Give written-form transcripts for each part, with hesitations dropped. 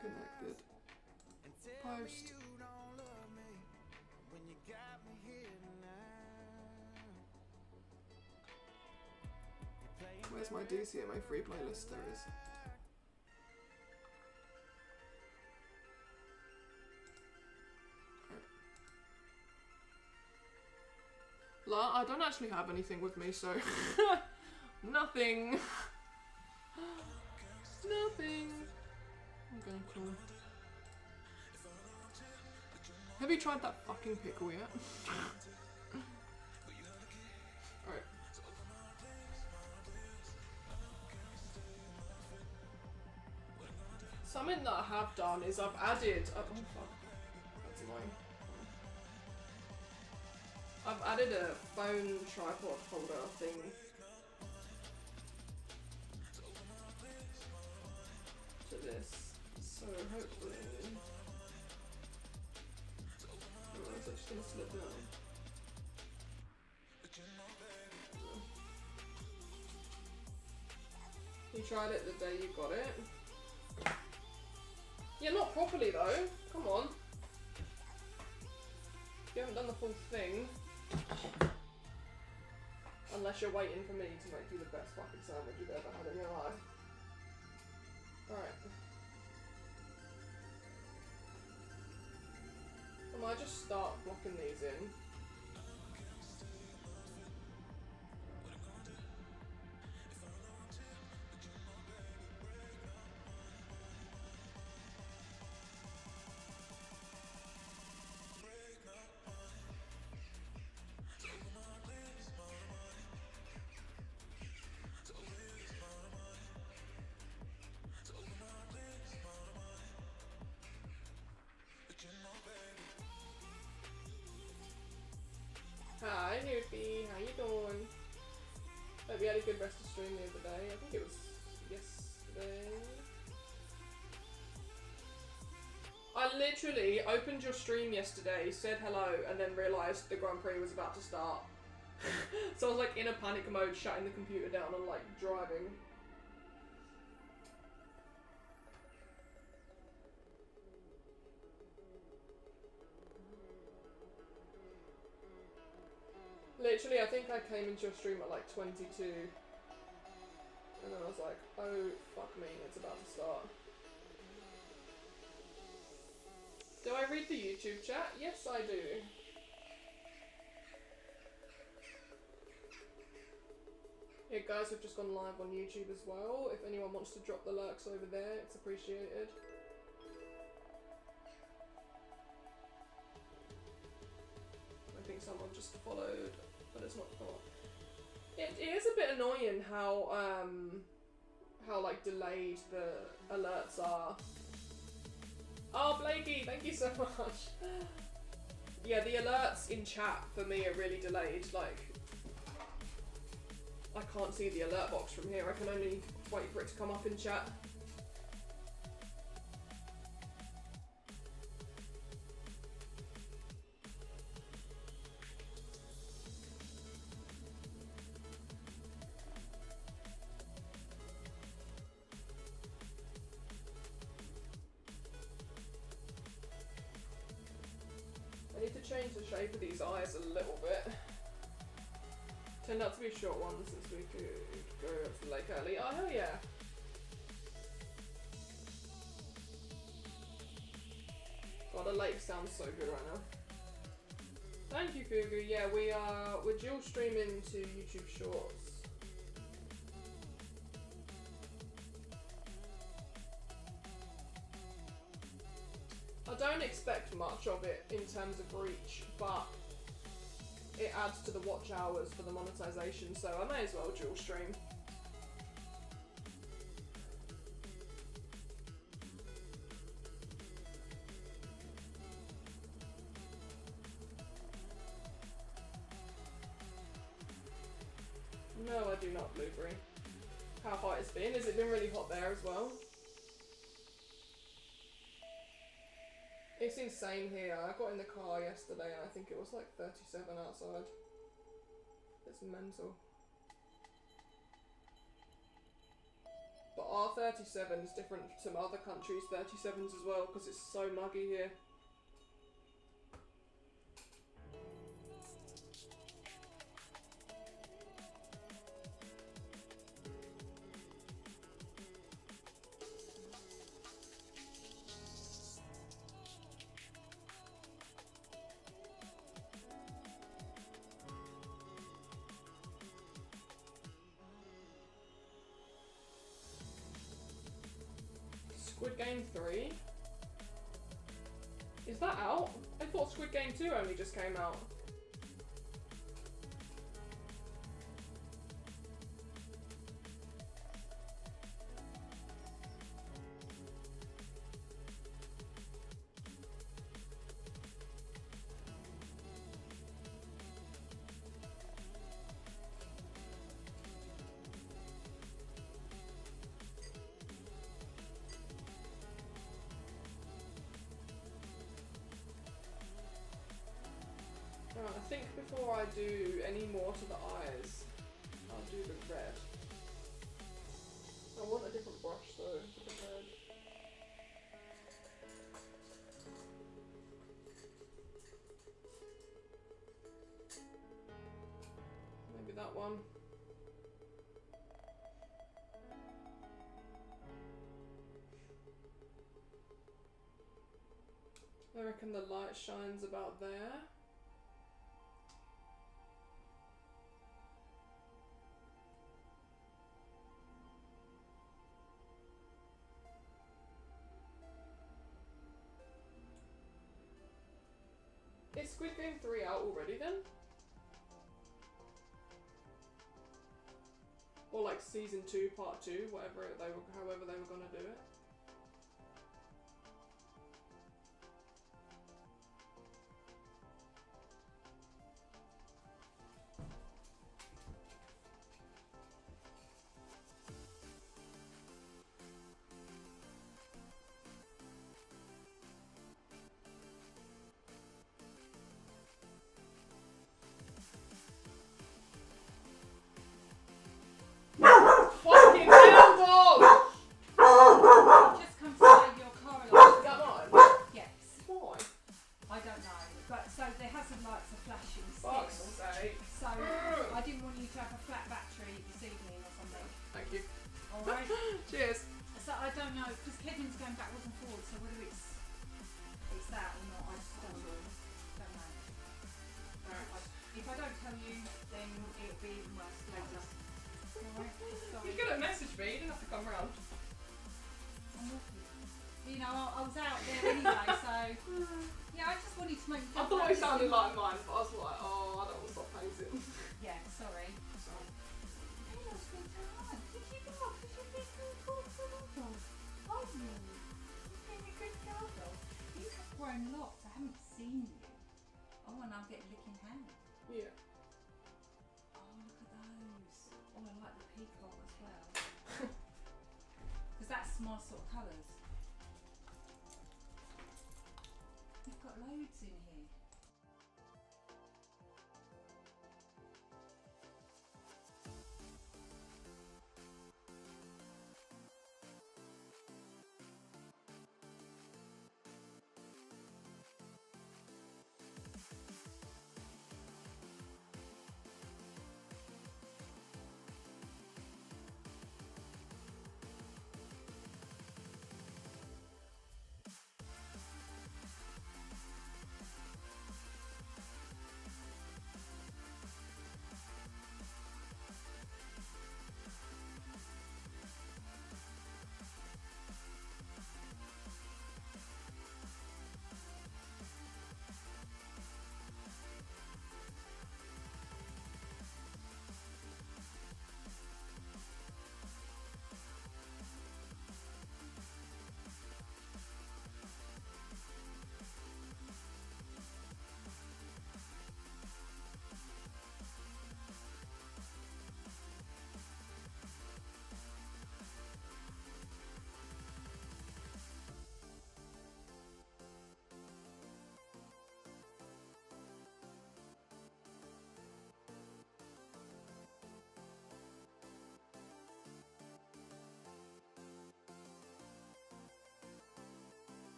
Connected. Post. Where's my DCMA free playlist? There it is. Right. I don't actually have anything with me, so nothing. Nothing. Okay, cool. Have you tried that fucking pickle yet? Alright. Something that I have done is I've added... oh fuck. That's annoying. I've added a phone tripod holder thing. To this. So hopefully... oh, it's actually gonna slip down. You tried it the day you got it? Yeah, not properly though. Come on. You haven't done the full thing. Unless you're waiting for me to make you the best fucking sandwich you've ever had in your life. Alright. I might just start blocking these in. Hi, Newfie. How you doing? Hope you had a good rest of stream the other day. I think it was yesterday. I literally opened your stream yesterday, said hello, and then realised the Grand Prix was about to start. So I was like in a panic mode, shutting the computer down and like driving. Literally, I think I came into your stream at like 22. And then I was like, oh fuck me, it's about to start. Do I read the YouTube chat? Yes, I do. Yeah, guys, we've just gone live on YouTube as well. If anyone wants to drop the lurks over there, it's appreciated. I think someone just followed, but it's not. It is a bit annoying how like delayed the alerts are. Oh, Blakey, thank you so much. Yeah, the alerts in chat for me are really delayed. Like, I can't see the alert box from here. I can only wait for it to come up in chat. I need to change the shape of these eyes a little bit. Turned out to be a short one since we could go to the lake early. Oh, hell yeah. God, a lake sounds so good right now. Thank you, Fugu. Yeah, we're dual streaming to YouTube Shorts. I don't expect much of it in terms of reach, but it adds to the watch hours for the monetization, so I may as well dual stream. No, I do not, Blueberry. How hot it's been? Has it been really hot there as well? It's insane here. I got in the car yesterday and I think it was like 37 outside. It's mental. But our 37 is different to other countries' 37s as well because it's so muggy here. Squid Game 3? Is that out? I thought Squid Game 2 only just came out. I think before I do any more to the eyes, I'll do the red. I want a different brush though for the red. Maybe that one. I reckon the light shines about there. Is Squid Game 3 out already then? Or like season 2, part 2, however they were gonna do it. Fucking hell, dog! Just come to say your car alarm. Is that mine? Yes. Why? I don't know. But so there hasn't lights are flashing Fuck's still. sake. So I didn't want you to have a flat battery this evening or something. Thank you. Alright? Cheers. So I don't know, because Kevin's going backwards and forwards, so whether it's that or not, I just don't know. Alright. If I don't tell you, then it'll be even worse later. Alright? Sorry. You could have messaged me, you didn't have to come round. You know, I was out there anyway, so yeah, I just wanted to make. I thought it sounded like mine, but I was like, oh, I don't want to stop painting. Yeah, sorry. Hey, look, sweetheart. Did you go? Because you've been so cool for a dog. Oh, you've been a good girl, dog. You have grown lots. I haven't seen you. Oh, and I'll get a licking hand. Yeah. Oh, look at those. Oh, I like the peacock as well. Because that's my sort of colours. You've got loads in here.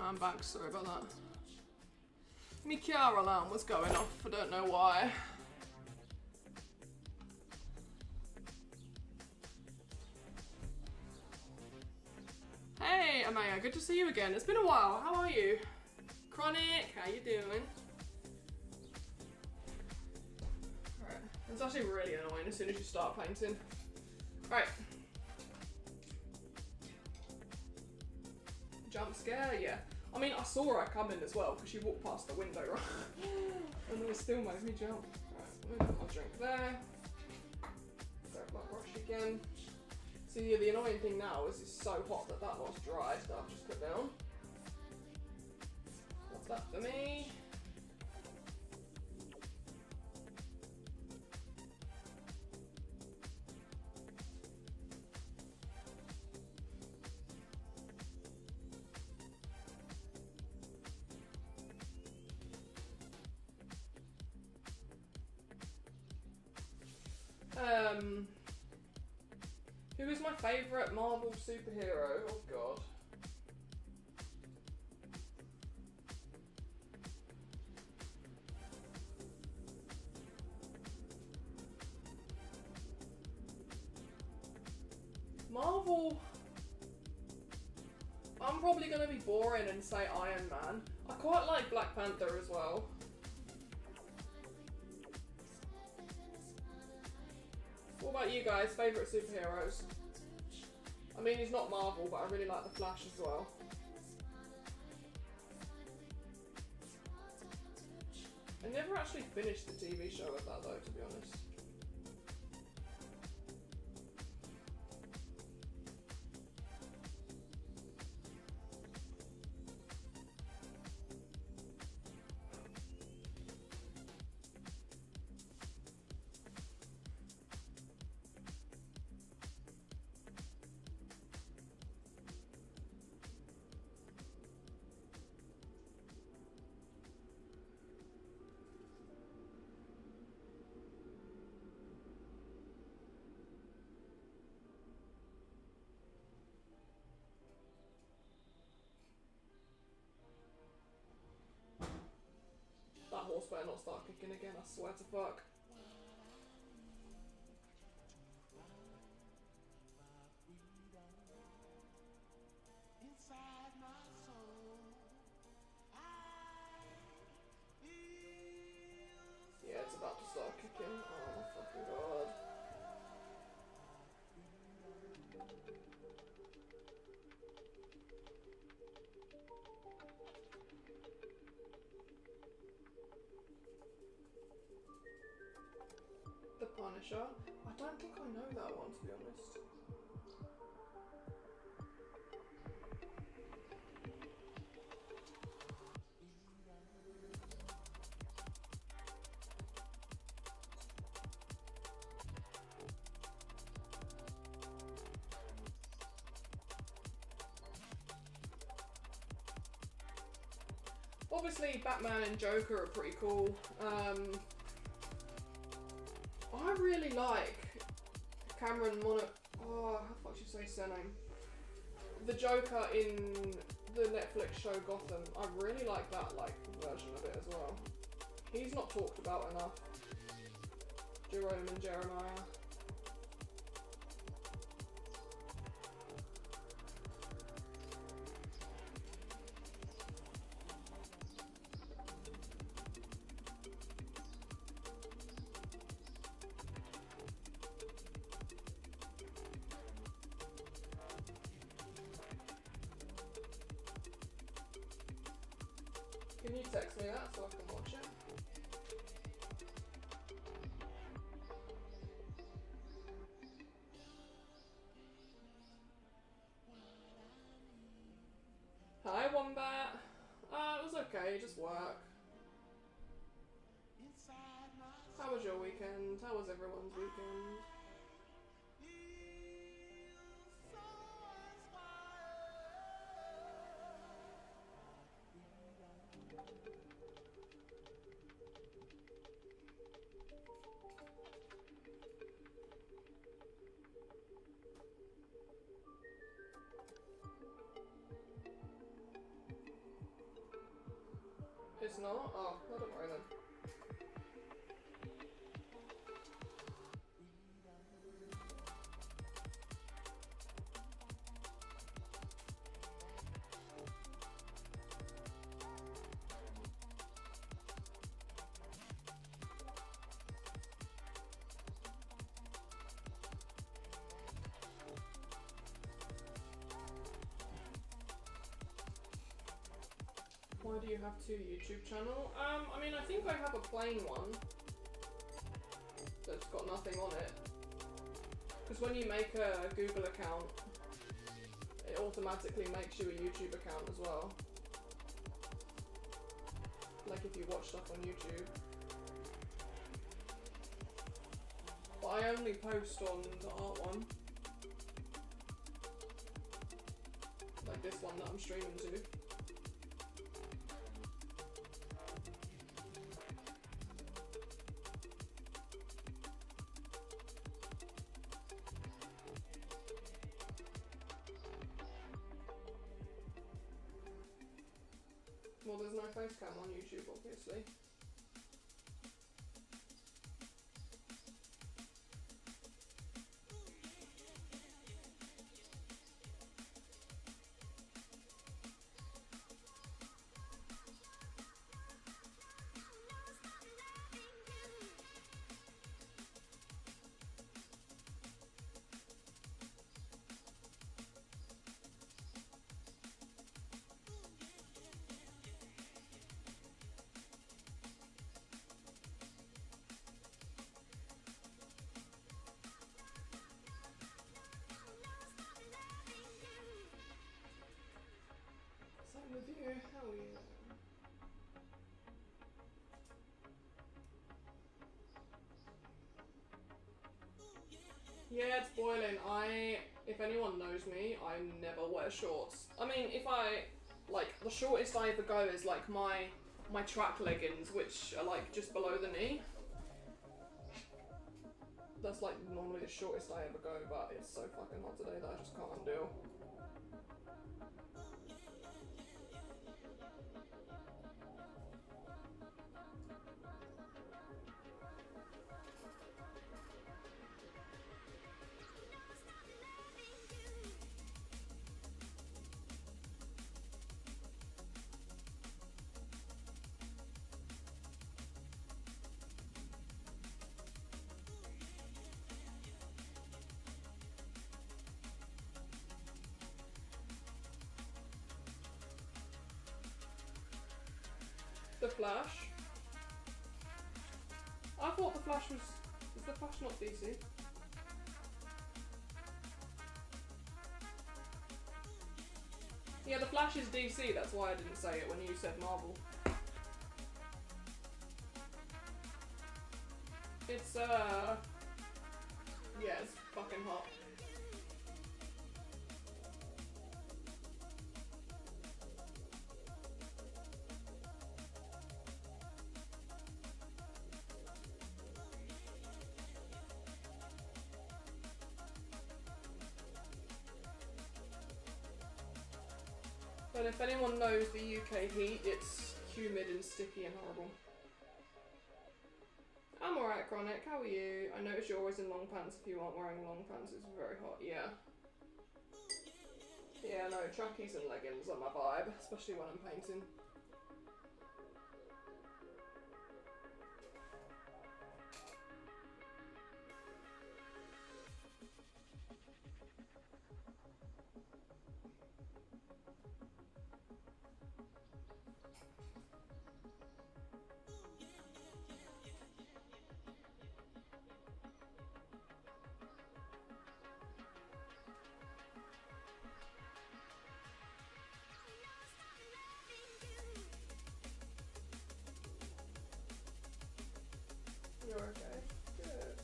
I'm back, sorry about that. My car alarm was going off, I don't know why. Hey, Amaya, good to see you again. It's been a while, how are you? Chronic, how you doing? Alright, it's actually really annoying as soon as you start painting. Right. Jump scare, yeah. I mean, I saw her coming as well because she walked past the window, right? And it still made me jump. Right, I'm gonna put my drink there. Grab my brush again. See, the annoying thing now is it's so hot that that lot's dried that I've just put down. What's that for me? Who is my favourite Marvel superhero? Oh god. Marvel... I'm probably going to be boring and say Iron Man. I quite like Black Panther as well. What about you guys? Favourite superheroes? I mean, he's not Marvel, but I really like the Flash as well. I never actually finished the TV show of that though, to be honest. That horse better not start kicking again, I swear to fuck. Yeah, it's about to start kicking. Oh my fucking god. The Punisher? I don't think I know that one, to be honest. Obviously, Batman and Joker are pretty cool. I really like Cameron Monaghan. Oh, how the fuck do you say his surname? The Joker in the Netflix show Gotham. I really like that version of it as well. He's not talked about enough. Jerome and Jeremiah. Can you text me that so I can watch it? Hi, Wombat. It was okay, just work. How was your weekend? How was everyone's weekend? It's not? Oh, well, don't worry then. Why do you have two YouTube channels? I mean, I think I have a plain one that's got nothing on it. Because when you make a Google account, it automatically makes you a YouTube account as well. Like if you watch stuff on YouTube. But I only post on the art one. Like this one that I'm streaming to. Well, there's no face cam on YouTube, obviously. With you, how are you? Yeah, it's boiling. If anyone knows me, I never wear shorts. I mean, if I, like, the shortest I ever go is like my track leggings, which are like just below the knee. That's like normally the shortest I ever go, but it's so fucking hot today that I just can't deal. The Flash? I thought the Flash was... Is the Flash not DC? Yeah, the Flash is DC, that's why I didn't say it when you said Marvel. It's, yeah, it's fucking hot. But if anyone knows the UK heat, it's humid and sticky and horrible. I'm alright, Chronic. How are you? I notice you're always in long pants if you aren't wearing long pants. It's very hot. Yeah. Yeah, no, trackies and leggings are my vibe, especially when I'm painting. You're okay. Good.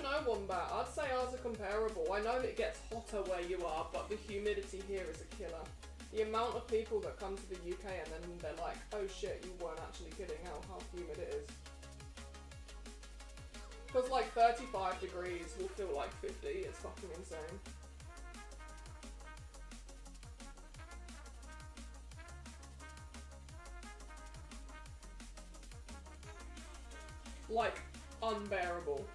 don't know, Wombat. I'd say ours are comparable. I know it gets hotter where you are, but the humidity here is a killer. The amount of people that come to the UK and then they're like, oh shit, you weren't actually kidding how humid it is. Because like 35 degrees will feel like 50, it's fucking insane. Like, unbearable.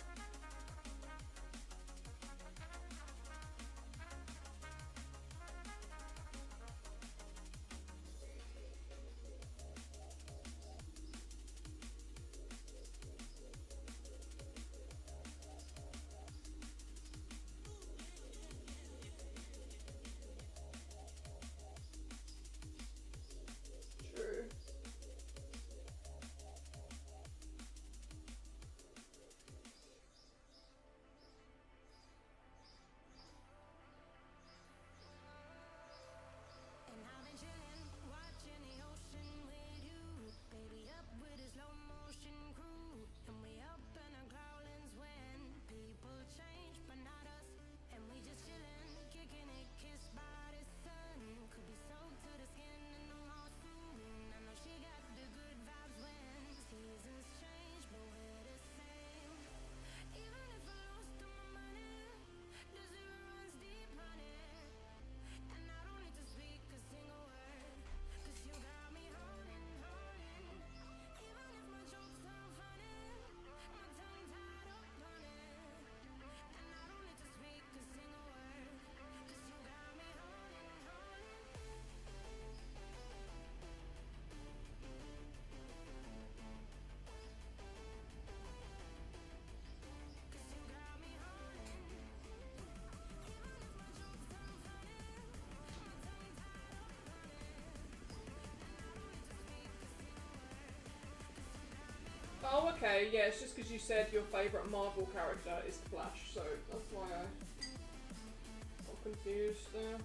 True. Oh, okay, yeah, it's just because you said your favourite Marvel character is the Flash, so that's why I got confused there.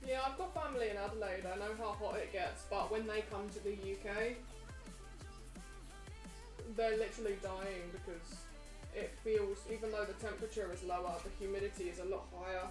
Yeah, I've got family in Adelaide, I know how hot it gets, but when they come to the UK, they're literally dying because it feels, even though the temperature is lower, the humidity is a lot higher.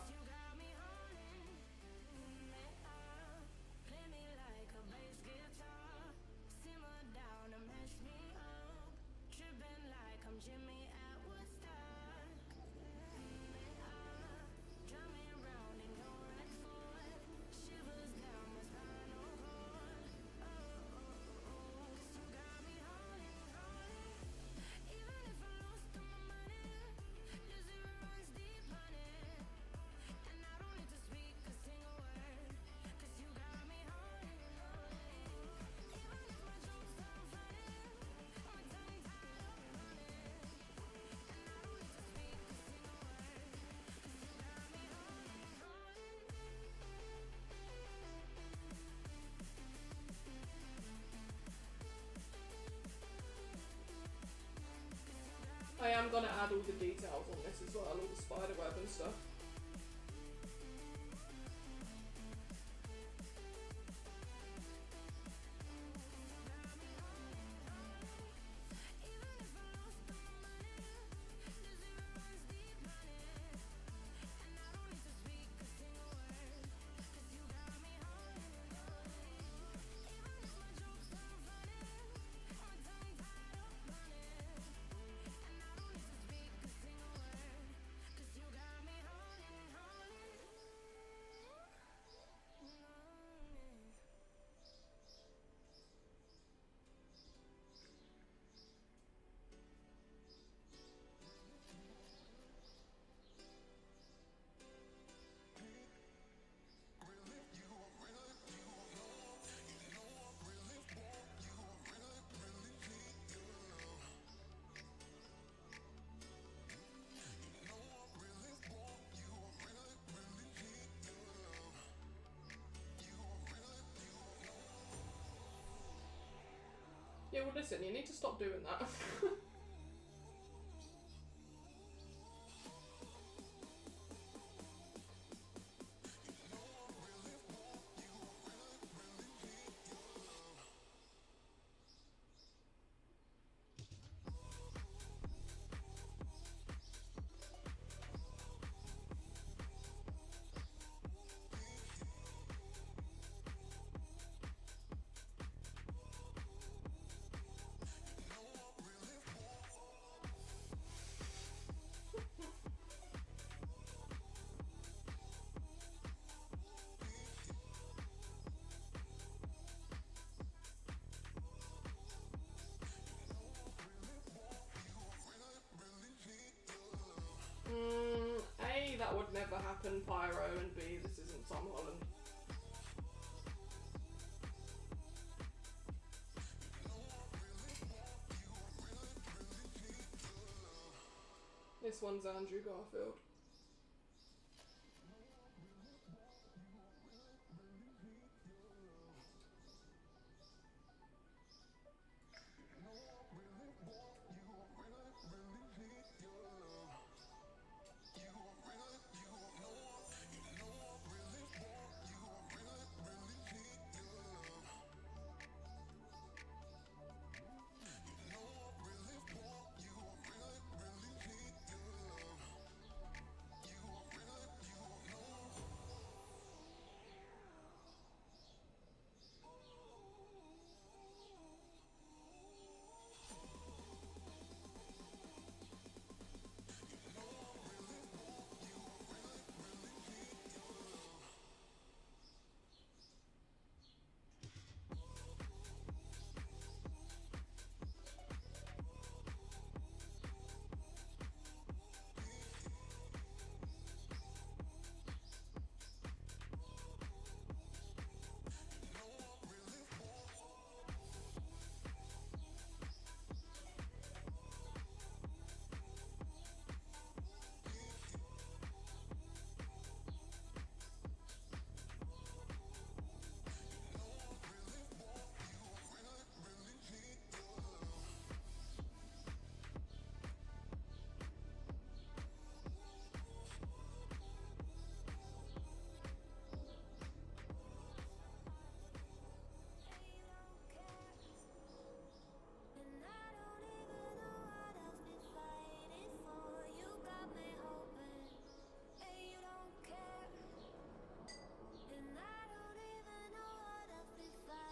I am gonna add all the details on this as well, all the spiderweb and stuff. Yeah, well listen, you need to stop doing that. A, that would never happen, Pyro, and B, this isn't Tom Holland. This one's Andrew Garfield.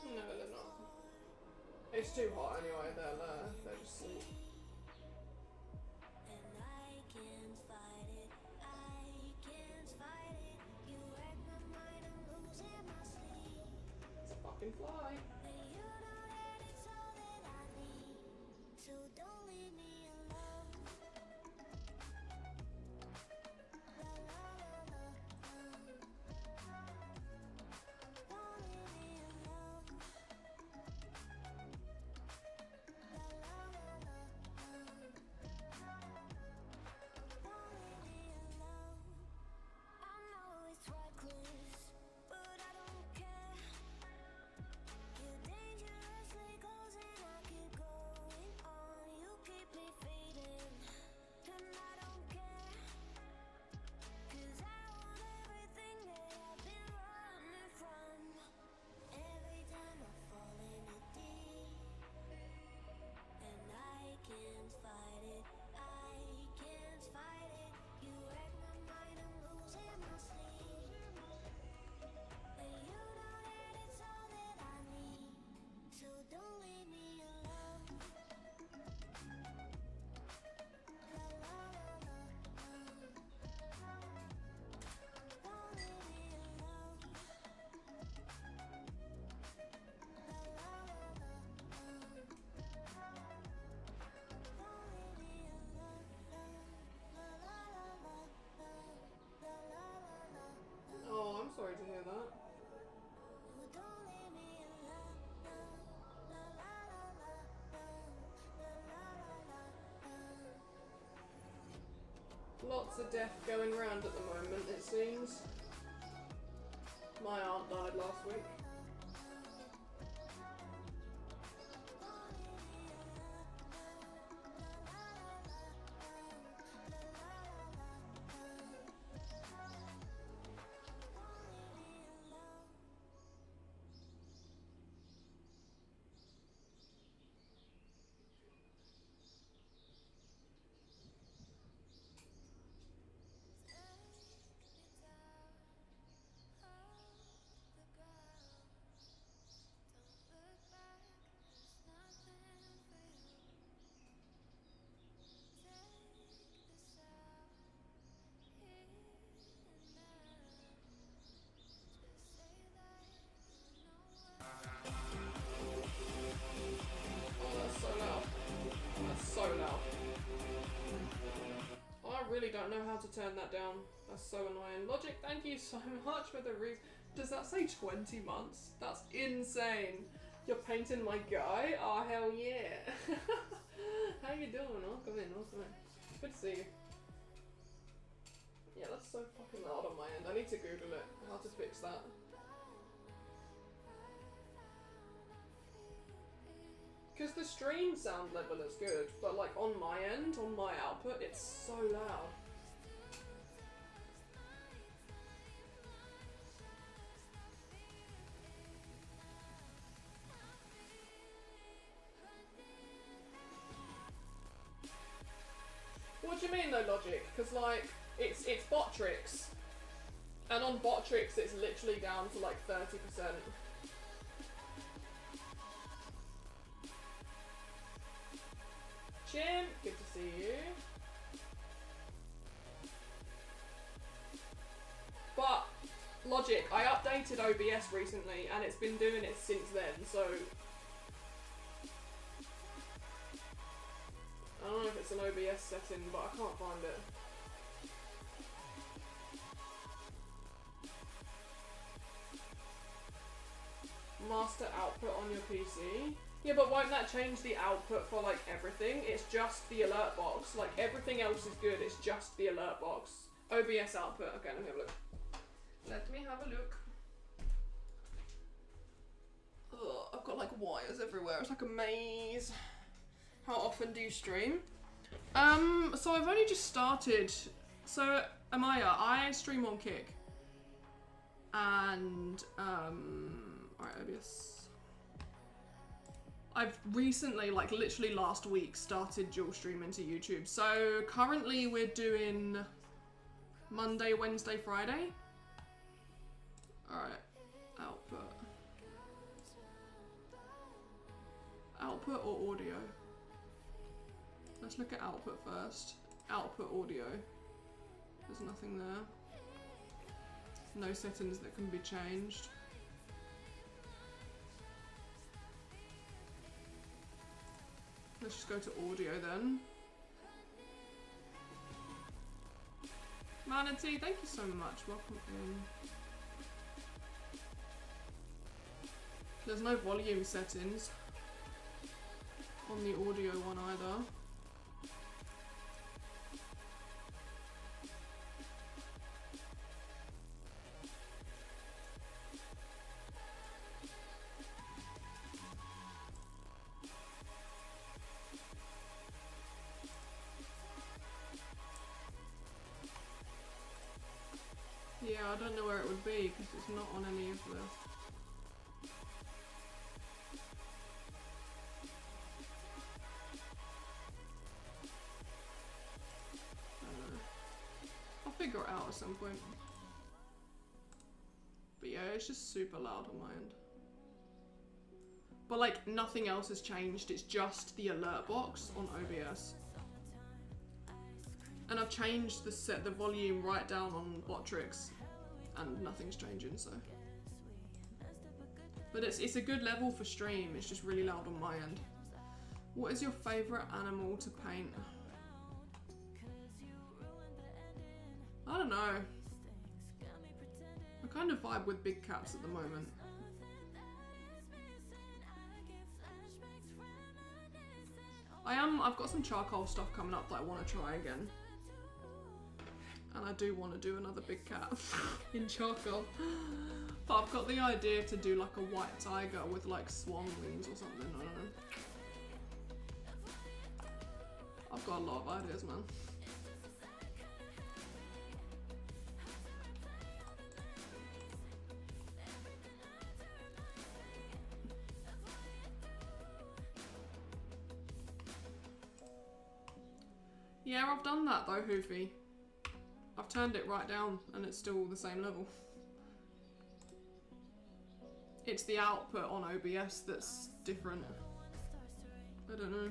No, they're not. It's too hot anyway, they'll just sleep. It's a fucking fly. Oh, I'm sorry to hear that. Lots of death going around at the moment, it seems. My aunt died last week. don't know how to turn that down. That's so annoying. Logic, thank you so much for the reason. Does that say 20 months? That's insane. You're painting my guy? Oh, hell yeah. How you doing? Welcome in, welcome in. Good to see you. Yeah, that's so fucking loud on my end. I need to Google it, how to fix that. Because the stream sound level is good, but like on my end, on my output, it's so loud. What do you mean though, Logic? Because like, it's Botrix. And on Botrix it's literally down to like 30%. Jim, good to see you. But, Logic, I updated OBS recently and it's been doing it since then, so... I don't know if it's an OBS setting, but I can't find it. Master output on your PC. Yeah, but won't that change the output for like everything? It's just the alert box. Like everything else is good, it's just the alert box. OBS output. Okay, let me have a look. Let me have a look. Ugh, I've got like wires everywhere. It's like a maze. How often do you stream? So I've only just started. So Amaya, I stream on Kick. And alright, OBS. I've recently, like literally last week, started dual streaming to YouTube. So currently we're doing Monday, Wednesday, Friday. Alright, output. Output or audio? Let's look at output first. Output audio. There's nothing there. No settings that can be changed. Let's just go to audio then. Manatee, thank you so much. Welcome in. There's no volume settings on the audio one either. Yeah, I don't know where it would be because it's not on any of the... I'll figure it out at some point. But yeah, it's just super loud on my end. But like nothing else has changed, it's just the alert box on OBS. And I've changed the volume right down on Botrix and nothing's changing, so. But it's a good level for stream, it's just really loud on my end. What is your favourite animal to paint? I don't know. I kind of vibe with big cats at the moment. I've got some charcoal stuff coming up that I want to try again. And I do want to do another big cat in charcoal. But I've got the idea to do like a white tiger with like swan wings or something, I don't know. I've got a lot of ideas, man. Yeah, I've done that though, Hoofy. I've turned it right down and it's still the same level. It's the output on OBS that's different. I don't know.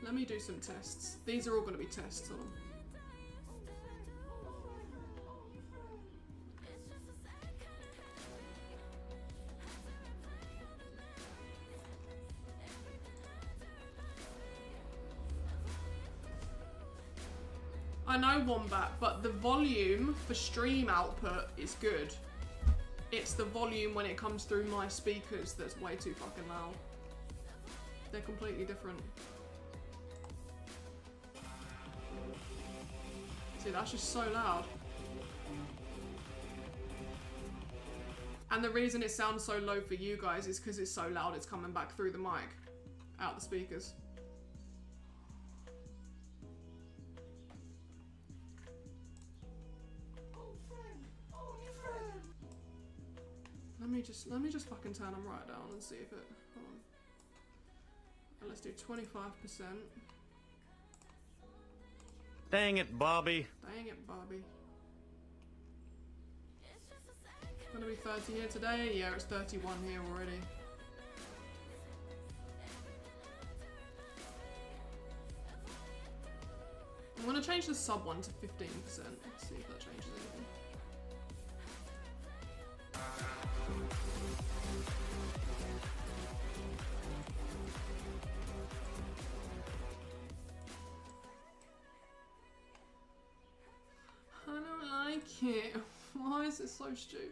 Let me do some tests. These are all going to be tests on them. I know, Wombat, but the volume for stream output is good. It's the volume when it comes through my speakers that's way too fucking loud. They're completely different. See, that's just so loud. And the reason it sounds so low for you guys is because it's so loud it's coming back through the mic, out the speakers. Let me just fucking turn them right down and see if it, hold on. And let's do 25%. Dang it, Bobby. Dang it, Bobby. Gonna be 30 here today? Yeah, it's 31 here already. I'm gonna change the sub one to 15%. Let's see if that changes anything. I don't like it. Why is it so stupid?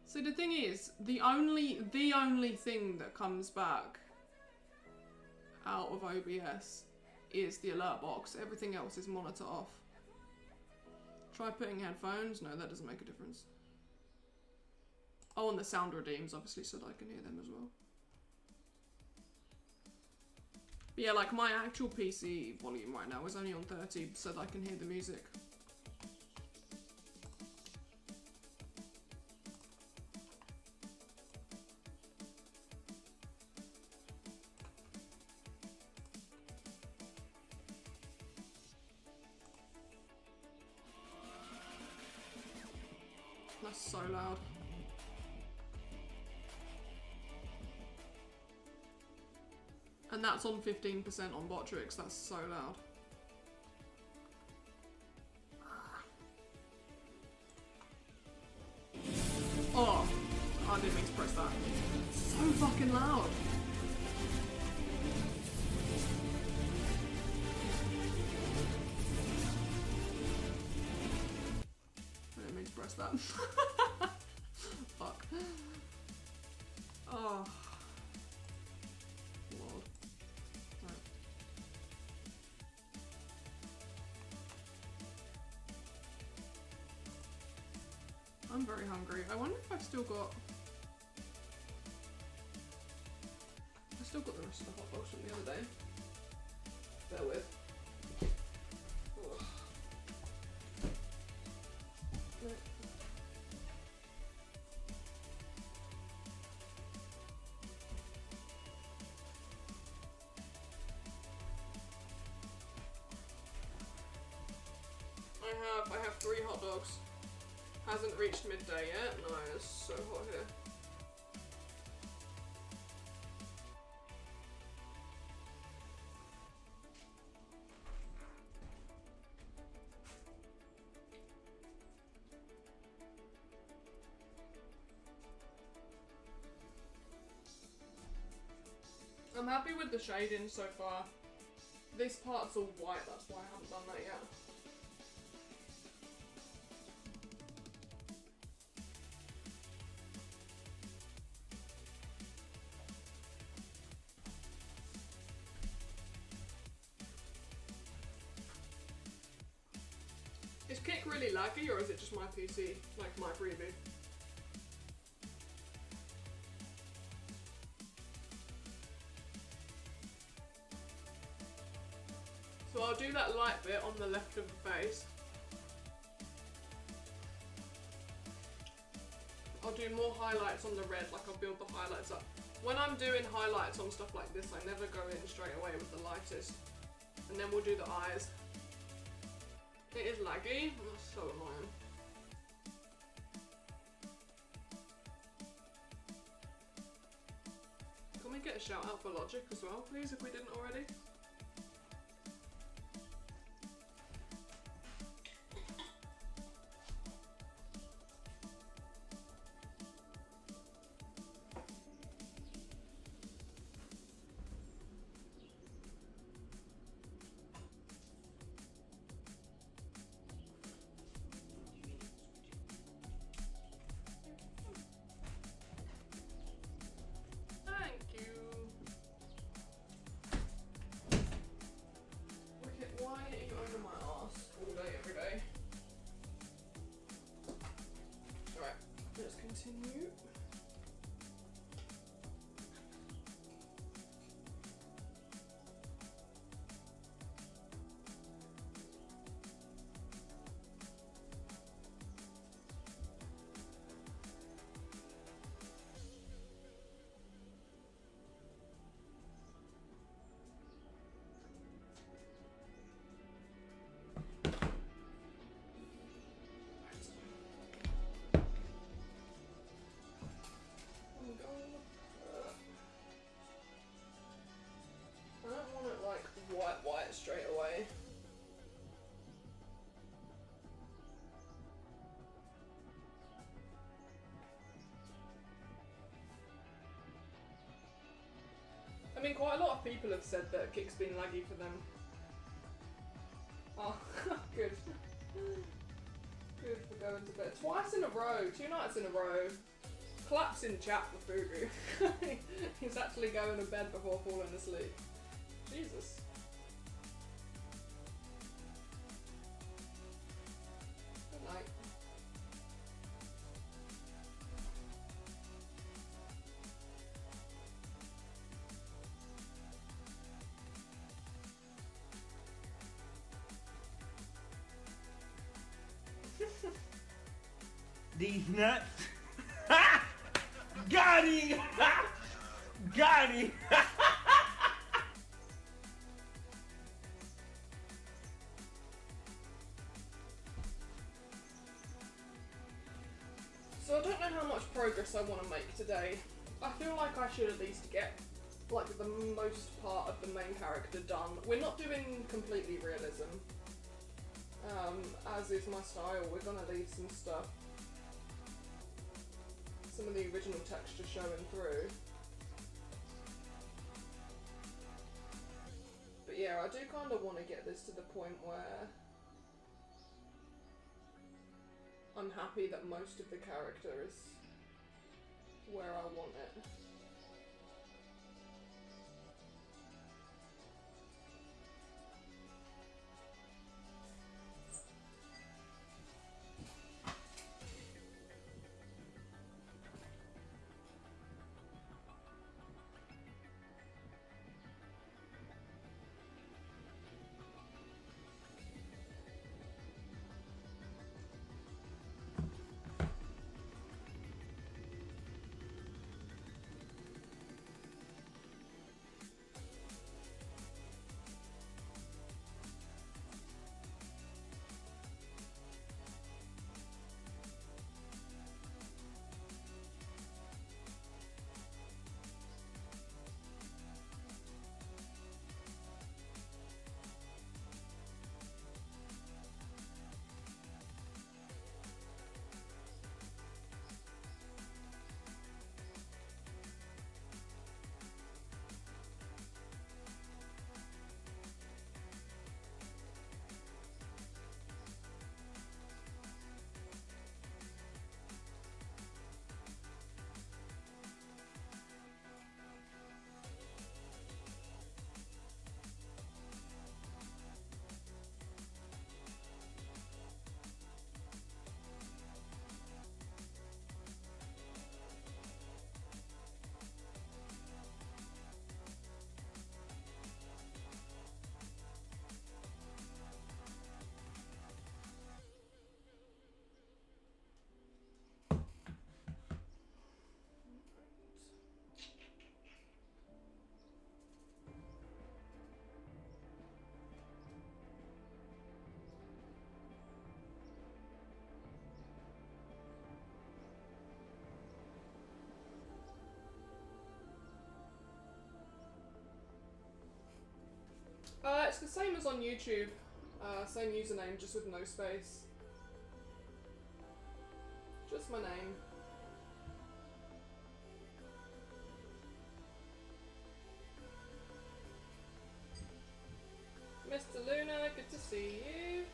So the thing is, the only thing that comes back out of OBS is the alert box. Everything else is monitor off. Try putting headphones. No, that doesn't make a difference. Oh, and the sound redeems, obviously, so that I can hear them as well. But yeah, like my actual PC volume right now is only on 30 so that I can hear the music. That's so loud. And that's on 15% on Botrix, that's so loud. Oh, I didn't mean to press that. So fucking loud. I didn't mean to press that. Fuck. Oh. Lord. Right. I'm very hungry. I wonder if I've still got... I still got the rest of the hot dogs from the other day. Bear with. Ugh. Right. I have 3 hot dogs. Hasn't reached midday yet. No, it's so hot here. I'm happy with the shading so far. This part's all white, that's why I haven't done that yet. Is Kick really laggy or is it just my PC, like my preview? So I'll do that light bit on the left of the face. I'll do more highlights on the red, like I'll build the highlights up. When I'm doing highlights on stuff like this, I never go in straight away with the lightest. And then we'll do the eyes. It is laggy, that's so annoying. Can we get a shout out for Logic as well, please, if we didn't already? I mean, quite a lot of people have said that Kick's been laggy for them. Oh, good. Good for going to bed. Twice in a row, 2 nights in a row. Claps in chat for Fugu. He's actually going to bed before falling asleep. Jesus. Good night. These nuts. Got him! Got him! So I don't know how much progress I want to make today. I feel like I should at least get like the most part of the main character done. We're not doing completely realism, as is my style. We're gonna leave some stuff, some of the original texture showing through. But yeah, I do kind of want to get this to the point where I'm happy that most of the character is where I want it. It's the same as on YouTube. Same username, just with no space. Just my name. Mr. Luna, good to see you.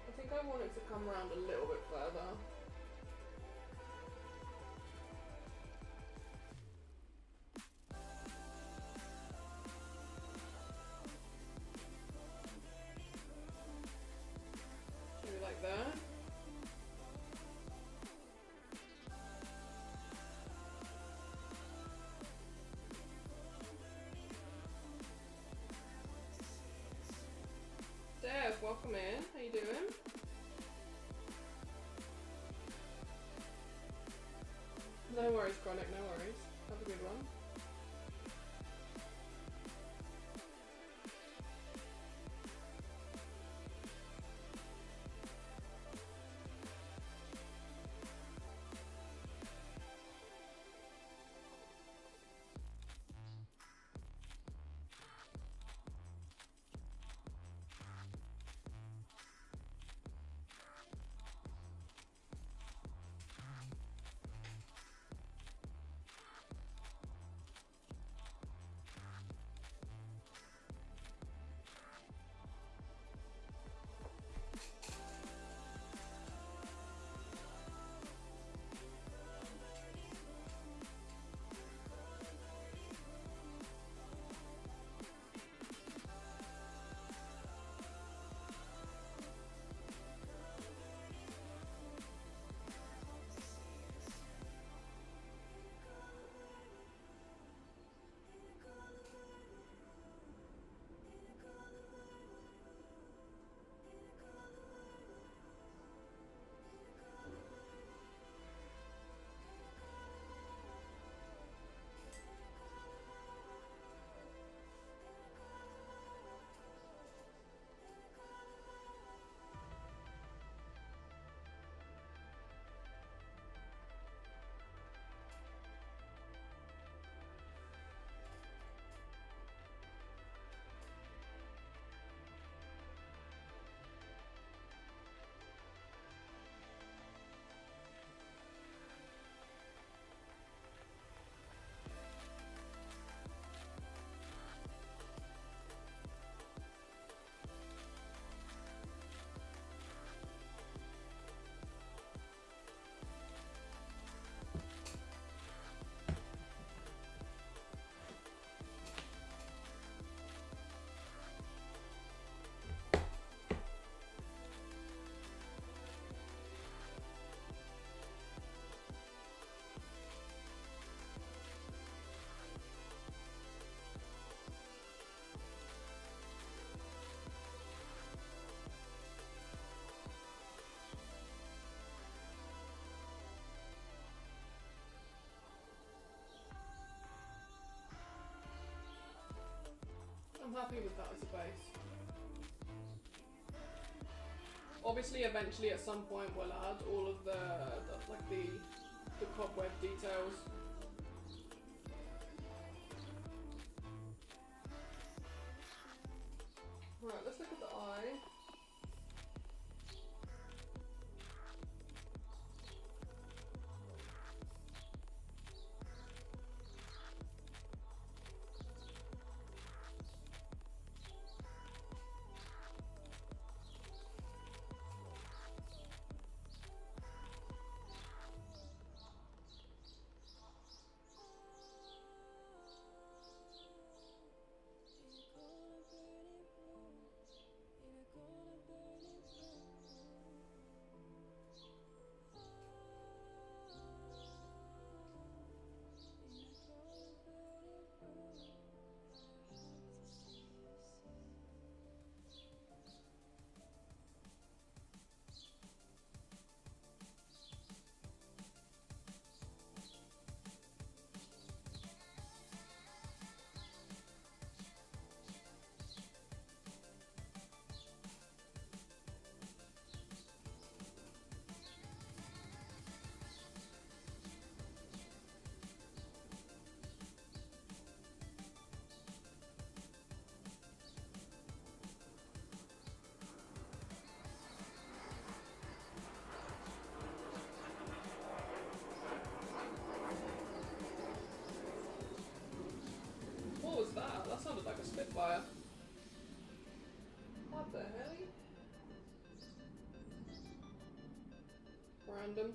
I think I want it to come around a little bit further. Maybe like that. Dev, welcome in. How you doing? No worries, Chronic, no worries. Have a good one. I'm happy with that as a base. Obviously, eventually, at some point, we'll add all of the cobweb details. Right, let's look at the eye. What was that? That sounded like a Spitfire. What the hell? Random.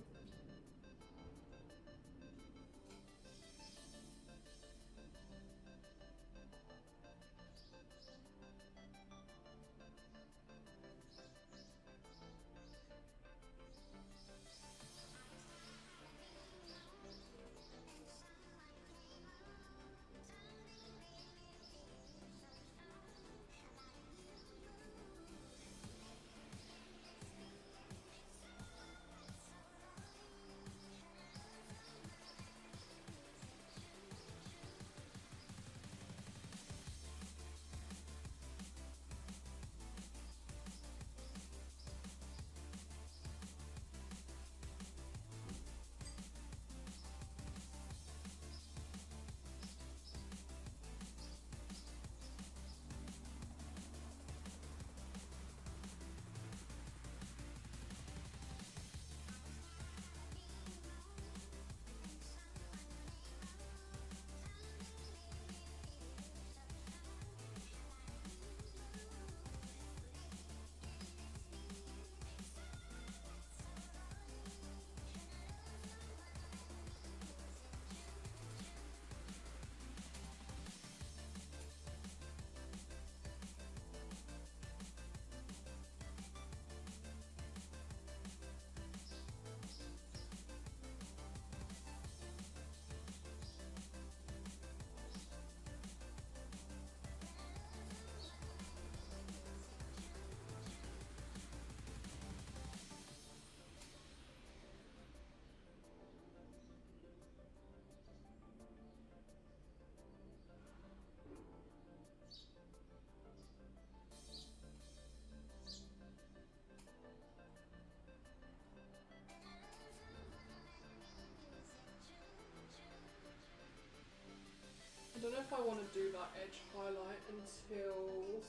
if I want to do that edge highlight until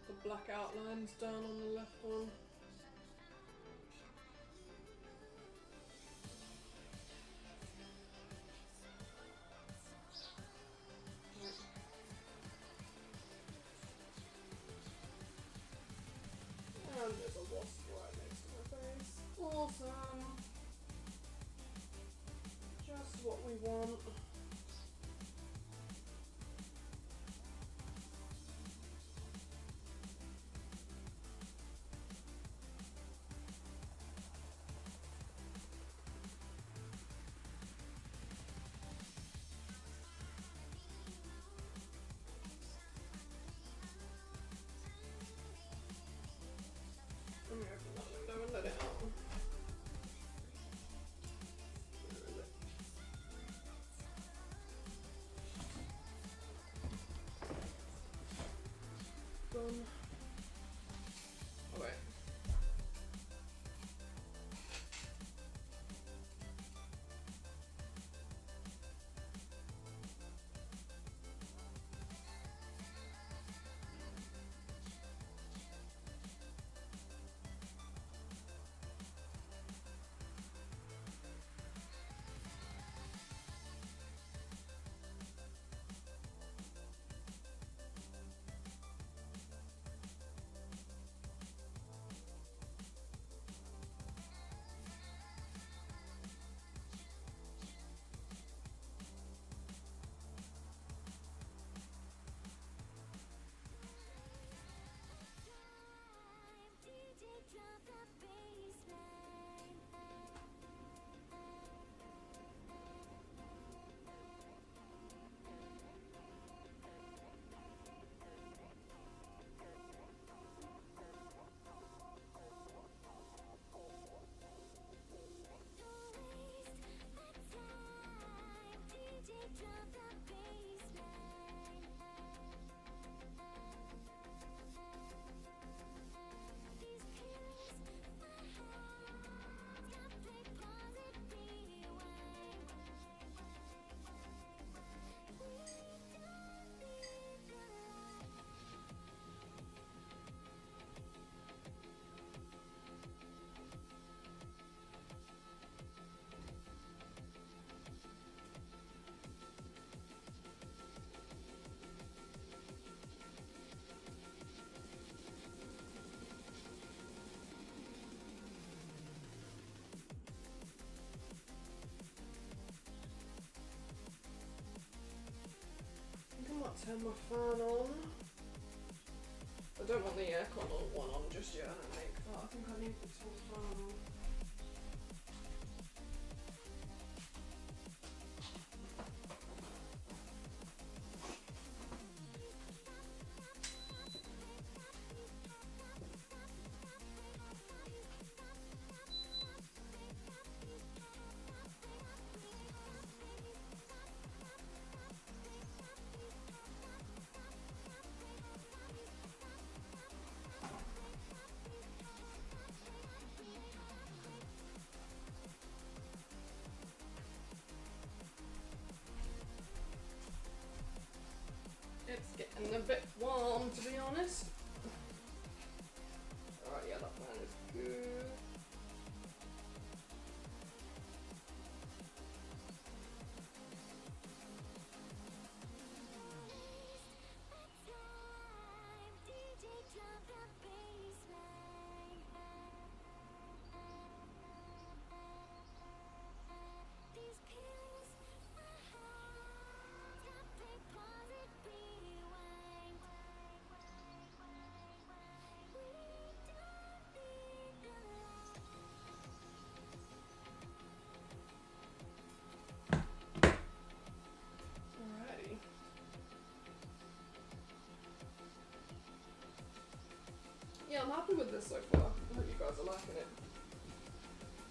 the black outline's done on the left one. And there's a wasp right next to my face. Awesome. Just what we want. Let me open that window and let it out. Where is it? Done. Oh wait. Turn my fan on. I don't want the aircon on just yet. I don't think. Oh, I think I need to turn the fan on. It's getting a bit warm, to be honest. Alright, yeah, that fan is good. Alrighty. Yeah, I'm happy with this so far. I hope you guys are liking it.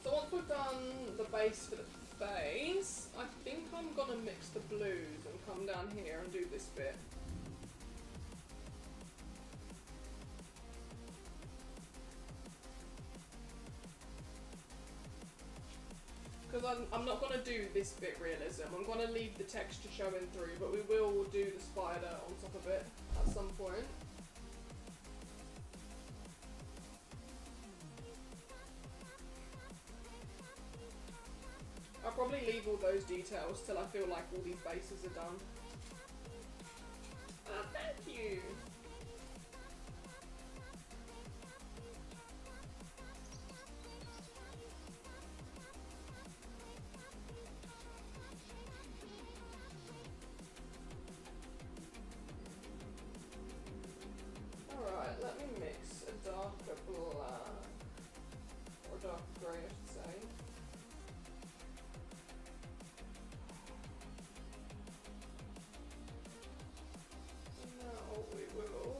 So once we've done the base for the face, I think I'm gonna mix the blues and come down here and do this bit. because I'm not going to do this bit realism. I'm going to leave the texture showing through, but we will do the spider on top of it at some point. I'll probably leave all those details till I feel like all these bases are done. Thank you! Alright, let me mix a darker black, or dark grey I should say. Now we will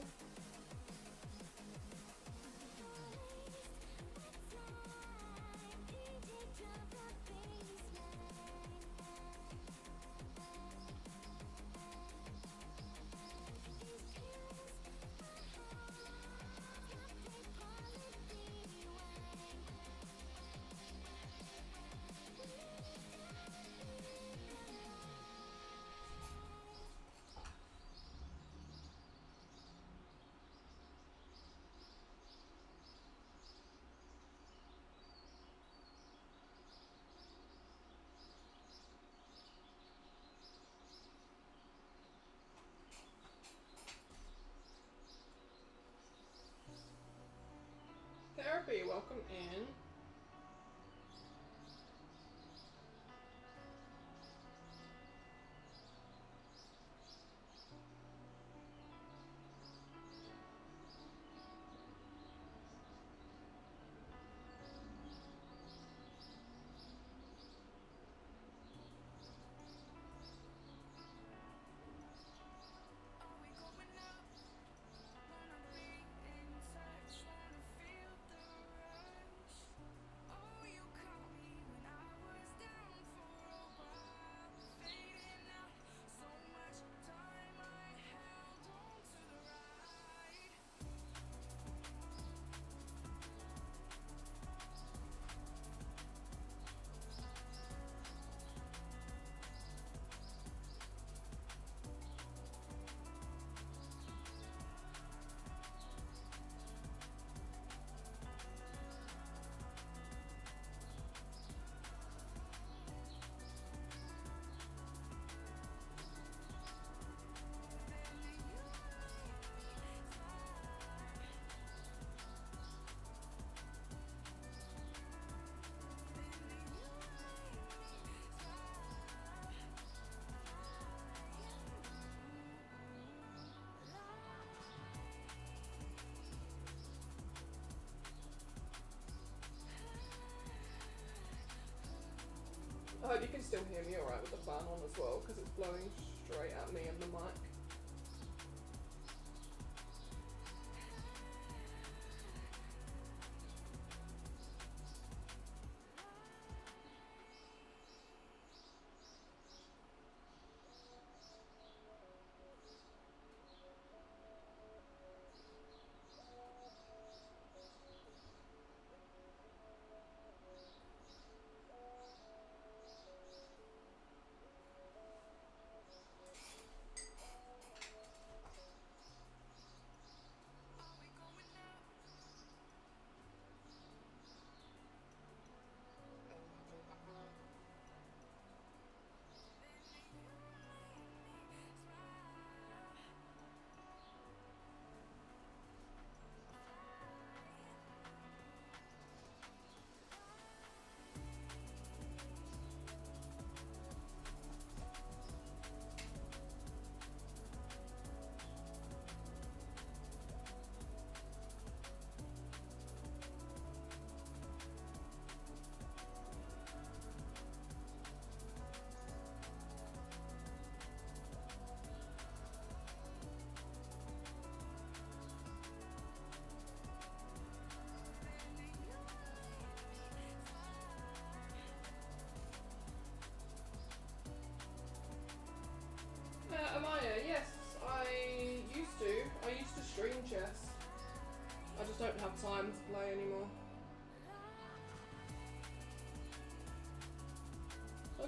Therapy, welcome in. I hope you can still hear me alright with the fan on as well, because it's blowing straight at me and the mic.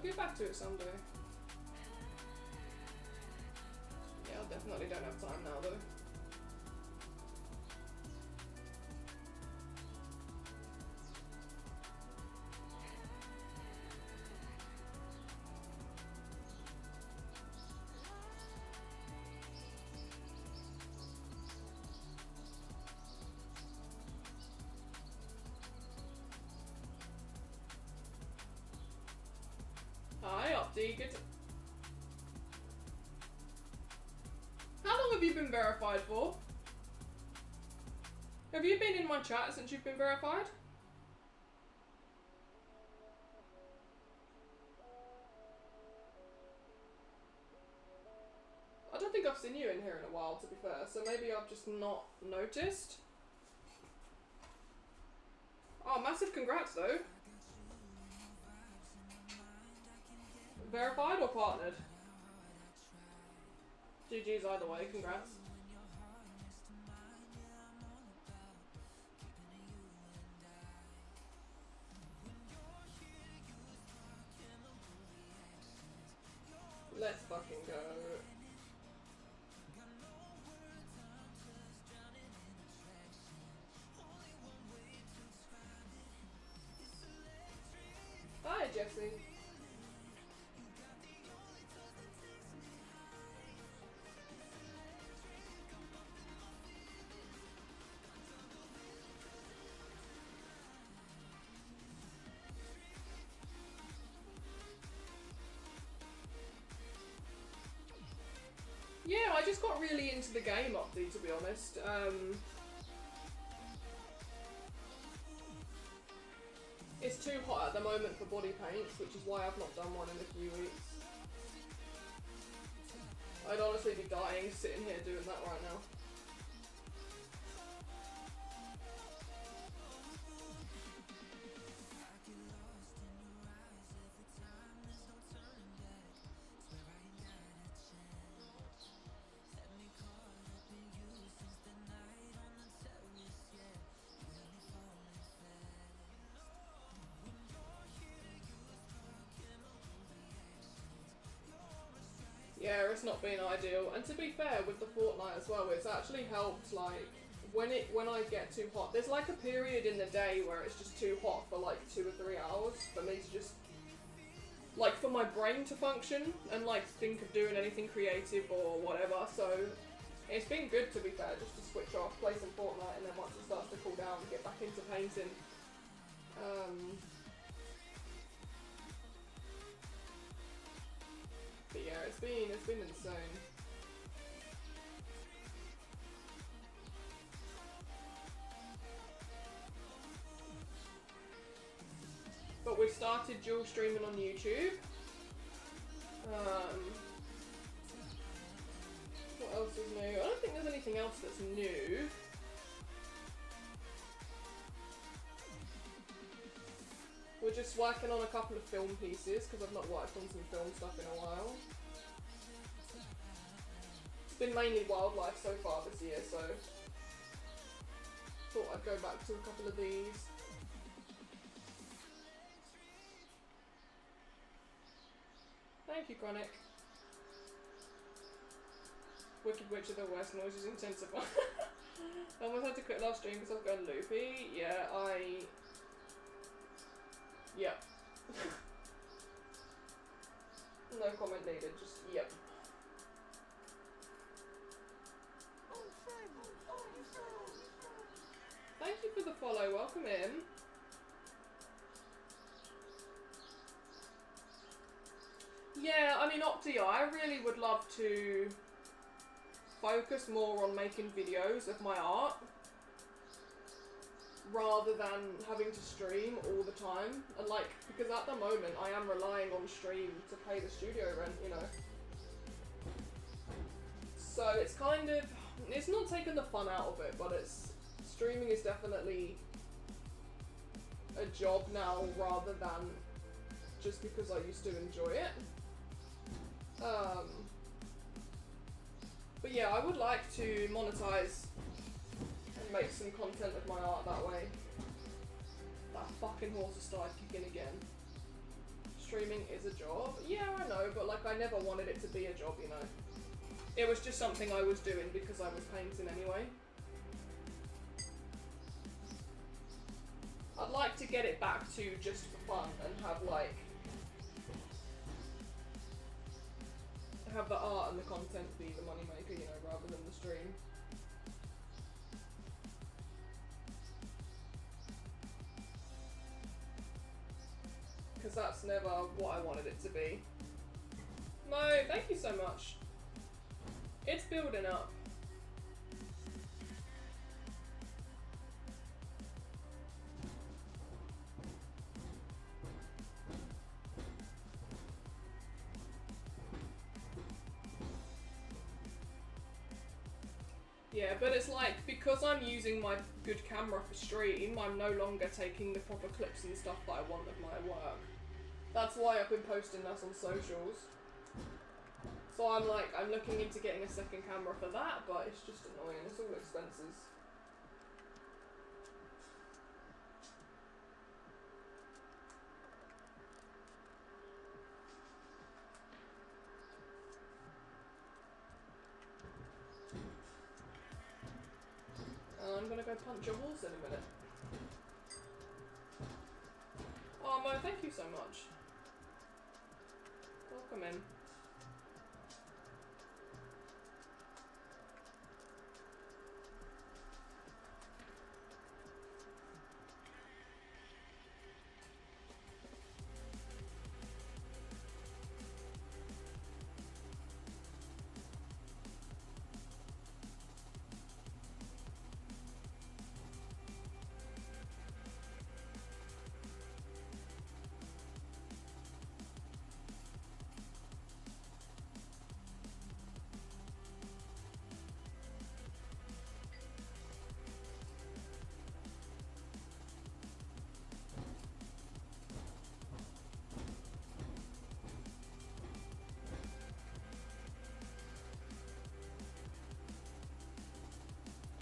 get back to it someday. Yeah, I definitely don't have time now though. Hi, Opti. Good. How long have you been verified for? Have you been in my chat since you've been verified? I don't think I've seen you in here in a while, to be fair, so maybe I've just not noticed. Oh, massive congrats though. Verified or partnered? GG's either way, congrats. Let's fucking go. Hi, Jesse. Yeah, I just got really into the game, Opti, to be honest. It's too hot at the moment for body paints, which is why I've not done one in a few weeks. I'd honestly be dying sitting here doing that right now. Yeah, it's not been ideal, and to be fair, with the Fortnite as well, it's actually helped, like, when I get too hot, there's like a period in the day where it's just too hot for like 2 or 3 hours for me to just, like, for my brain to function and like think of doing anything creative or whatever, so it's been good, to be fair, just to switch off, play some Fortnite, and then once it starts to cool down, get back into painting. But yeah, it's been insane. But we've started dual streaming on YouTube. What else is new? I don't think there's anything else that's new. We're just working on a couple of film pieces because I've not worked on some film stuff in a while. It's been mainly wildlife so far this year, so thought I'd go back to a couple of these. Thank you, Chronic. Wicked Witch of the West noises intensify. I almost had to quit last stream because I was going loopy. Yeah, Yep. No comment needed, just yep. Thank you for the follow, welcome in. Yeah, I mean, Opti, I really would love to focus more on making videos of my art rather than having to stream all the time, and like, because at the moment I am relying on stream to pay the studio rent, you know. So it's kind of, it's not taking the fun out of it, but streaming is definitely a job now rather than just because I used to enjoy it. But yeah, I would like to monetize and make some content of my art that way. That fucking horse has started kicking again. streaming is a job. Yeah, I know, but like I never wanted it to be a job, you know. It was just something I was doing because I was painting anyway. I'd like to get it back to just for fun and have like have the art and the content be the moneymaker, you know, rather than the stream. Because that's never what I wanted it to be. Mo, thank you so much. It's building up. Yeah, but it's like, because I'm using my good camera for stream, I'm no longer taking the proper clips and stuff that I want of my work. That's why I've been posting this on socials. So I'm like, I'm looking into getting a second camera for that, but it's just annoying, it's all expenses. I'm gonna go punch a horse in a minute. Oh Mo, thank you so much. Welcome in.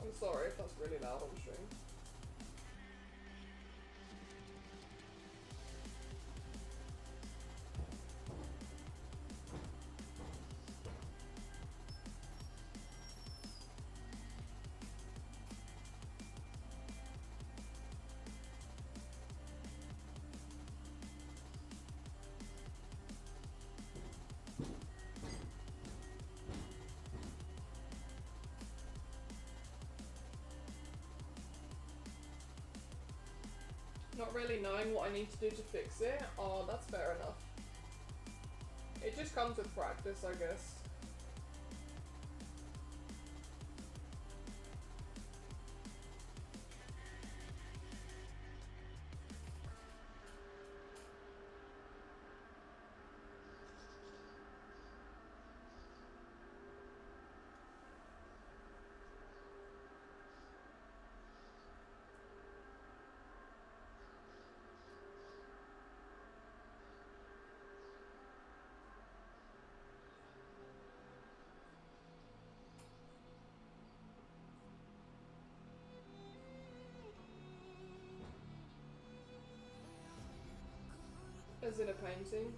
I'm sorry if that's really loud on stream. Not really knowing what I need to do to fix it? Oh, that's fair enough. It just comes with practice, I guess. As in a painting.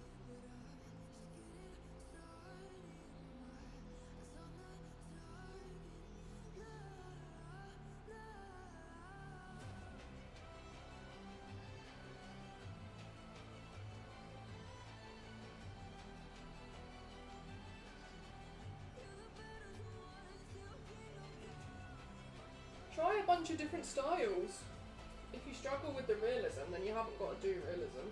Try a bunch of different styles. If you struggle with the realism, then you haven't got to do realism.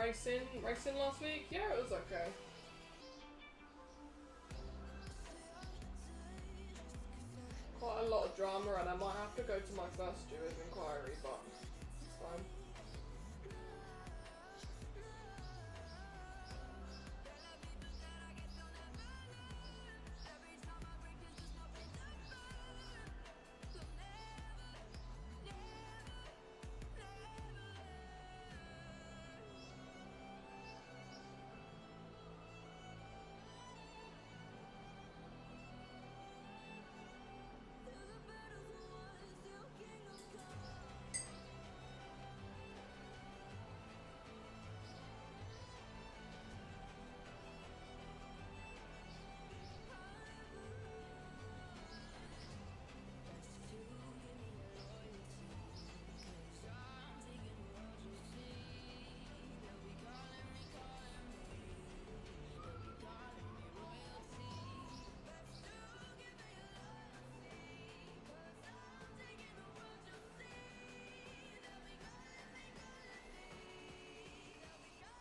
racing last week? Yeah, it was okay. Quite a lot of drama, and I might have to go to my first Jewish inquiry, but it's fine.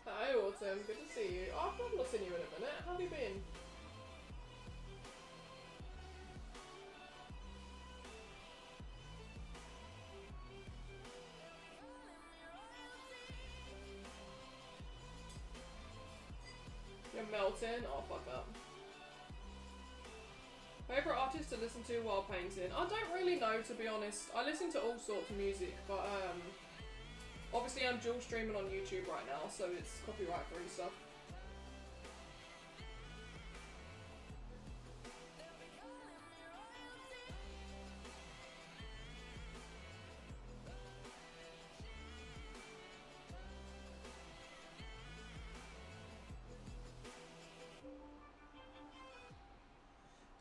Hi Autumn, good to see you. Oh, I've not seen you in a minute. How have you been? You're melting? Oh, fuck up. Favourite artist to listen to while painting? I don't really know, to be honest. I listen to all sorts of music, but obviously I'm dual streaming on YouTube right now, so it's copyright free stuff.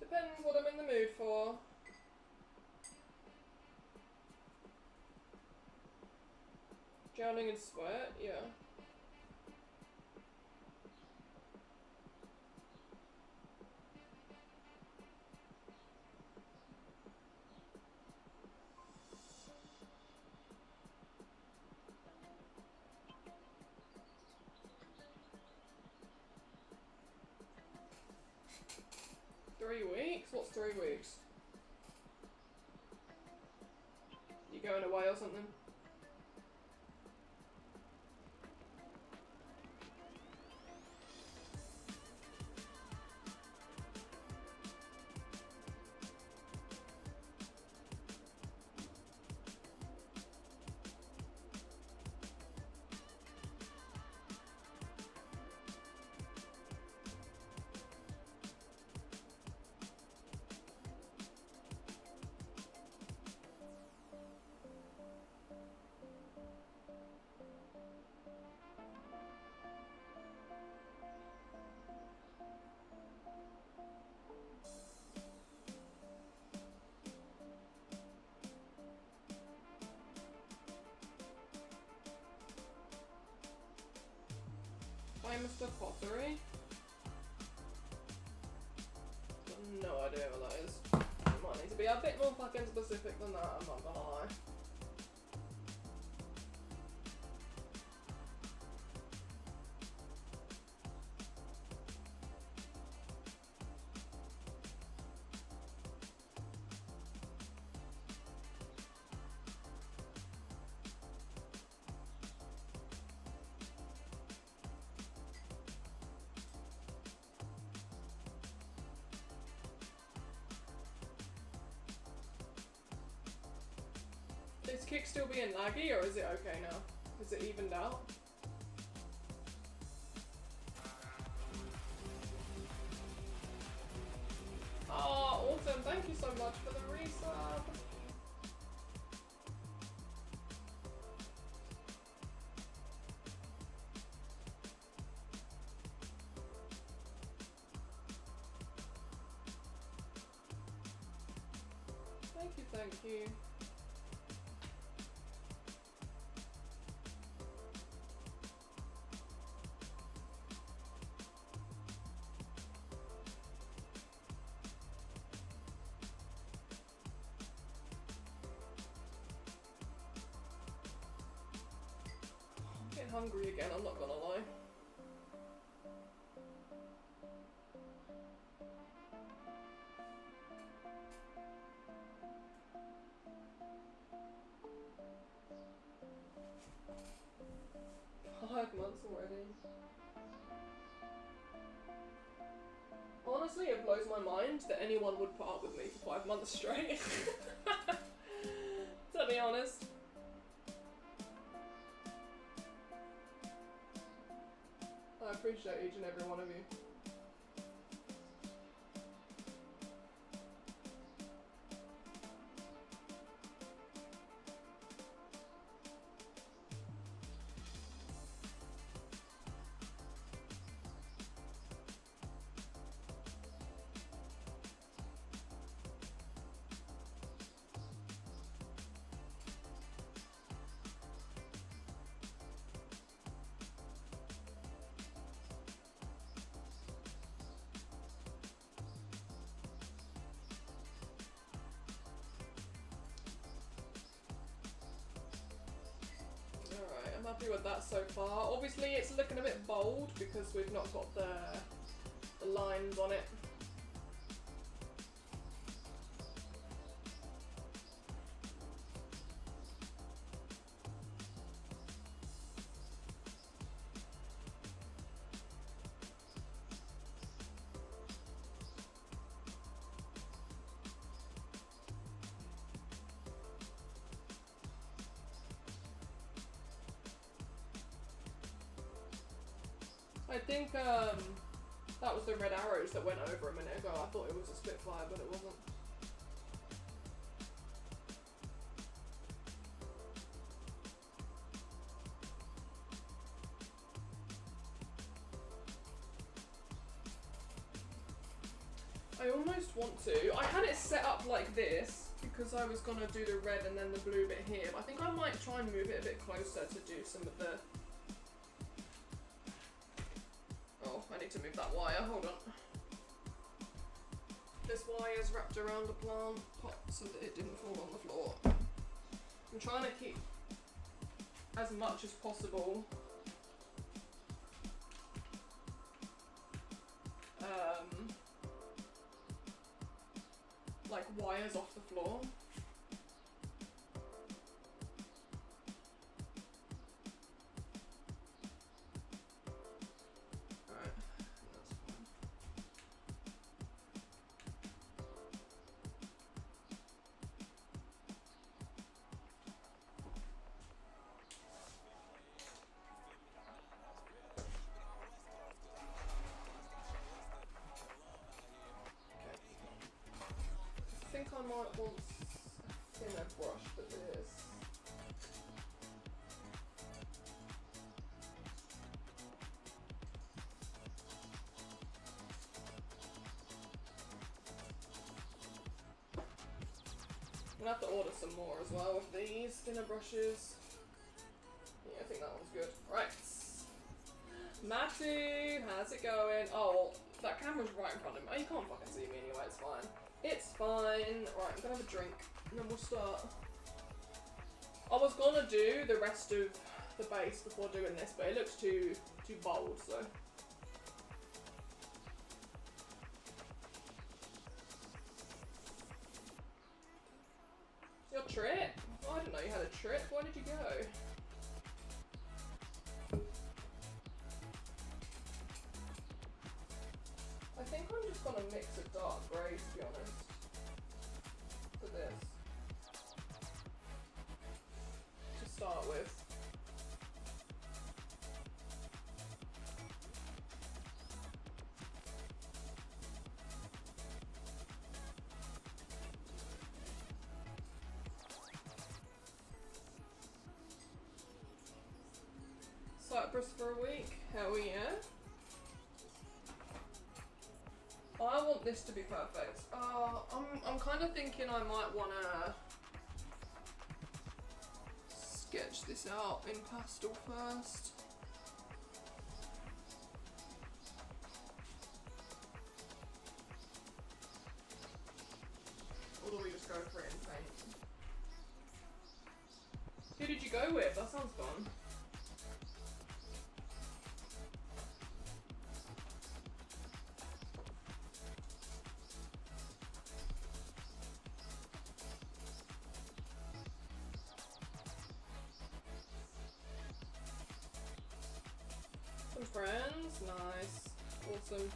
Depends what I'm in the mood for. Drowning in sweat, yeah. What's 3 weeks? You going away or something? Famous for pottery? No idea what that is. It might need to be a bit more fucking specific than that, I'm not gonna lie. Is Kick still being laggy, or is it okay now? Is it evened out? Oh, Autumn, thank you so much for the resub. Thank you, thank you. hungry again, I'm not gonna lie. Months already. Honestly, it blows my mind that anyone would put up with me for 5 months straight. To be honest. I appreciate each and every one of you. Alright, I'm happy with that so far. Obviously it's looking a bit bold because we've not got the lines on it. I think that was the red arrows that went over a minute ago. I thought it was a Spitfire, but it wasn't. I almost want to. I had it set up like this because I was gonna do the red and then the blue bit here. But I think I might try and move it a bit closer to do some of the... Oh, I need to move that wire, hold on. This wire's wrapped around the plant pot so that it didn't fall on the floor. I'm trying to keep as much as possible like wires off the floor. I think I might want a thinner brush for this. I'm gonna have to order some more as well of these thinner brushes. Yeah, I think that one's good. Right. Matthew, how's it going? Oh, that camera's right in front of me. Oh, you can't fucking see me anyway, it's fine. It's fine. Right, I'm gonna have a drink and then we'll start. I was gonna do the rest of the base before doing this, but it looks too bold, so. Your trip? Oh, I didn't know you had a trip. Where did you go? I think I'm just gonna mix a dark grey, to be honest, for this, to start with. Cyprus for a week, hell yeah. I want this to be perfect. I'm kind of thinking I might want to sketch this out in pastel first. Or do we just go for it in paint? Who did you go with? That sounds fun. Nice. Awesome.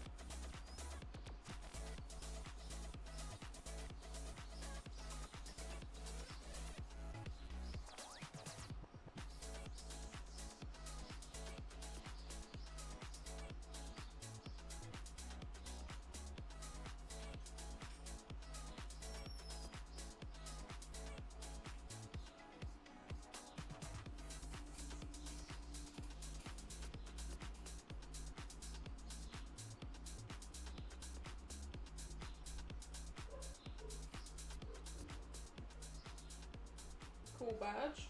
Cool badge.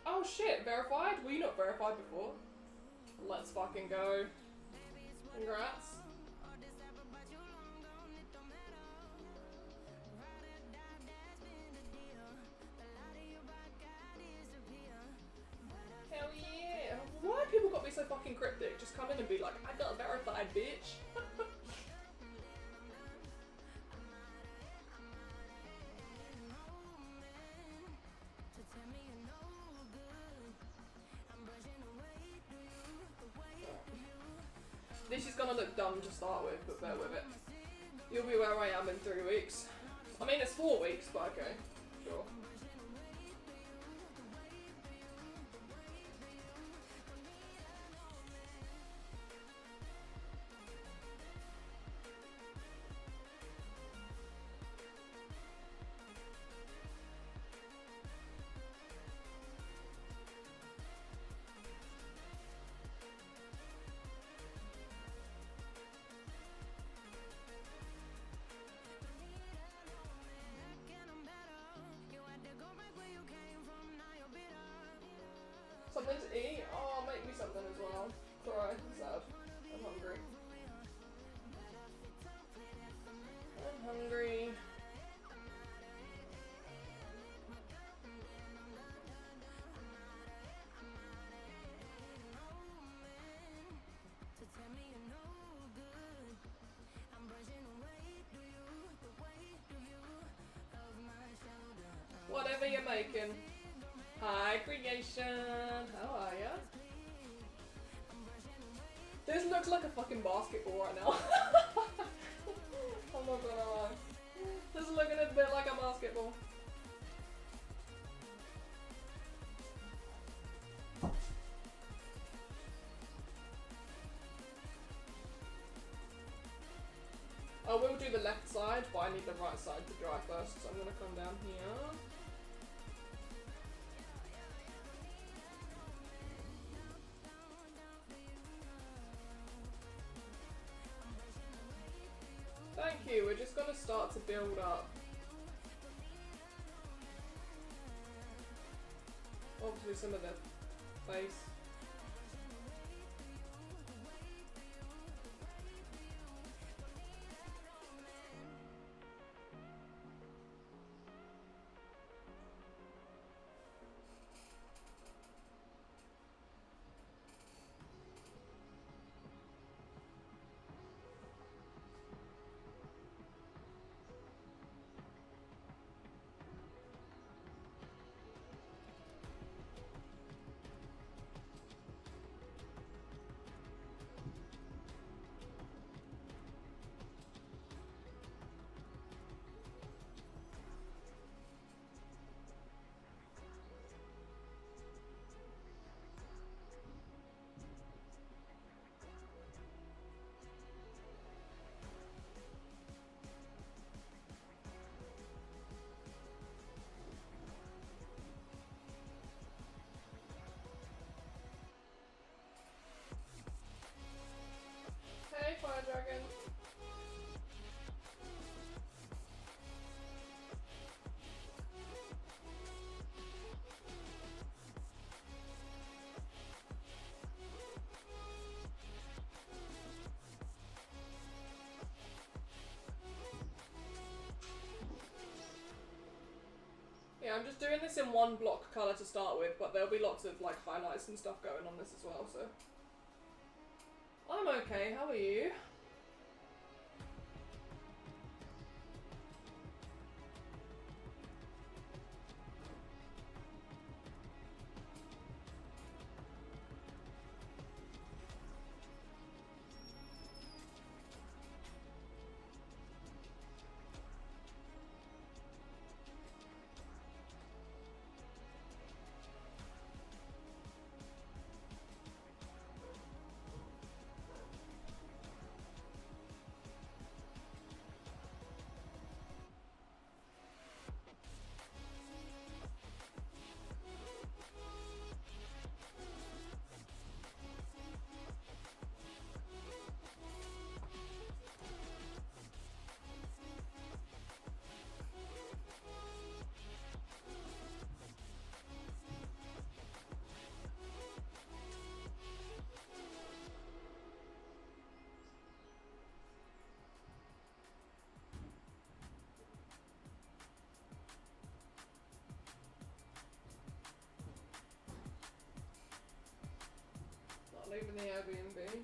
Oh shit, verified? Were you not verified before? Let's fucking go. Congrats. Hell yeah. Why have people got to be so fucking cryptic? Just come in and be like, I got verified, bitch. This is gonna look dumb to start with, but bear with it. You'll be where I am in 3 weeks. I mean, it's 4 weeks, but okay. Sure. Something to eat? Oh, make me something as well. Sorry, I'm sad. I'm hungry. I'm hungry. Whatever you're making. Hi, creation. How are ya? This looks like a fucking basketball right now. I'm not gonna lie. This is looking a bit like a basketball. I will do the left side, but I need the right side to dry first, so I'm gonna come down here. Thank you, we're just gonna start to build up. Obviously some of the face. Hey, Fire Dragon. Yeah, I'm just doing this in one block colour to start with, but there'll be lots of like highlights and stuff going on this as well, so. I'm okay, how are you? in the Airbnb.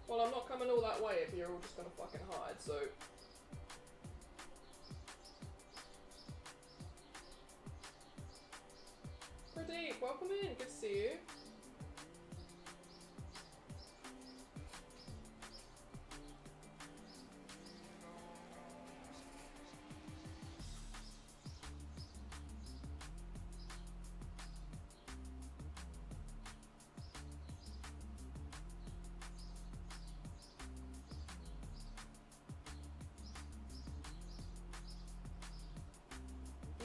Well, I'm not coming all that way if you're all just gonna fucking hide, so... Pradeep, welcome in, good to see you.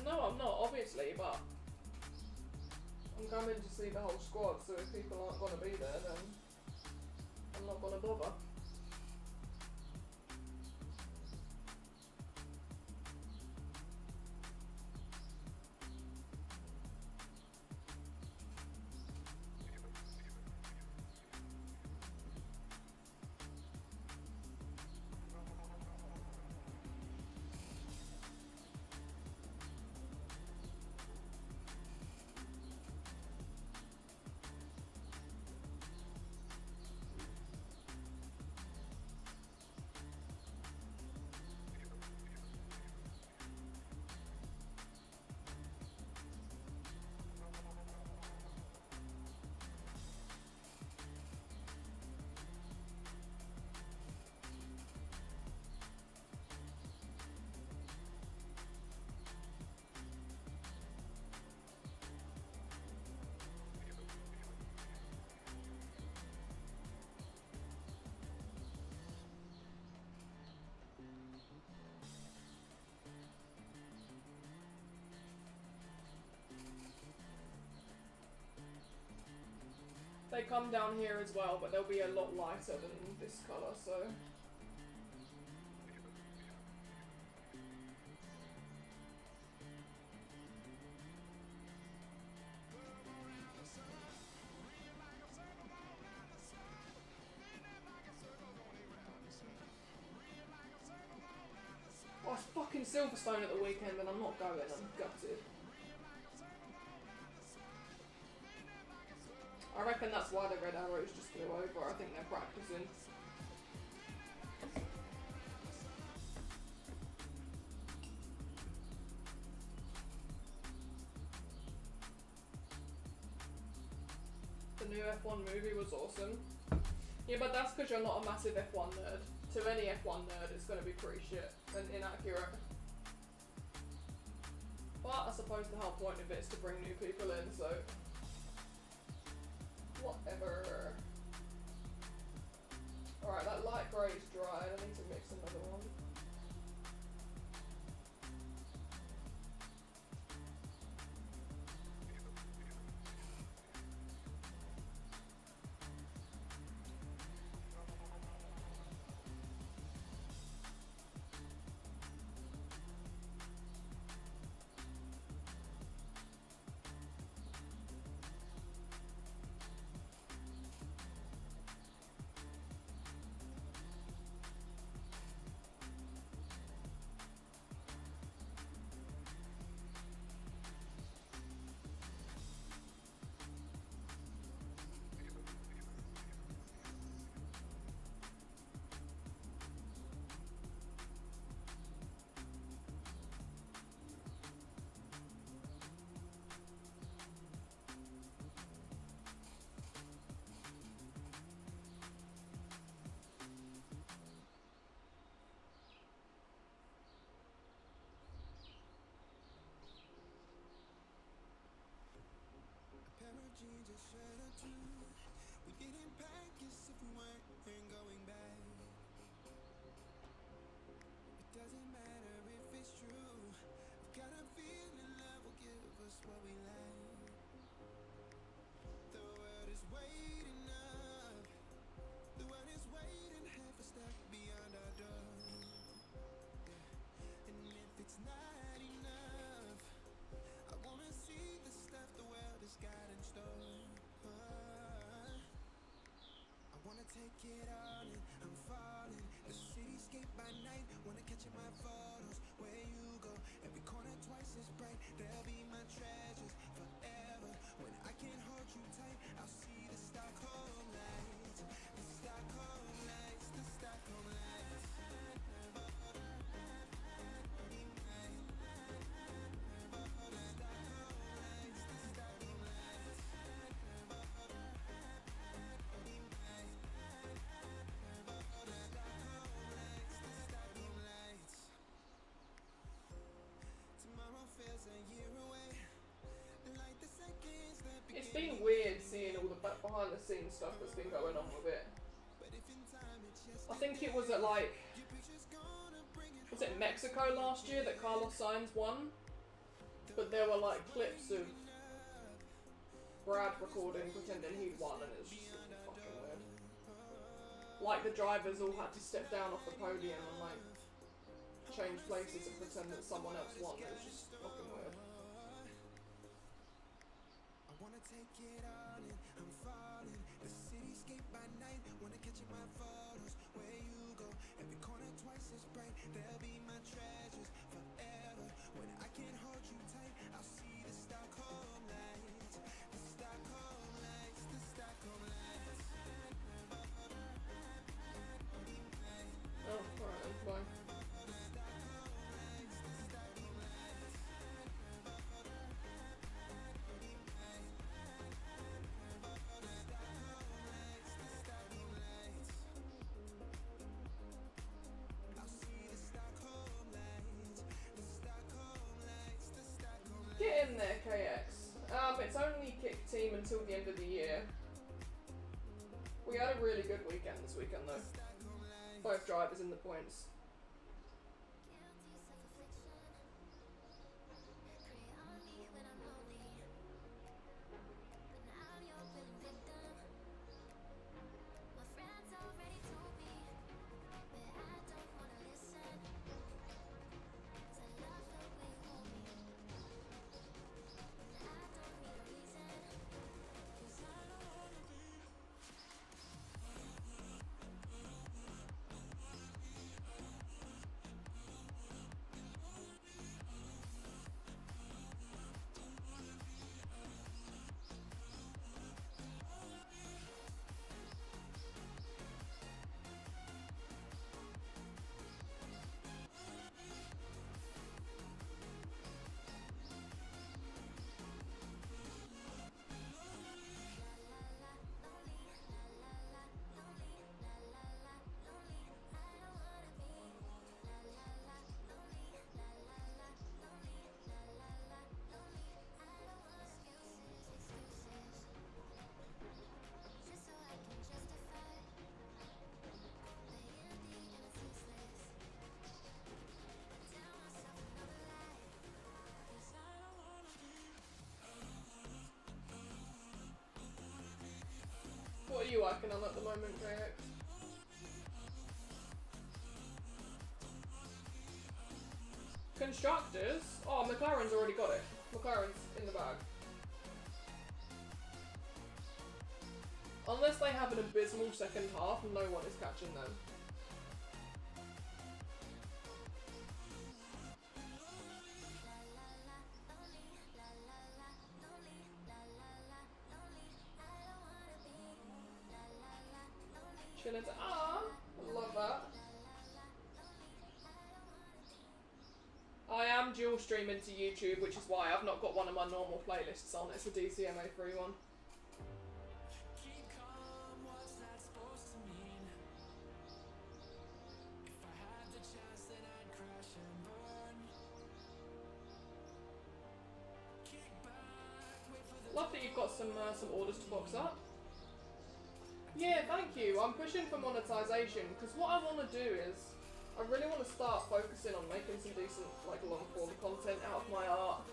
No, I'm not, obviously, but I'm coming to see the whole squad, so if people aren't going to be there, then I'm not going to bother. They come down here as well, but they'll be a lot lighter than this colour, so... Oh, it's fucking Silverstone at the weekend and I'm not going, I'm gutted. I reckon that's why the red arrows just flew over. I think they're practicing. The new F1 movie was awesome. Yeah, but that's because you're not a massive F1 nerd. To any F1 nerd, it's going to be pretty shit and inaccurate. But I suppose the whole point of it is to bring new people in, so... Whatever. Alright, that light grey is dry. I need to mix another one. It's been weird seeing all the behind the scenes stuff that's been going on with it. I think it was at like, was it Mexico last year that Carlos Sainz won? But there were like clips of Brad recording pretending he'd won, and it was just really fucking weird. Like the drivers all had to step down off the podium and like change places and pretend that someone else won. It was just fucking weird. Oh, alright then, bye. Get in there, KX. It's only kick team until the end of the year. We had a really good weekend this weekend though. Both drivers in the points. What are you working on at the moment, JX? Constructors? Oh, McLaren's already got it. McLaren's in the bag. Unless they have an abysmal second half, no one is catching them. Love that. I am dual streaming to YouTube, which is why I've not got one of my normal playlists on. It's a DCMA free one. Love that you've got some orders to box up. Yeah, thank you. I'm pushing for monetization because what I want to do is I really want to start focusing on making some decent like long form content out of my art.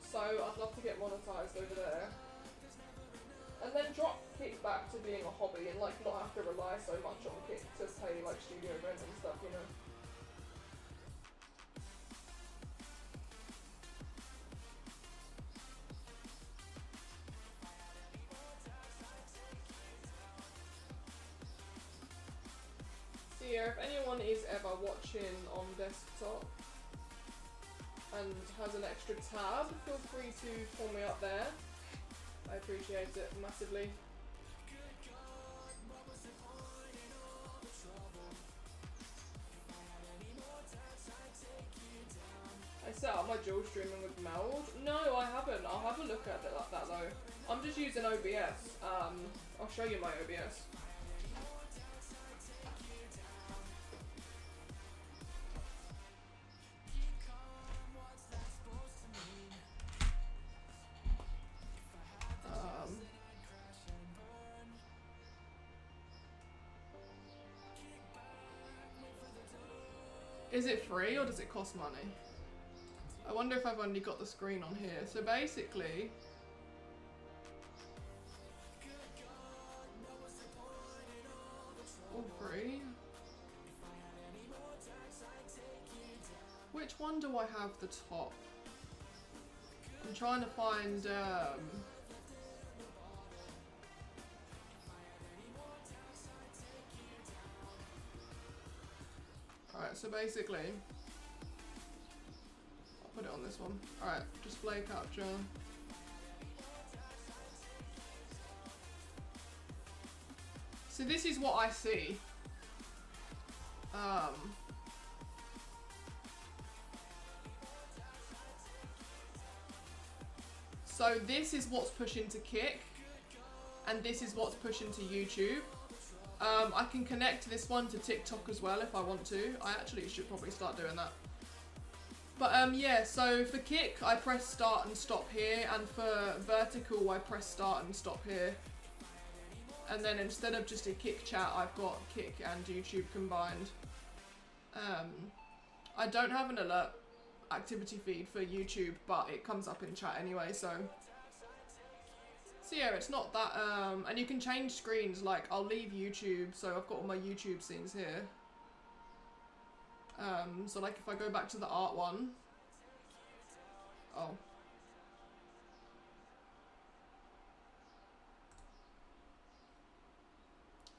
So I'd love to get monetized over there. And then drop Kick back to being a hobby and like not have to rely so much on Kick to pay like studio rent and stuff, you know. yeah, if anyone is ever watching on desktop and has an extra tab, feel free to pull me up there. I appreciate it massively. I set up my dual streaming with Meld. No, I haven't. I'll have a look at it like that though. I'm just using OBS. I'll show you my OBS. Is it free or does it cost money? I wonder if I've only got the screen on here. So basically, all free. Which one do I have the top? I'm trying to find Alright, so basically I'll put it on this one. Alright, display capture. So this is what I see. So this is what's pushing to Kick, and this is what's pushing to YouTube. I can connect this one to TikTok as well if I want to. I actually should probably start doing that. But yeah, so for Kick, I press start and stop here, and for vertical, I press start and stop here. And then instead of just a Kick chat, I've got Kick and YouTube combined. I don't have an alert activity feed for YouTube, but it comes up in chat anyway, so yeah, it's not that, and you can change screens, like I'll leave YouTube, so I've got all my YouTube scenes here. So like if I go back to the art one,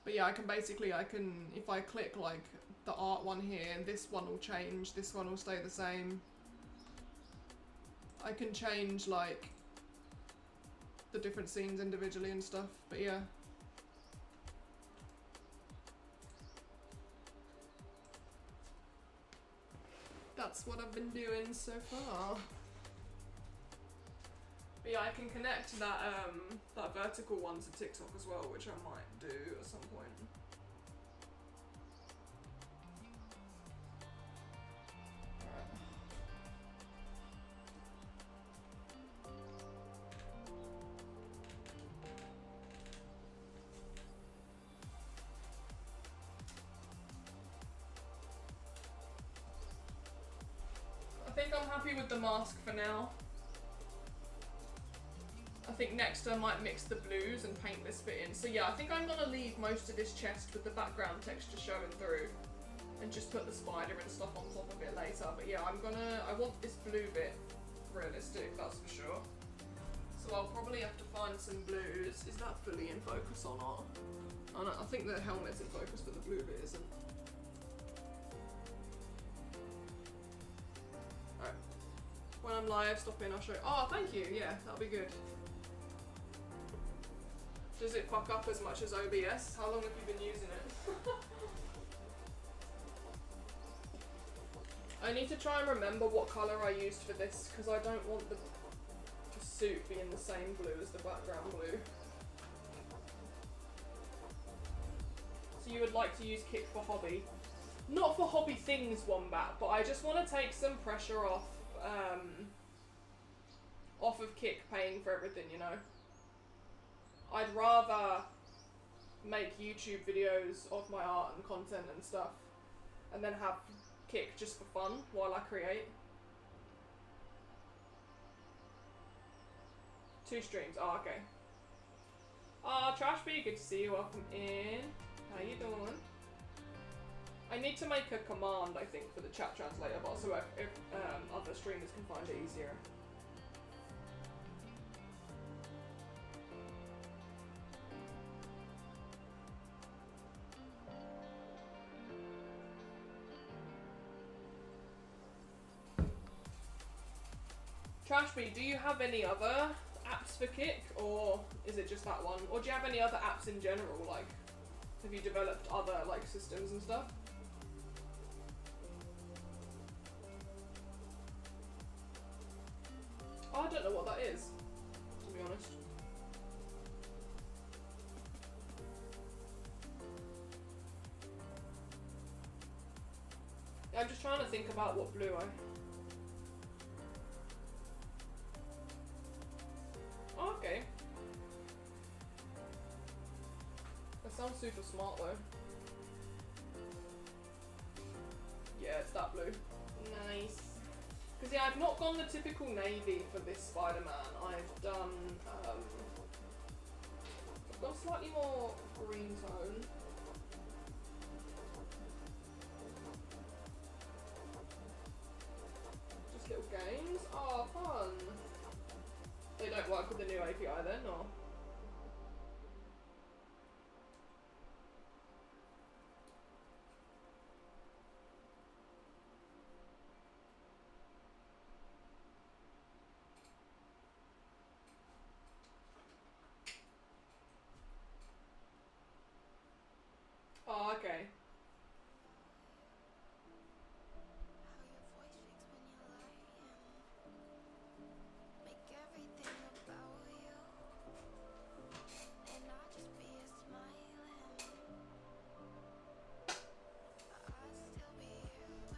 but yeah, I can if I click like the art one here, this one will change, this one will stay the same. I can change like the different scenes individually and stuff, but yeah. That's what I've been doing so far. But yeah, I can connect that that vertical one to TikTok as well, which I might do at some point. I think I'm happy with the mask for now. I think next I might mix the blues and paint this bit in. So yeah, I think I'm gonna leave most of this chest with the background texture showing through and just put the spider and stuff on top of it later. But yeah, I want this blue bit realistic, that's for sure. So I'll probably have to find some blues. Is that fully in focus or not? Oh no, I think the helmet's in focus, but the blue bit isn't. When I'm live, stop in, I'll show you. Oh, thank you, yeah, that'll be good. Does it fuck up as much as OBS? How long have you been using it? I need to try and remember what colour I used for this, because I don't want the suit being the same blue as the background blue. So you would like to use Kick for hobby? Not for hobby things, Wombat, but I just want to take some pressure off of Kick paying for everything, you know. I'd rather make YouTube videos of my art and content and stuff, and then have Kick just for fun while I create. 2 streams. Oh, okay. Trash B, good to see you. Welcome in. How you doing? I need to make a command, I think, for the chat translator, but so if other streamers can find it easier. Trashby, do you have any other apps for Kick, or is it just that one? Or do you have any other apps in general? Like, have you developed other like systems and stuff? Oh, I don't know what that is, to be honest. I'm just trying to think about what blue I... Oh, okay. That sounds super smart though. Yeah, it's that blue. Nice. Because yeah, I've not gone the typical navy for this Spider-Man. I've done, I've got slightly more green tone. Just little games. Oh, fun. They don't work with the new API then, or? Oh, okay.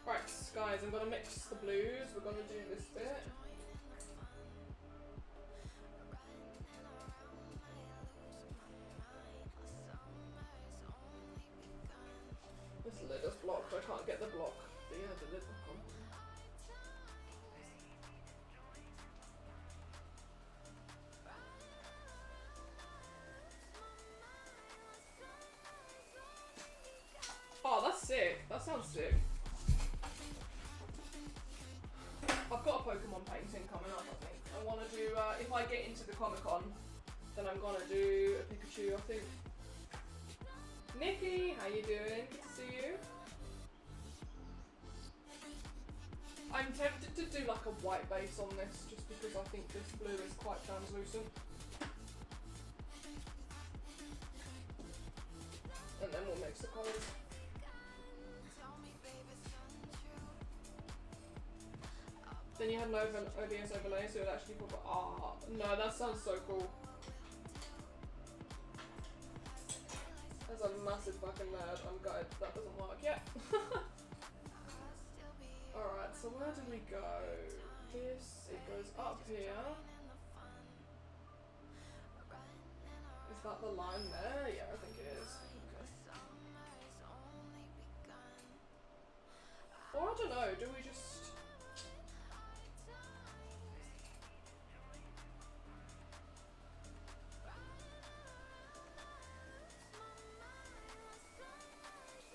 Right, guys, I'm gonna mix the blues. We're gonna do this bit. This lid is blocked. I can't get the block. The lid back on. Oh, that's sick. That sounds sick. I've got a Pokemon painting coming up, I think. I want to do, if I get into the Comic Con, then I'm going to do a Pikachu, I think. Nikki, how you doing? Good to see you. I'm tempted to do like a white base on this, just because I think this blue is quite translucent. And then we'll mix the colours. Then you had an OBS overlay, so it actually put. Ah, no, that sounds so cool. As a massive fucking nerd, I'm gutted that doesn't work yet. Alright, so where do we go? This, it goes up here. Is that the line there? Yeah, I think it is. Okay. Or I don't know, do we just...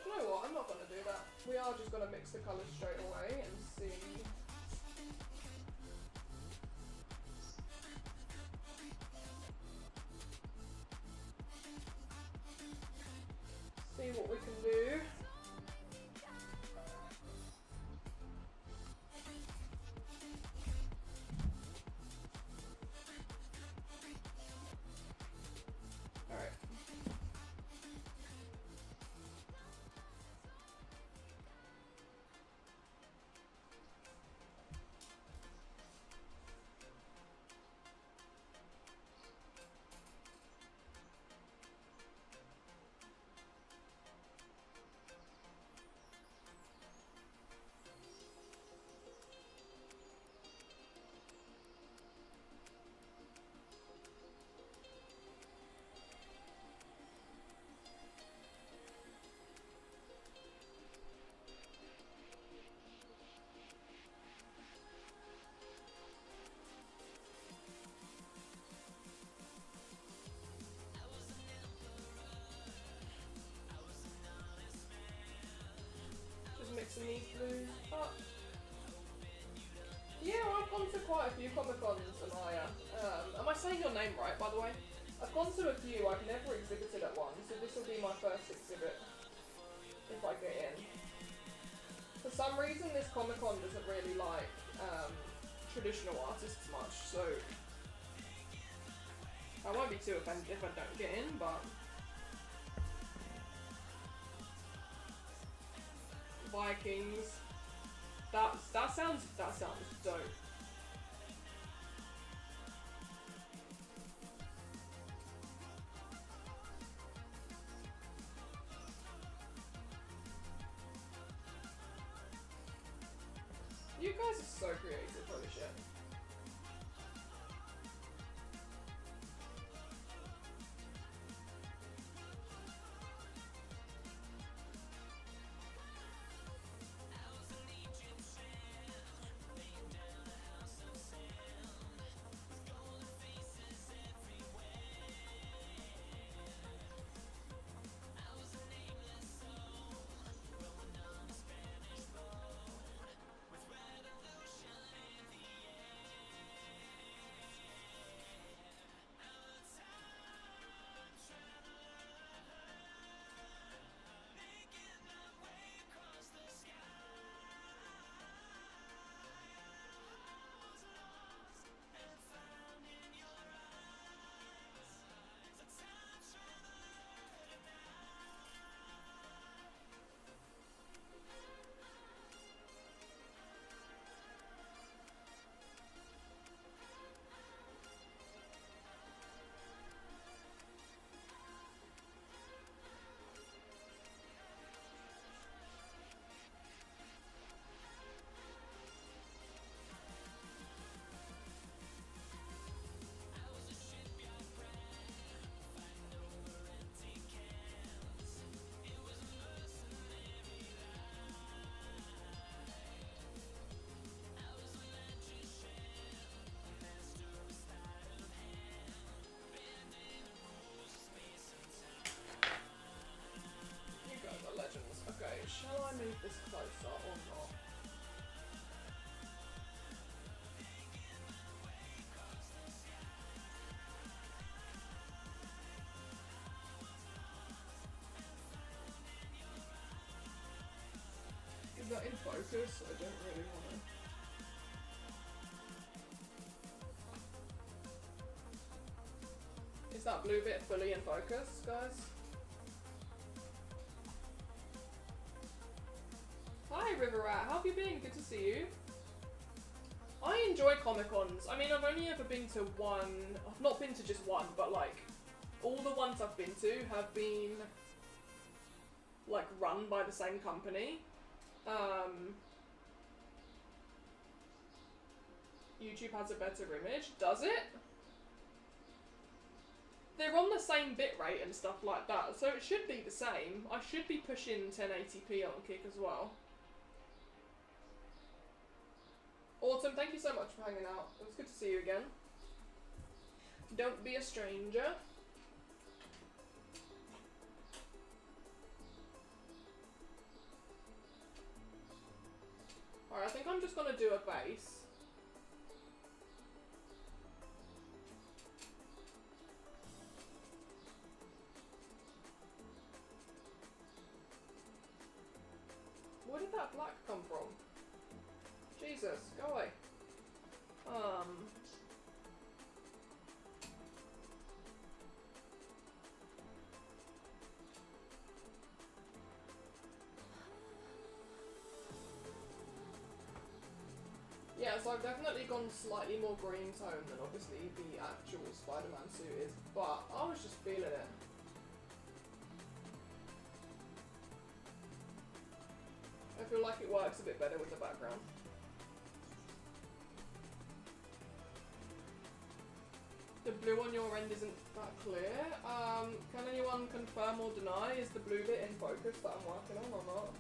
You know what, I'm not going to do that. We are just going to mix the colours straight away and see. See what we can do. Alright. Mixing these blues up. Yeah, I've gone to quite a few Comic Cons, Amaya. Am I saying your name right, by the way? I've gone to a few. I've never exhibited at one, so this will be my first exhibit if I get in. For some reason, this Comic Con doesn't really like traditional artists much, so I won't be too offended if I don't get in, but Vikings. That sounds dope. You guys are so creative, holy shit. Shall I move this closer or not? Is that in focus? I don't really want to. Is that blue bit fully in focus, guys? Hi River Rat, how have you been? Good to see you. I enjoy Comic Cons. I mean, I've only ever been to one. I've not been to just one, but like all the ones I've been to have been like run by the same company. YouTube has a better image, does it? They're on the same bitrate and stuff like that, so it should be the same. I should be pushing 1080p on Kick as well. Autumn, thank you so much for hanging out. It was good to see you again. Don't be a stranger. Alright, I think I'm just gonna do a base. Where did that black come from? Jesus, go away. Yeah, so I've definitely gone slightly more green tone than obviously the actual Spider-Man suit is, but I was just feeling it. I feel like it works a bit better with the background. The blue on your end isn't that clear. Can anyone confirm or deny? Is the blue bit in focus that I'm working on or not?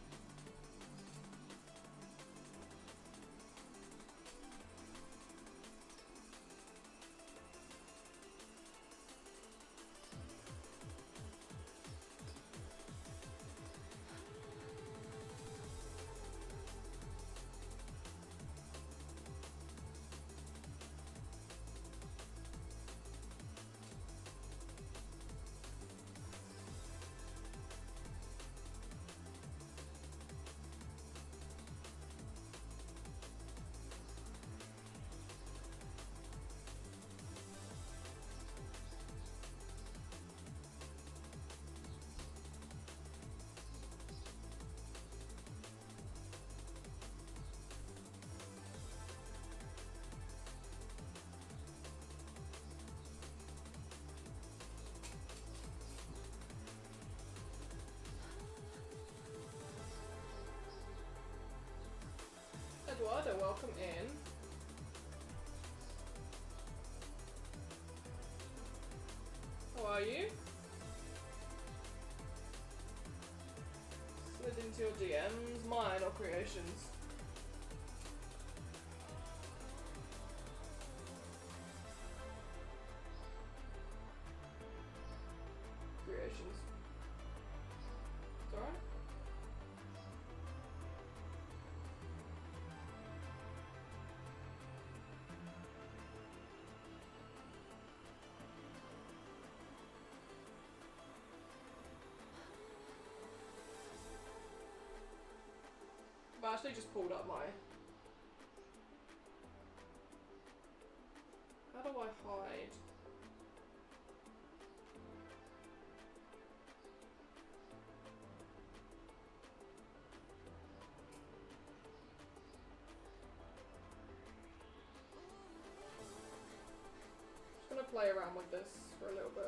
Eduardo, welcome in. How are you? Slid into your DMs, mine or creations? Creations. It's alright. I've actually just pulled up my... How do I hide? Just gonna play around with this for a little bit.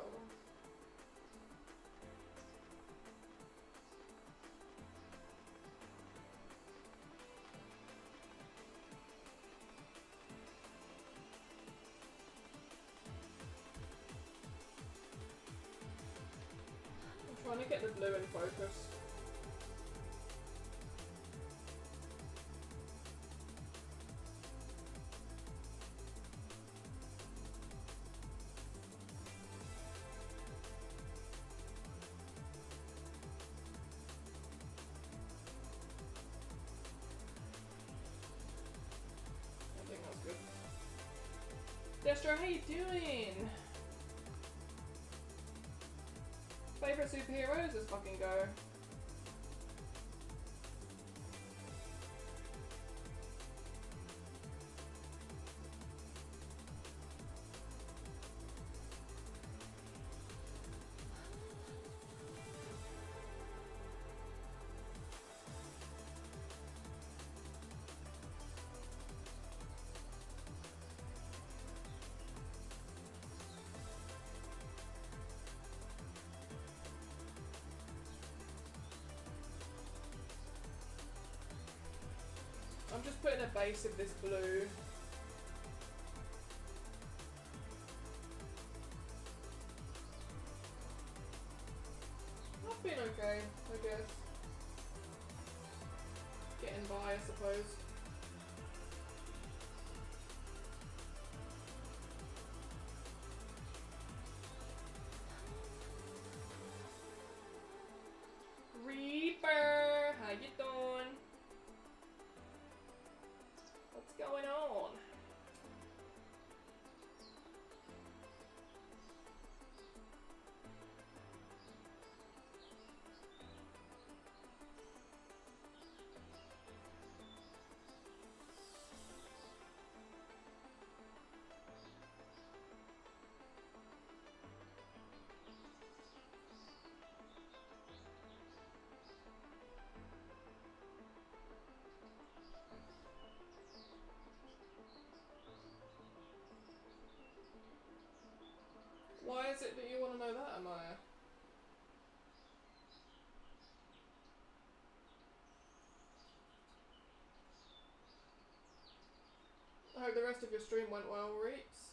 Trying to get the blue in focus. I think that's good. Destro, how you doing? Favorite superheroes? Let's fucking go. I'm just putting a base of this blue. I've been okay, I guess. Getting by, I suppose. Reaper, how you doing? What's going on? Why is it that you want to know that, Amaya? I hope the rest of your stream went well, Reeks.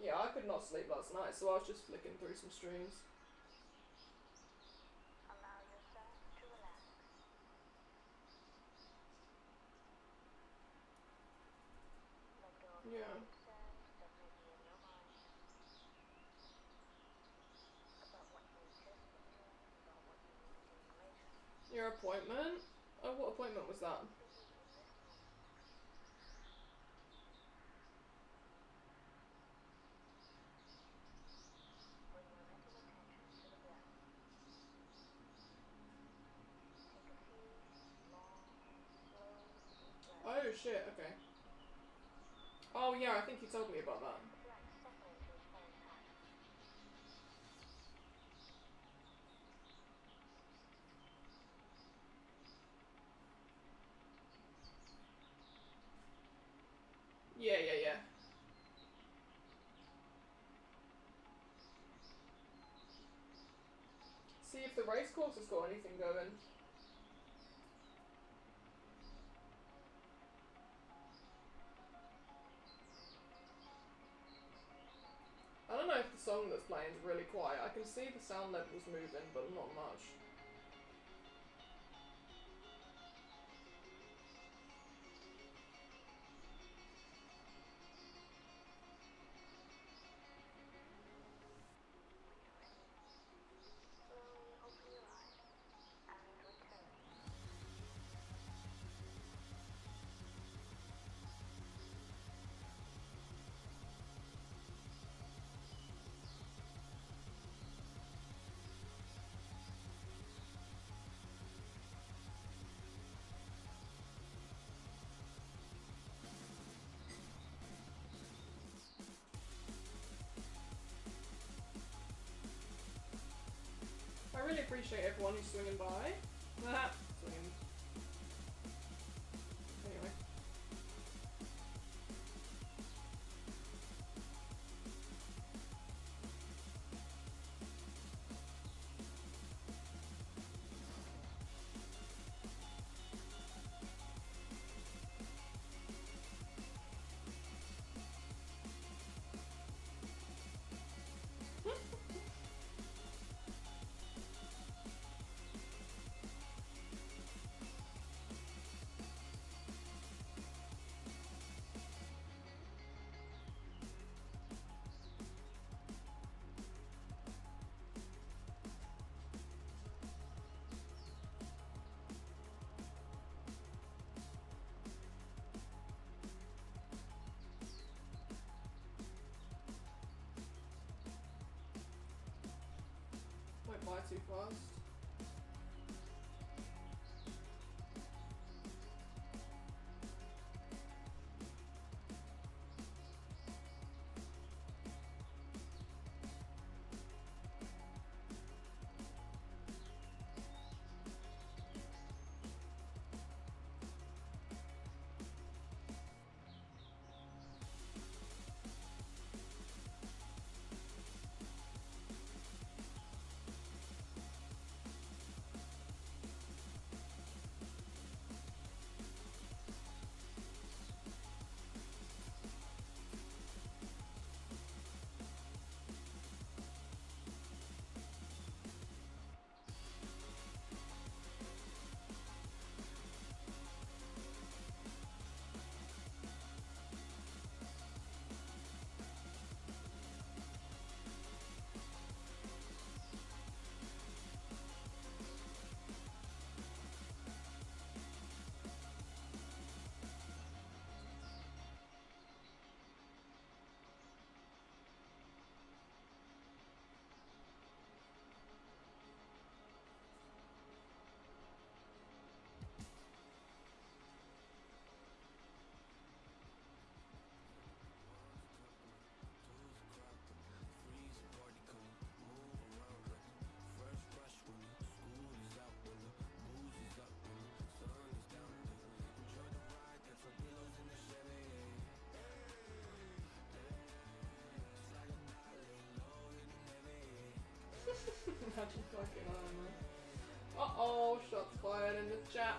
Yeah, I could not sleep last night, so I was just flicking through some streams. Allow yourself to relax. Let go of Yeah. concerns that may be in your mind about what you've just been doing, about what you will be doing later. Your appointment? Oh, what appointment was that? Be in this moment. Bring your mental attention to the breath. Take a few long, slow, deep breaths. Oh shit, okay. Oh yeah, I think you told me about that. It's like stepping into a foreign pattern. Yeah. See if the race course has got anything going. song that's playing is really quiet. I can see the sound levels moving, but not much. Slowly open your eyes and return. I really appreciate everyone who's swinging by. Swinging. Anyway. Went by too fast. Imagine fucking armor. Uh-oh, shots fired in the chat.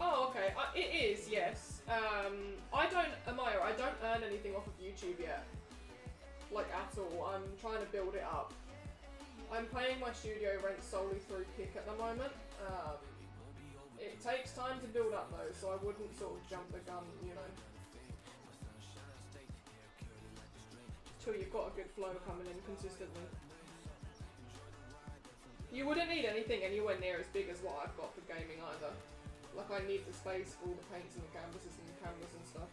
Oh, okay. It is, yes. Amaya, I don't earn anything off of YouTube yet. Like, at all. I'm trying to build it up. I'm paying my studio rent solely through Kick at the moment. It takes time to build up though, so I wouldn't sort of jump the gun, you know. Till you've got a good flow coming in consistently. You wouldn't need anything anywhere near as big as what I've got for gaming either. Like, I need the space for all the paints and the canvases and the cameras and stuff.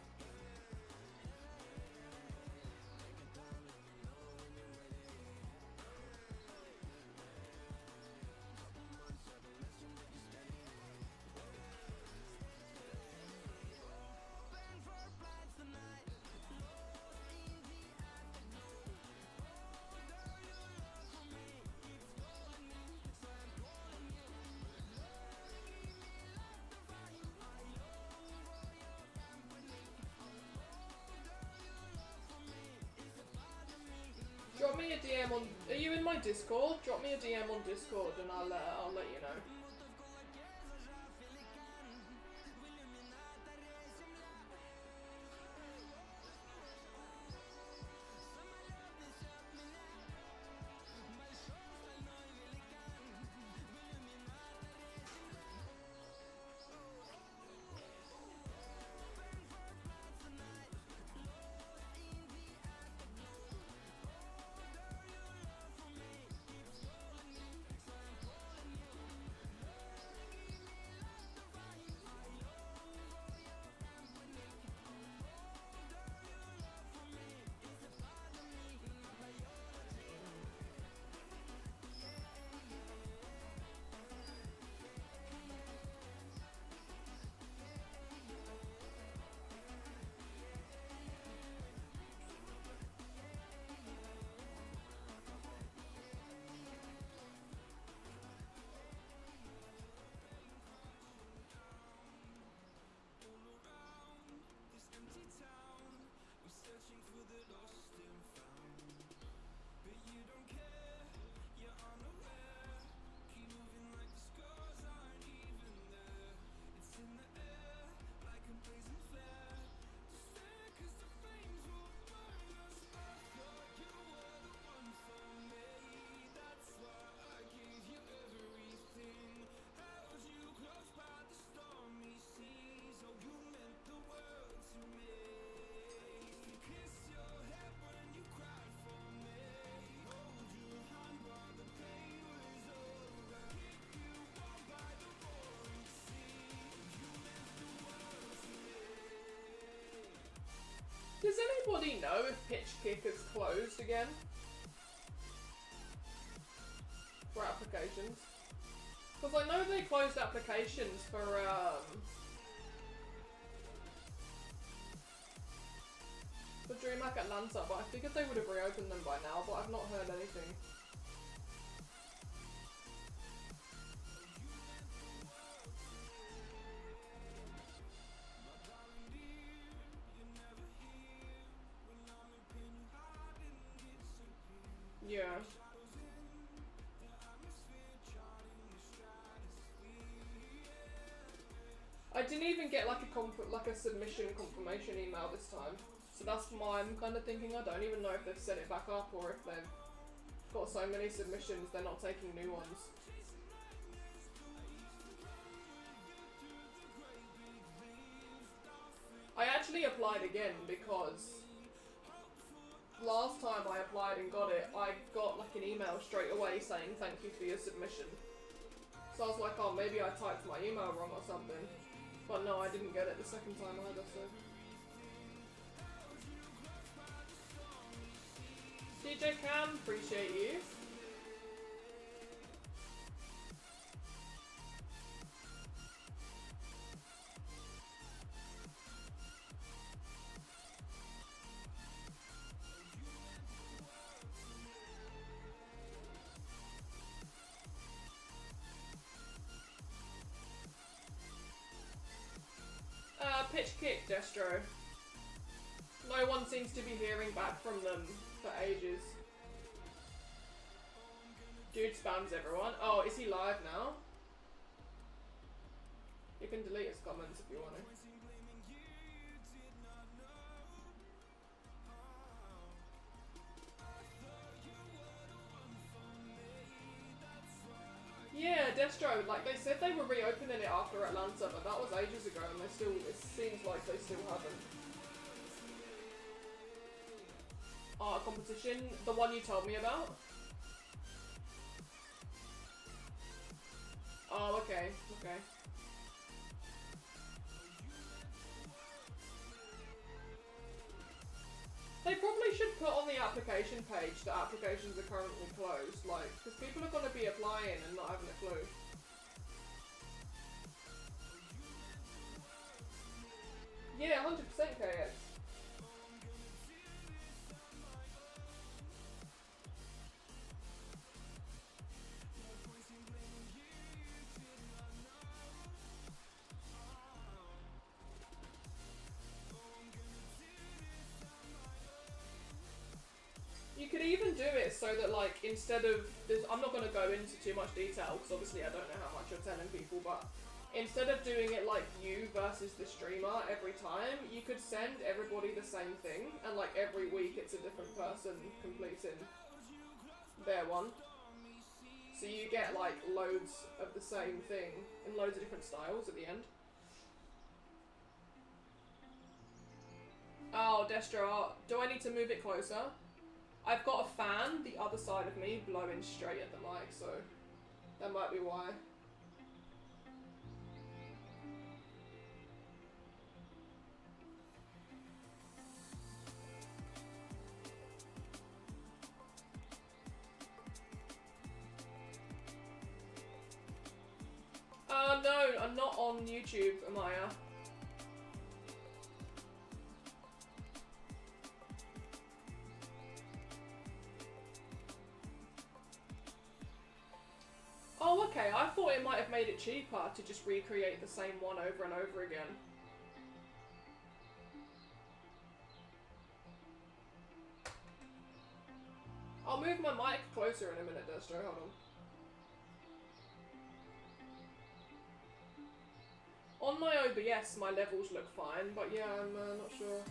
DM on. Are you in my Discord? Drop me a DM on Discord and I'll let you know. Does anybody know if Pitch Kick is closed again? For applications? Because I know they closed applications for, DreamHack Atlanta, but I figured they would have reopened them by now, but I've not heard anything. Yeah. I didn't even get like a submission confirmation email this time, so that's why I'm kind of thinking I don't even know if they've set it back up or if they've got so many submissions they're not taking new ones. I actually applied again because last time I applied and got it, I got like an email straight away saying thank you for your submission. So I was like, oh, maybe I typed my email wrong or something. But no, I didn't get it the second time either, so. DJ Cam, appreciate you. Pitch Kick, Destro. No one seems to be hearing back from them for ages. Dude spams everyone. Oh, is he live now? You can delete his comments if you want to. Yeah, Destro, like they said they were reopening it after Atlanta, but that was ages ago and they still, it seems like they still haven't. Art competition, the one you told me about? Oh, okay, okay. They probably should put on the application page that applications are currently closed, like, because people are going to be applying and not having a clue. Yeah, 100% KX. You could even do it so that like instead of this, I'm not going to go into too much detail because obviously I don't know how much you're telling people, but instead of doing it like you versus the streamer every time, you could send everybody the same thing, and like every week it's a different person completing their one. So you get like loads of the same thing in loads of different styles at the end. Oh, Destro, do I need to move it closer? I've got a fan the other side of me blowing straight at the mic, so that might be why. No, I'm not on YouTube, Amaya. Oh, okay, I thought it might have made it cheaper to just recreate the same one over and over again. I'll move my mic closer in a minute, Destro, hold on. On my OBS, my levels look fine, but yeah, I'm not sure.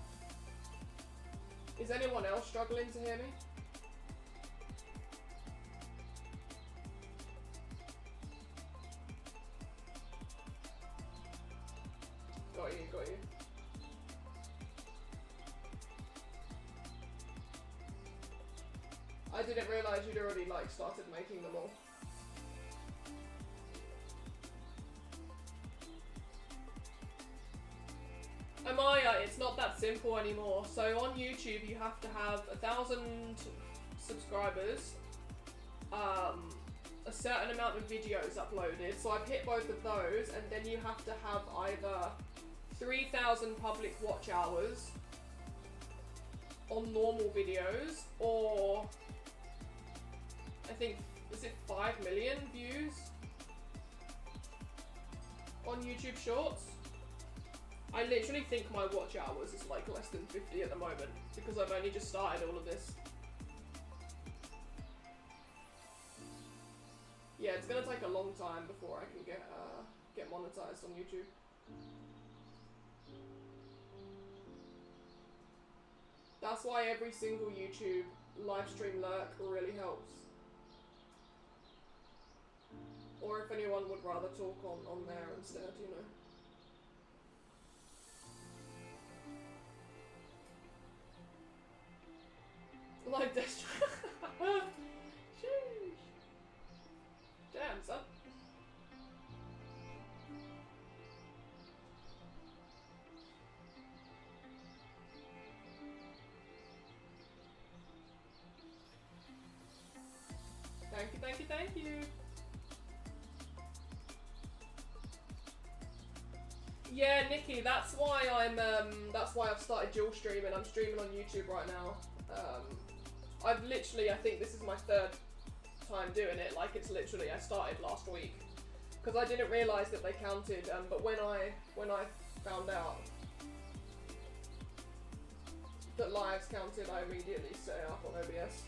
Is anyone else struggling to hear me? Got you, got you. I didn't realise you'd already like started making them all. Amaya, it's not that simple anymore. So on YouTube you have to have 1,000 subscribers, a certain amount of videos uploaded. So I've hit both of those, and then you have to have either 3,000 public watch hours on normal videos, or I think, is it 5 million views on YouTube Shorts? I literally think my watch hours is like less than 50 at the moment because I've only just started all of this. Yeah, it's gonna take a long time before I can get monetized on YouTube. That's why every single YouTube live stream lurk really helps. Or if anyone would rather talk on there instead, you know. Like this. Sheesh. Damn, son. Thank you, thank you, thank you. Yeah, Nikki, that's why I've started dual streaming. I'm streaming on YouTube right now. I've literally, I think this is my 3rd time doing it. Like, it's literally, I started last week because I didn't realise that they counted. But when I found out that lives counted, I immediately set it up on OBS.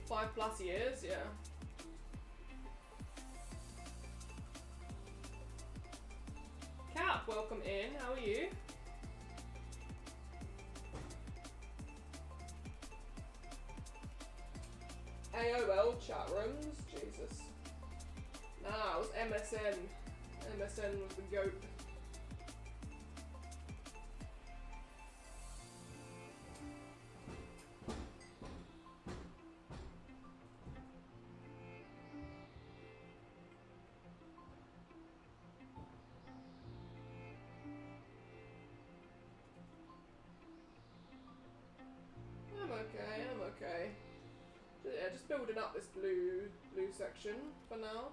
+5 years, yeah. Cap, welcome in. How are you? AOL chat rooms? Jesus. Nah, it was MSN. MSN was the goat. I'm okay. Yeah, just building up this blue section for now.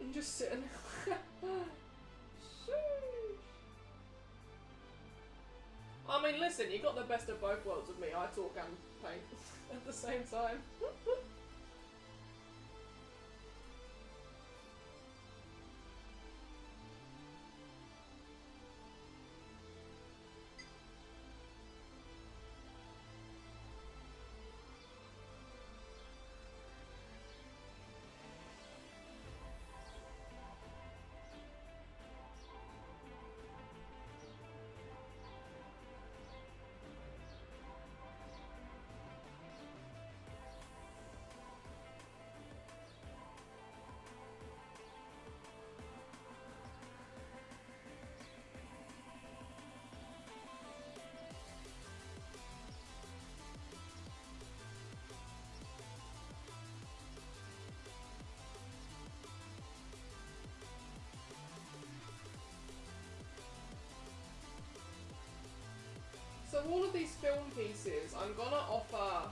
I'm just sitting. Sheesh. I mean, listen, you got the best of both worlds of me. I talk and paint at the same time. So all of these film pieces, I'm gonna offer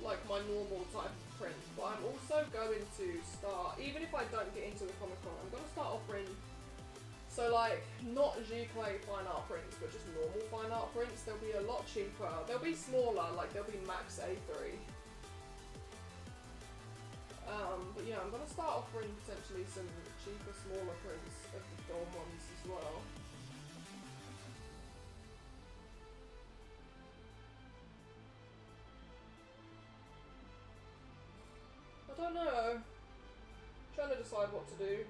like my normal type of print, but I'm also going to start, even if I don't get into the Comic Con, I'm gonna start offering, so like, not G-Clay fine art prints, but just normal fine art prints. They'll be a lot cheaper. They'll be smaller, like they'll be max A3. But yeah, I'm gonna start offering potentially some cheaper, smaller prints of the film ones as well. I don't know. Trying to decide what to do.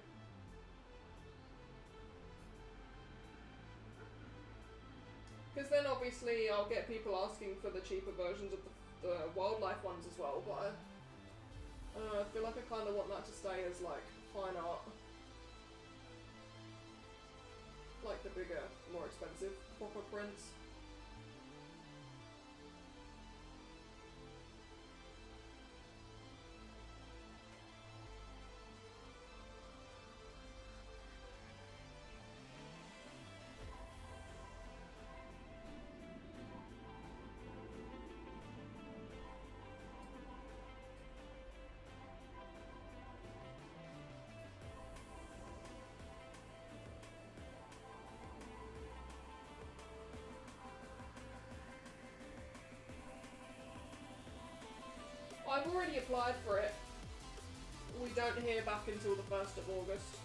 Because then obviously I'll get people asking for the cheaper versions of the wildlife ones as well, but I don't know, I feel like I kind of want that to stay as like fine art. Like the bigger, more expensive, proper prints. I've already applied for it. We don't hear back until the 1st of August.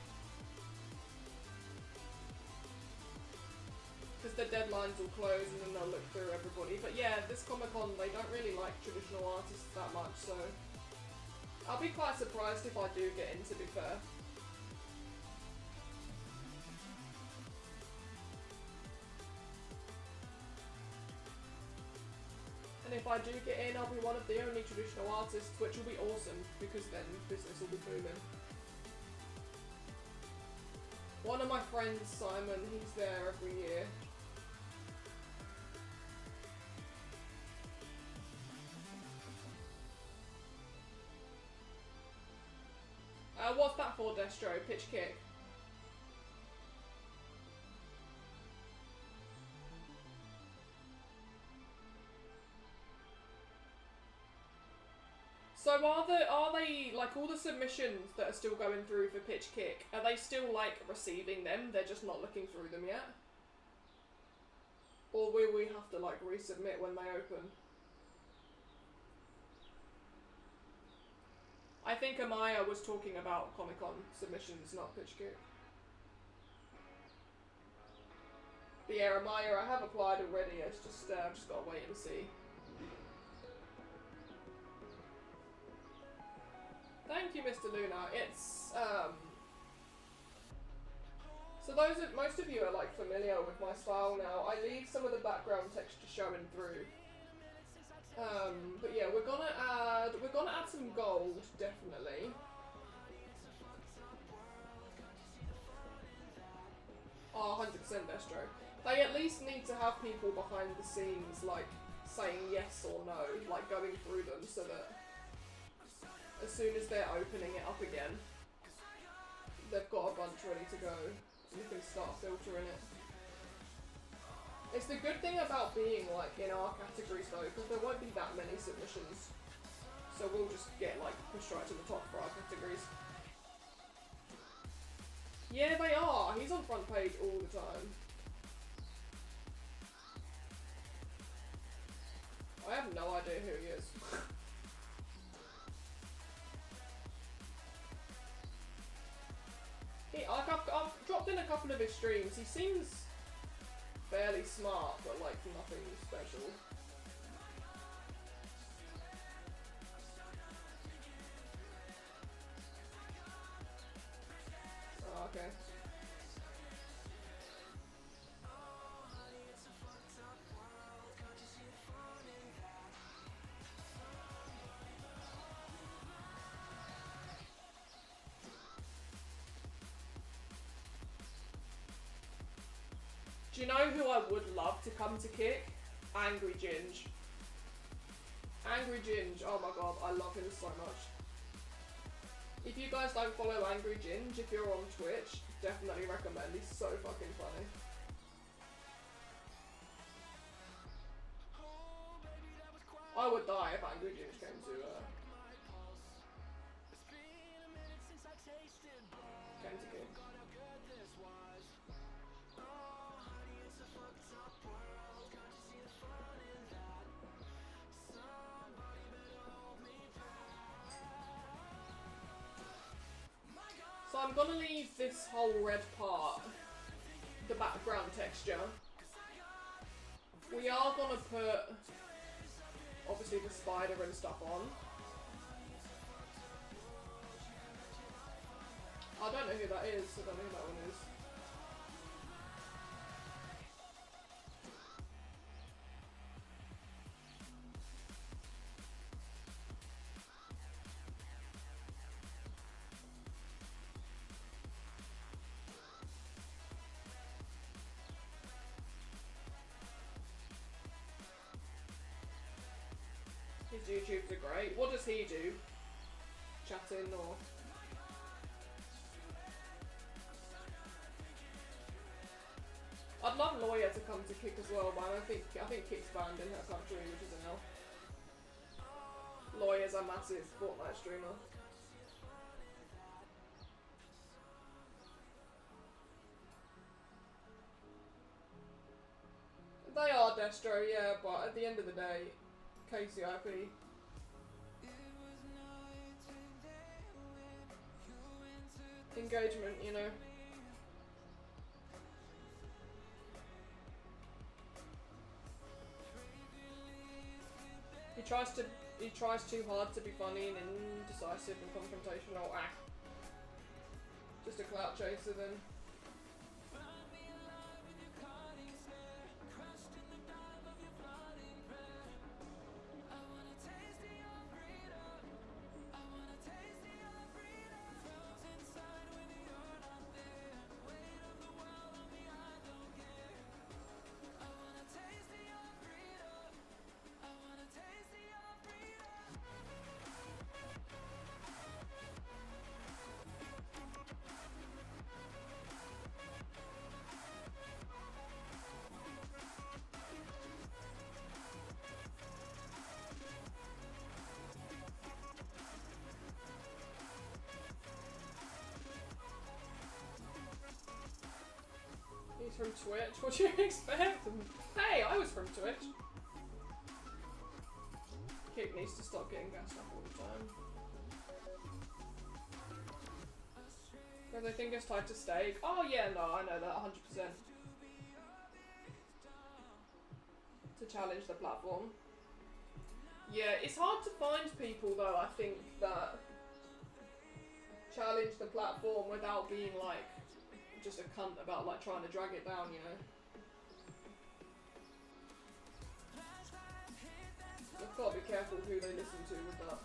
Because the deadlines will close and then they'll look through everybody. But yeah, this Comic Con, they don't really like traditional artists that much, so I'll be quite surprised if I do get in, to be fair. And if I do get in, I'll be one of the only traditional artists, which will be awesome, because then business will be booming. One of my friends, Simon, he's there every year. What's that for, Destro? Pitch kick? So are they like all the submissions that are still going through for Pitch Kick, are they still like receiving them? They're just not looking through them yet? Or will we have to like resubmit when they open? I think Amaya was talking about Comic Con submissions, not Pitch Kick. But yeah, Amaya, I have applied already. It's just I've just got to wait and see. Thank you, Mr. Luna. It's so most of you are like familiar with my style now. I leave some of the background texture showing through. But yeah, we're gonna add some gold, definitely. Oh, 100% Destro. They at least need to have people behind the scenes, like, saying yes or no, like, going through them, so that as soon as they're opening it up again, they've got a bunch ready to go, and you can start filtering it. It's the good thing about being, like, in our categories, though, because there won't be that many submissions. So we'll just get, like, pushed right to the top for our categories. Yeah, they are. He's on front page all the time. no idea who he is. I've dropped in a couple of his streams. He seems fairly smart, but like nothing special. Oh, okay. Do you know who I would love to come to kick? Angry Ginge. Angry Ginge, oh my god, I love him so much. If you guys don't follow Angry Ginge, if you're on Twitch, definitely recommend. He's so fucking funny. I would die if Angry Ginge came to kick. So I'm gonna leave this whole red part, the background texture. We are gonna put, obviously, the spider and stuff on. I don't know who that is, I don't know who that one is. His YouTubes are great. What does he do? Chatting or? I'd love Lawyer to come to Kick as well, but I think Kick's banned in her country, which is a no. Lawyer's a massive Fortnite streamer. They are Destro, yeah, but at the end of the day, KCIP. Engagement, you know. He tries too hard to be funny and indecisive and confrontational. Ah. Just a clout chaser then. He's from Twitch, what do you expect? Hey, I was from Twitch. Kick needs to stop getting gassed up all the time. Because I think it's tied to stake. Oh yeah, no, I know that 100%. To challenge the platform. Yeah, it's hard to find people though, I think, that challenge the platform without being like just a cunt about like trying to drag it down, you know. I've got to be careful who they listen to with that.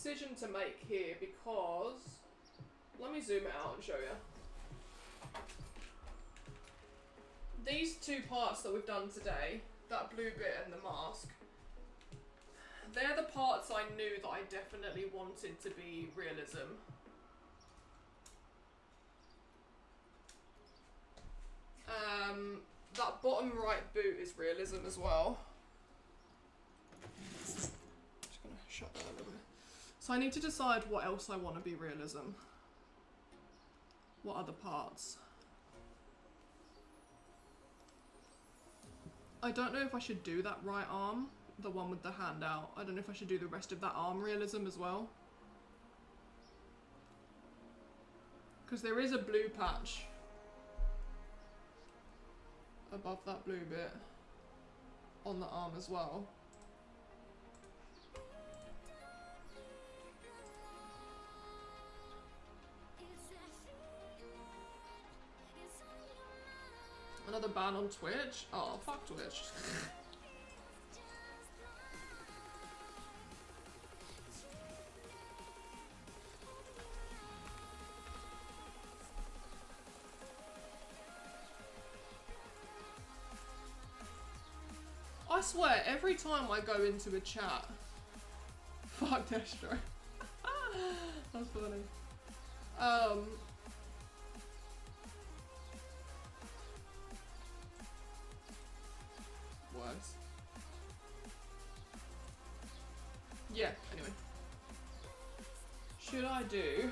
decision to make here because let me zoom it out and show you. These two parts that we've done today, that blue bit and the mask, they're the parts I knew that I definitely wanted to be realism. That bottom right boot is realism as well. Just gonna shut that a little bit. So I need to decide what else I want to be realism. What other parts? I don't know if I should do that right arm, the one with the hand out. I don't know if I should do the rest of that arm realism as well. Because there is a blue patch above that blue bit on the arm as well. Another ban on Twitch? Oh, fuck Twitch. I swear, every time I go into a chat, fuck Destro. That's funny. Words. Yeah, anyway. Should I do...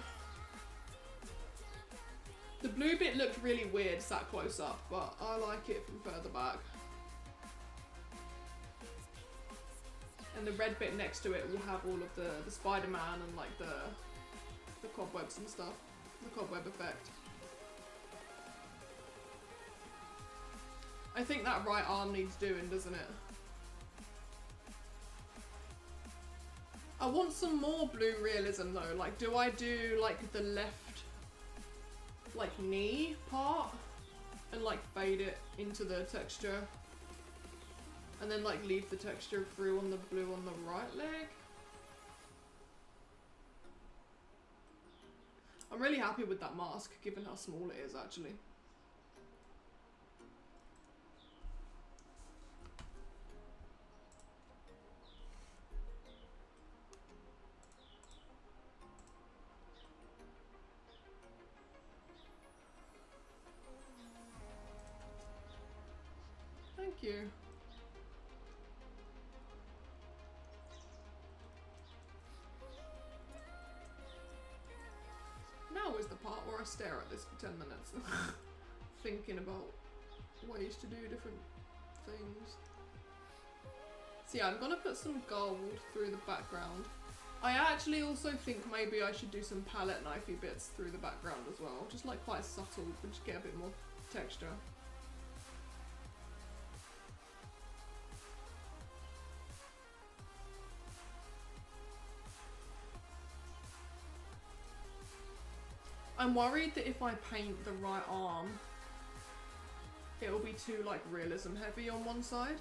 The blue bit looked really weird sat close up, but I like it from further back. And the red bit next to it will have all of the Spiderman and like the cobwebs and stuff. The cobweb effect. I think that right arm needs doing, doesn't it? I want some more blue realism though. Like, do I do like the left, like knee part and like fade it into the texture? And then like leave the texture through on the blue on the right leg? I'm really happy with that mask given how small it is actually. Thank you. Now is the part where I stare at this for 10 minutes, thinking about ways to do different things. So yeah, I'm gonna put some gold through the background. I actually also think maybe I should do some palette knifey bits through the background as well, just like quite subtle, but just get a bit more texture. I'm worried that if I paint the right arm, it'll be too like realism heavy on one side.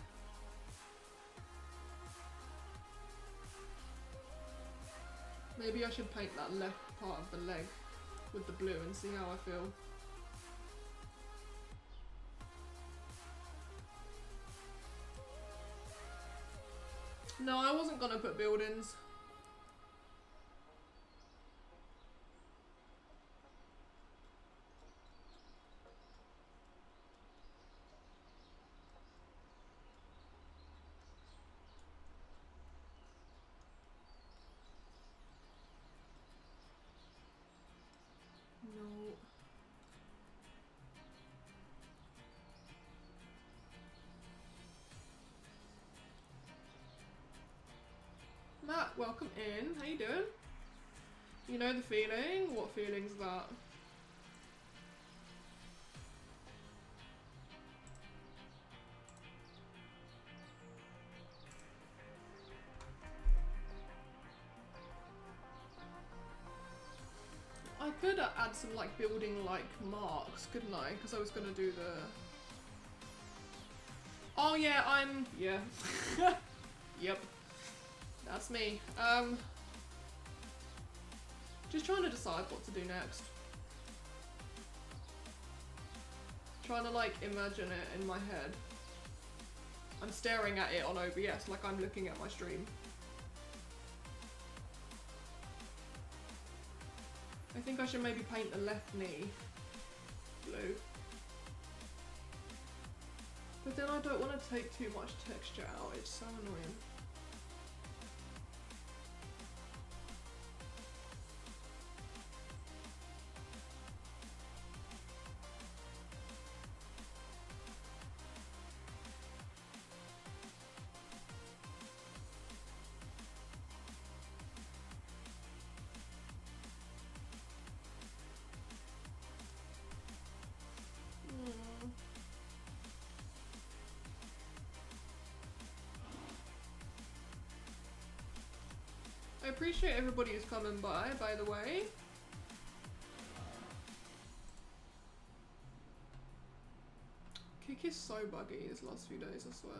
Maybe I should paint that left part of the leg with the blue and see how I feel. No, I wasn't gonna put buildings. No. Matt, welcome in. How you doing? You know the feeling? What feeling's that? I could add some like building like marks, couldn't I? Because I was gonna do the... Oh yeah, yeah. Yep. That's me. Just trying to decide what to do next. Trying to like imagine it in my head. I'm staring at it on OBS like I'm looking at my stream. I think I should maybe paint the left knee blue. But then I don't want to take too much texture out, it's so annoying. I appreciate everybody who's coming by the way. Kick is so buggy these last few days, I swear.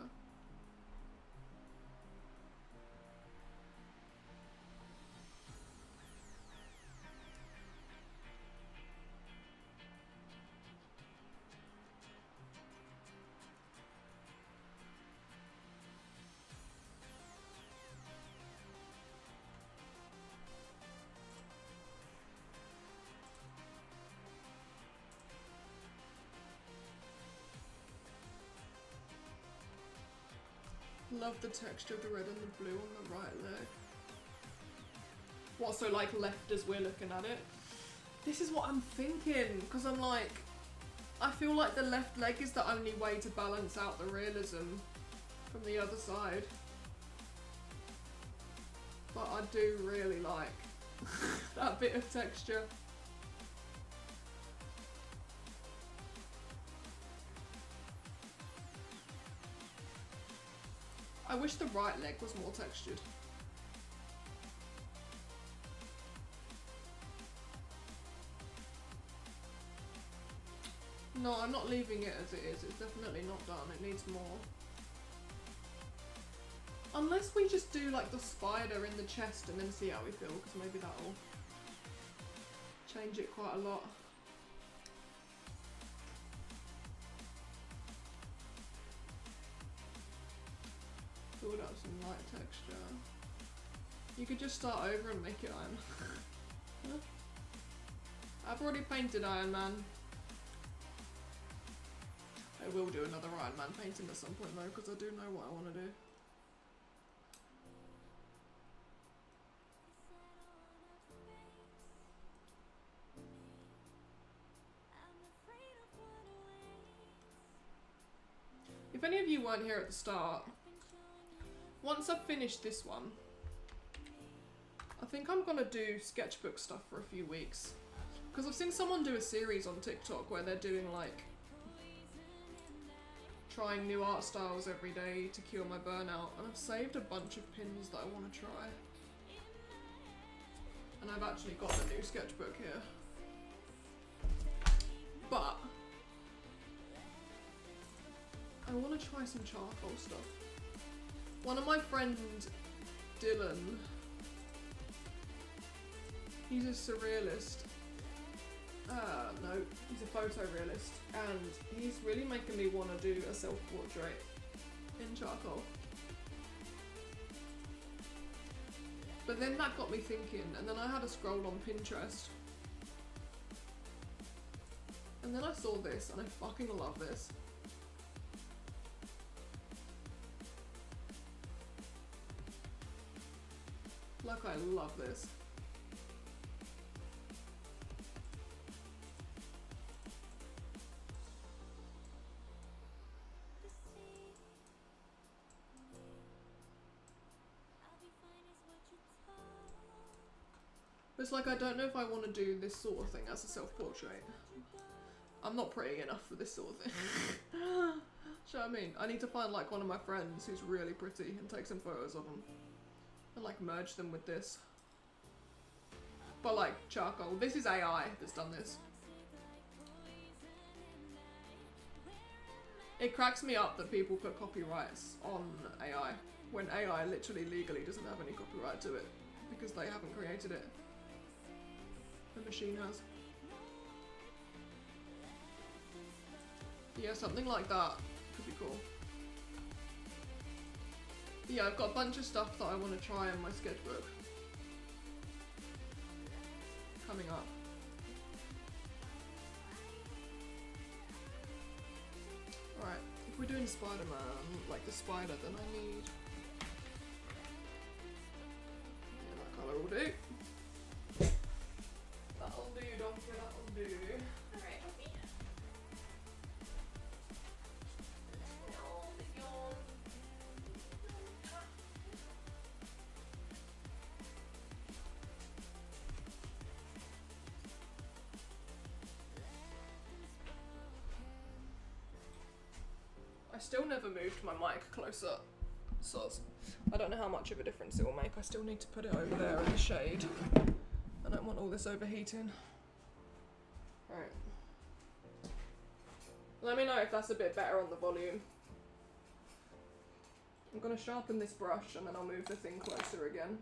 Love the texture of the red and the blue on the right leg. What, so like left as we're looking at it? This is what I'm thinking, because I'm like, I feel like the left leg is the only way to balance out the realism from the other side. But I do really like that bit of texture. I wish the right leg was more textured. No, I'm not leaving it as it is. It's definitely not done. It needs more. Unless we just do like the spider in the chest and then see how we feel, because maybe that'll change it quite a lot. Build up some light texture. You could just start over and make it Iron Man. I've already painted Iron Man. I will do another Iron Man painting at some point though, because I do know what I want to do. If any of you weren't here at the start, once I've finished this one, I think I'm gonna do sketchbook stuff for a few weeks. Because I've seen someone do a series on TikTok where they're doing like trying new art styles every day to cure my burnout, and I've saved a bunch of pins that I want to try. And I've actually got a new sketchbook here. But I want to try some charcoal stuff. One of my friends, Dylan, he's a surrealist. No, he's a photorealist, and he's really making me want to do a self-portrait in charcoal. But then that got me thinking, and then I had a scroll on Pinterest. And then I saw this, and I fucking love this. Like, I love this. It's like, I don't know if I want to do this sort of thing as a self-portrait. I'm not pretty enough for this sort of thing. Do you know what I mean? I need to find like one of my friends who's really pretty and take some photos of them. And like merge them with this. But like charcoal. This is AI that's done this. It cracks me up that people put copyrights on AI when AI literally legally doesn't have any copyright to it because they haven't created it. the machine has. Yeah, something like that could be cool. Yeah, I've got a bunch of stuff that I want to try in my sketchbook coming up. Alright, if we're doing Spiderman, like the spider, then I need... Yeah, that colour will do. That'll do, donkey, that'll do. Alright, okay. I still never moved my mic closer, soz. I don't know how much of a difference it will make. I still need to put it over there in the shade. I don't want all this overheating. Right. Let me know if that's a bit better on the volume. I'm gonna sharpen this brush and then I'll move the thing closer again.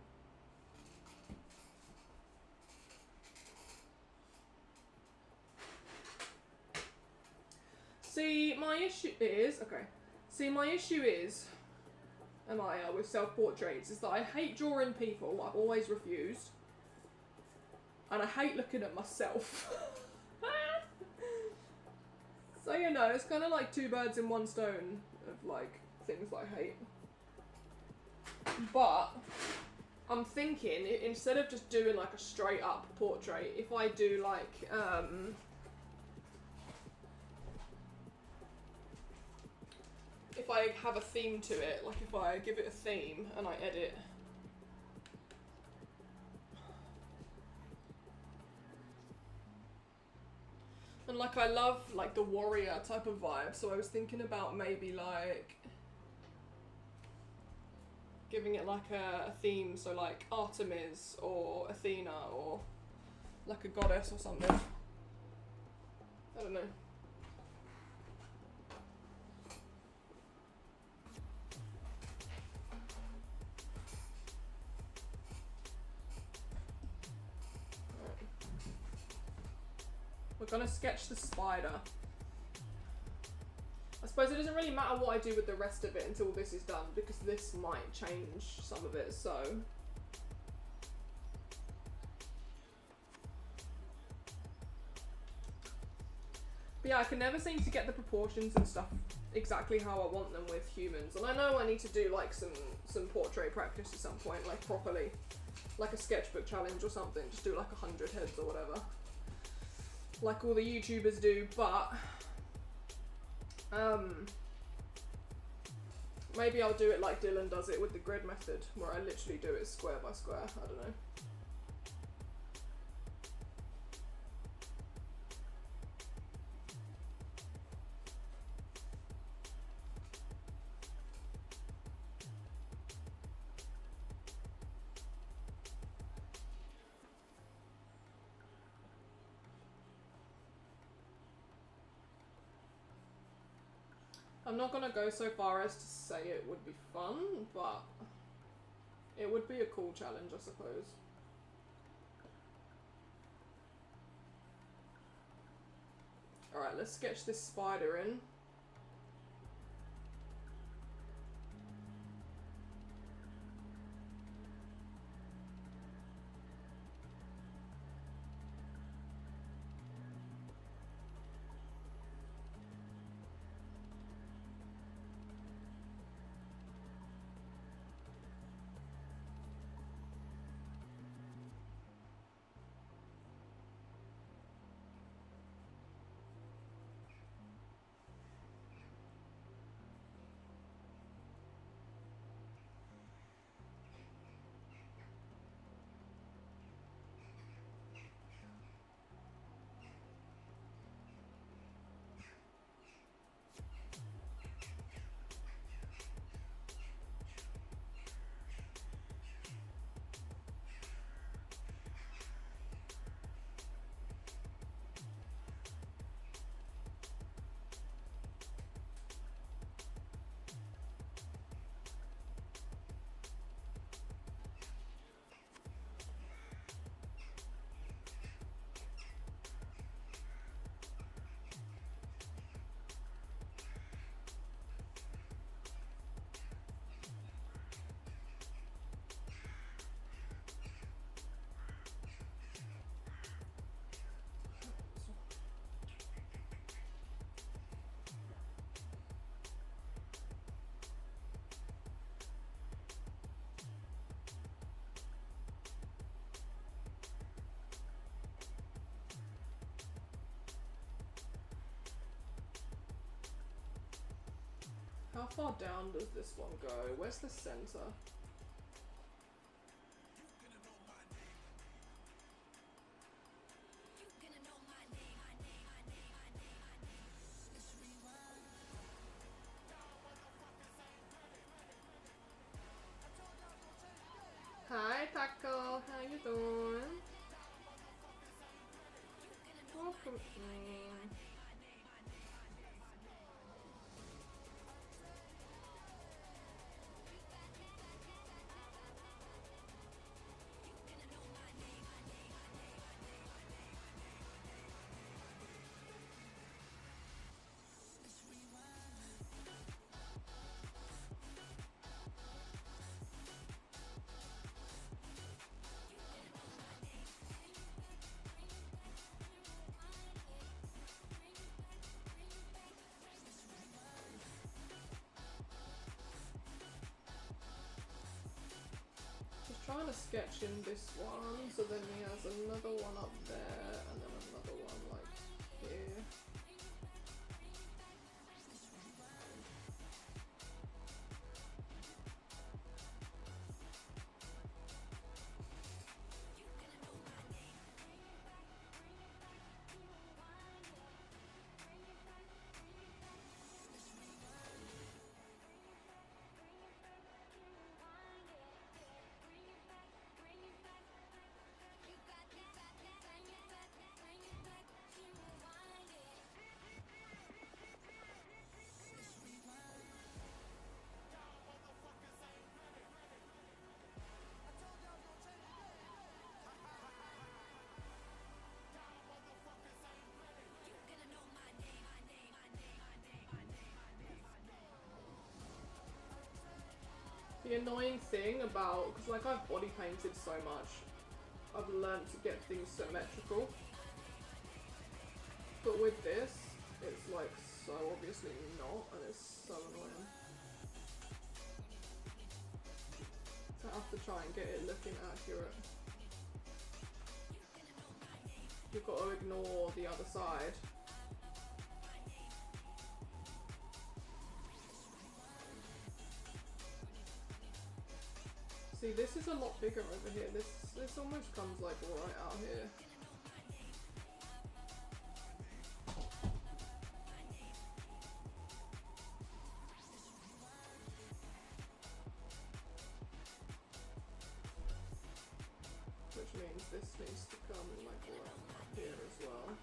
See, my issue is, Amaya, with self-portraits, is that I hate drawing people, I've always refused, and I hate looking at myself. So, you know, it's kind of like two birds in one stone of, like, things that I hate. But I'm thinking, instead of just doing, like, a straight-up portrait, if I do, like, if I have a theme to it, like if I give it a theme and I edit. And like I love like the warrior type of vibe, so I was thinking about maybe like giving it like a theme, so like Artemis or Athena or like a goddess or something. I don't know. We're gonna sketch the spider. I suppose it doesn't really matter what I do with the rest of it until this is done, because this might change some of it, so. But yeah, I can never seem to get the proportions and stuff exactly how I want them with humans. And I know I need to do like some portrait practice at some point, like properly. Like a sketchbook challenge or something, just do like 100 heads or whatever. Like all the YouTubers do, but maybe I'll do it like Dylan does it with the grid method, where I literally do it square by square, I don't know. I'm not gonna go so far as to say it would be fun, but it would be a cool challenge, I suppose. Alright, let's sketch this spider in. How far down does this one go? Where's the center? Hi Taco, how you doing? Welcome in. Trying to sketch in this one, so then he has another one up there, and then another one like here. The annoying thing about, because like I've body painted so much, I've learned to get things symmetrical. But with this, it's like so obviously not, and it's so annoying. So I have to try and get it looking accurate. You've got to ignore the other side. See, this is a lot bigger over here. This almost comes like right out here. Which means this needs to come like right up here as well.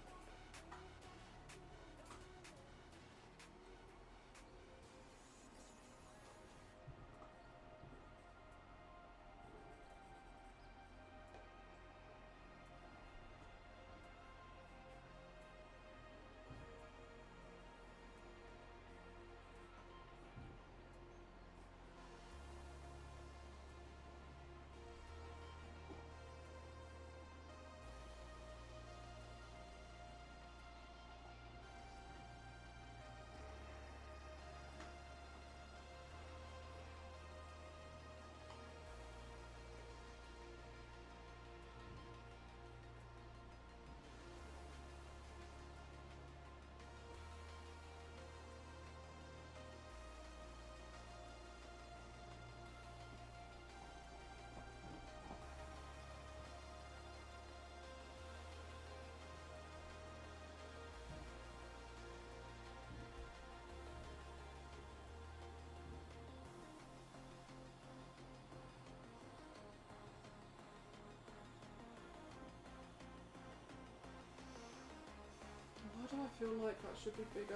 Why do I feel like that should be bigger?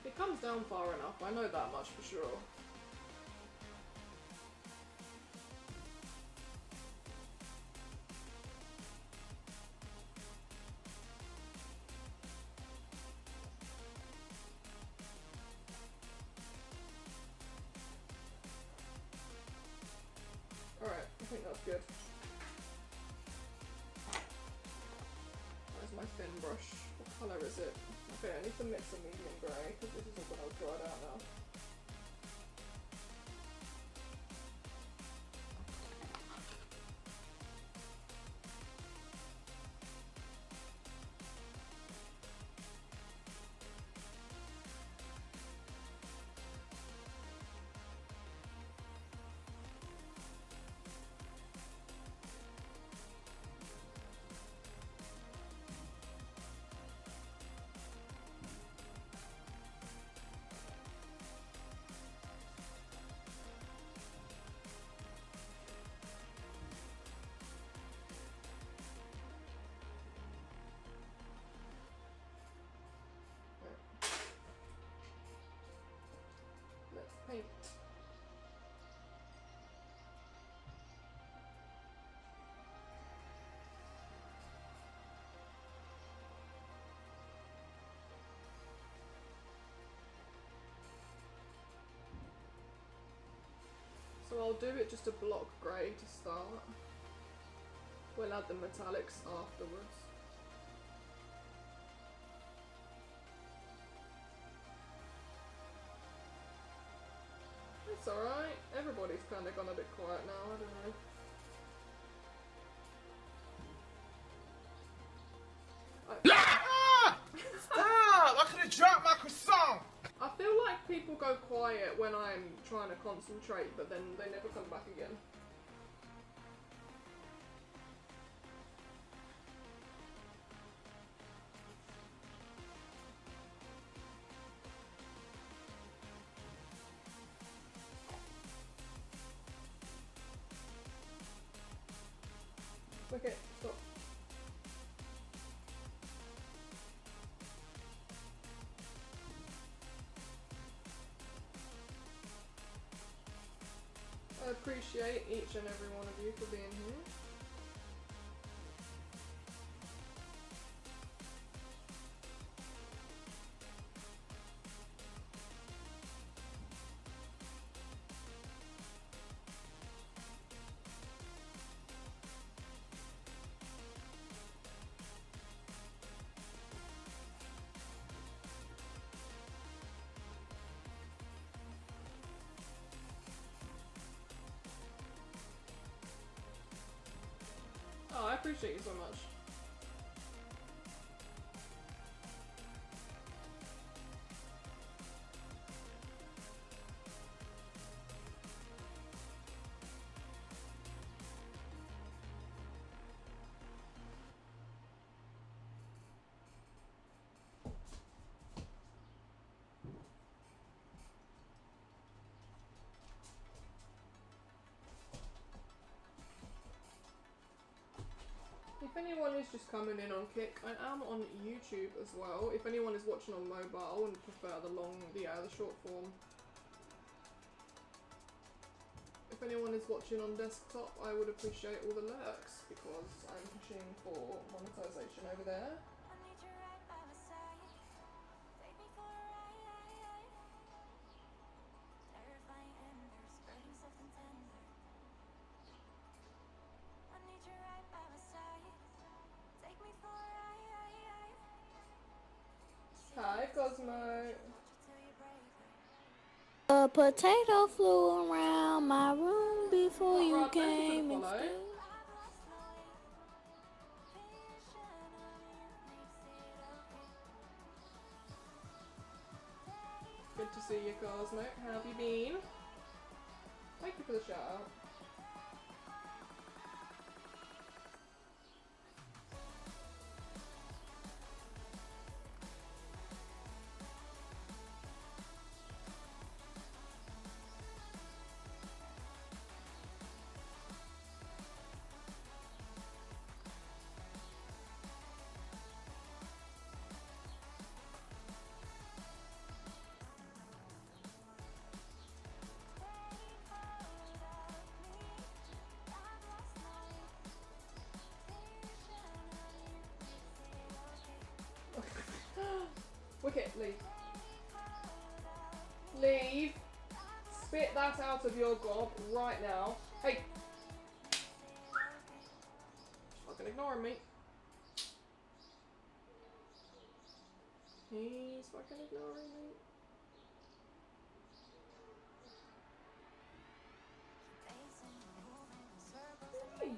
It comes down far enough, I know that much for sure. Alright, I think that's good. Where's my thin brush? What colour is it? Okay, I need to mix a medium grey because this isn't going to dry it out now. do it just a block grey to start. We'll add the metallics afterwards. It's alright. Everybody's kind of gone a bit quiet now, I don't know. Stop! I could have dropped my croissant! I feel like people go quiet when I'm trying to concentrate, but then they never come back again. Okay, stop. I appreciate each and every one of you for being here. Oh, I appreciate you so much. If anyone is just coming in on Kick, I am on YouTube as well. If anyone is watching on mobile and prefer the short form. If anyone is watching on desktop, I would appreciate all the lurks because I'm pushing for monetization over there. Hi, Cosmo. A potato flew around my room before you Rob, thank you came for and the follow. Good to see you, Cosmo. How have you been? Thank you for the shout out. Wicket, leave. Leave. Spit that out of your gob right now. Hey! Fucking ignoring me. He's fucking ignoring me. Hey.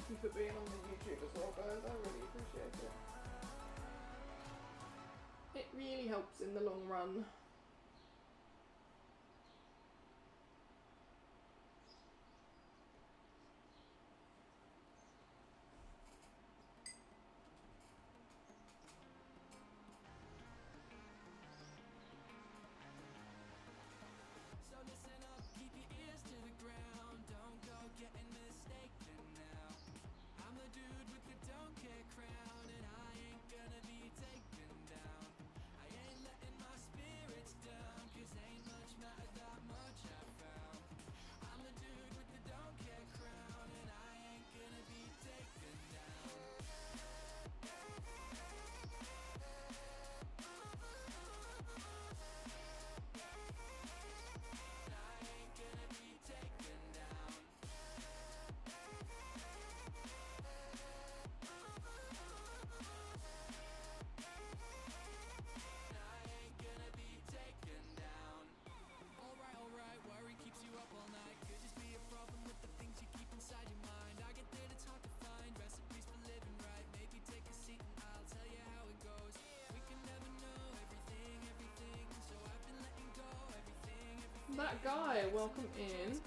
Thank you for being on the YouTube as well, guys. I really appreciate it. It really helps in the long run. That guy, welcome in.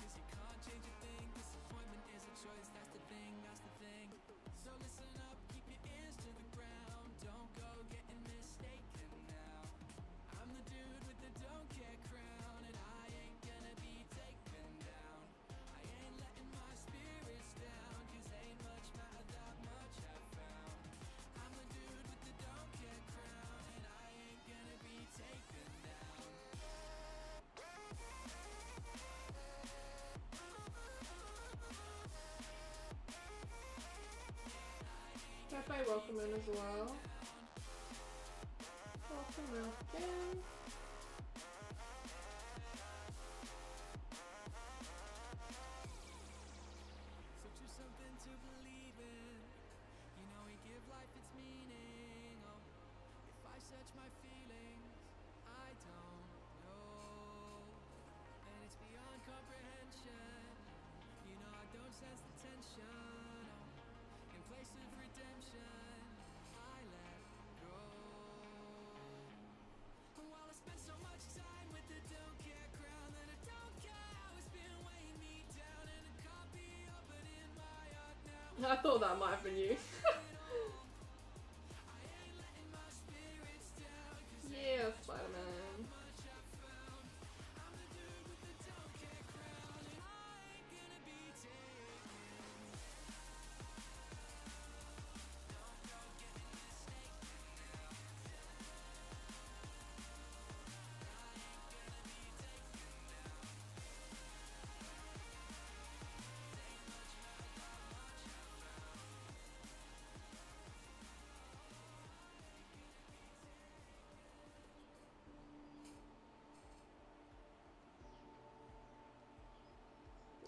Pepe, welcome in as well. Welcome in again. I thought that might have been you. Yeah, Spiderman.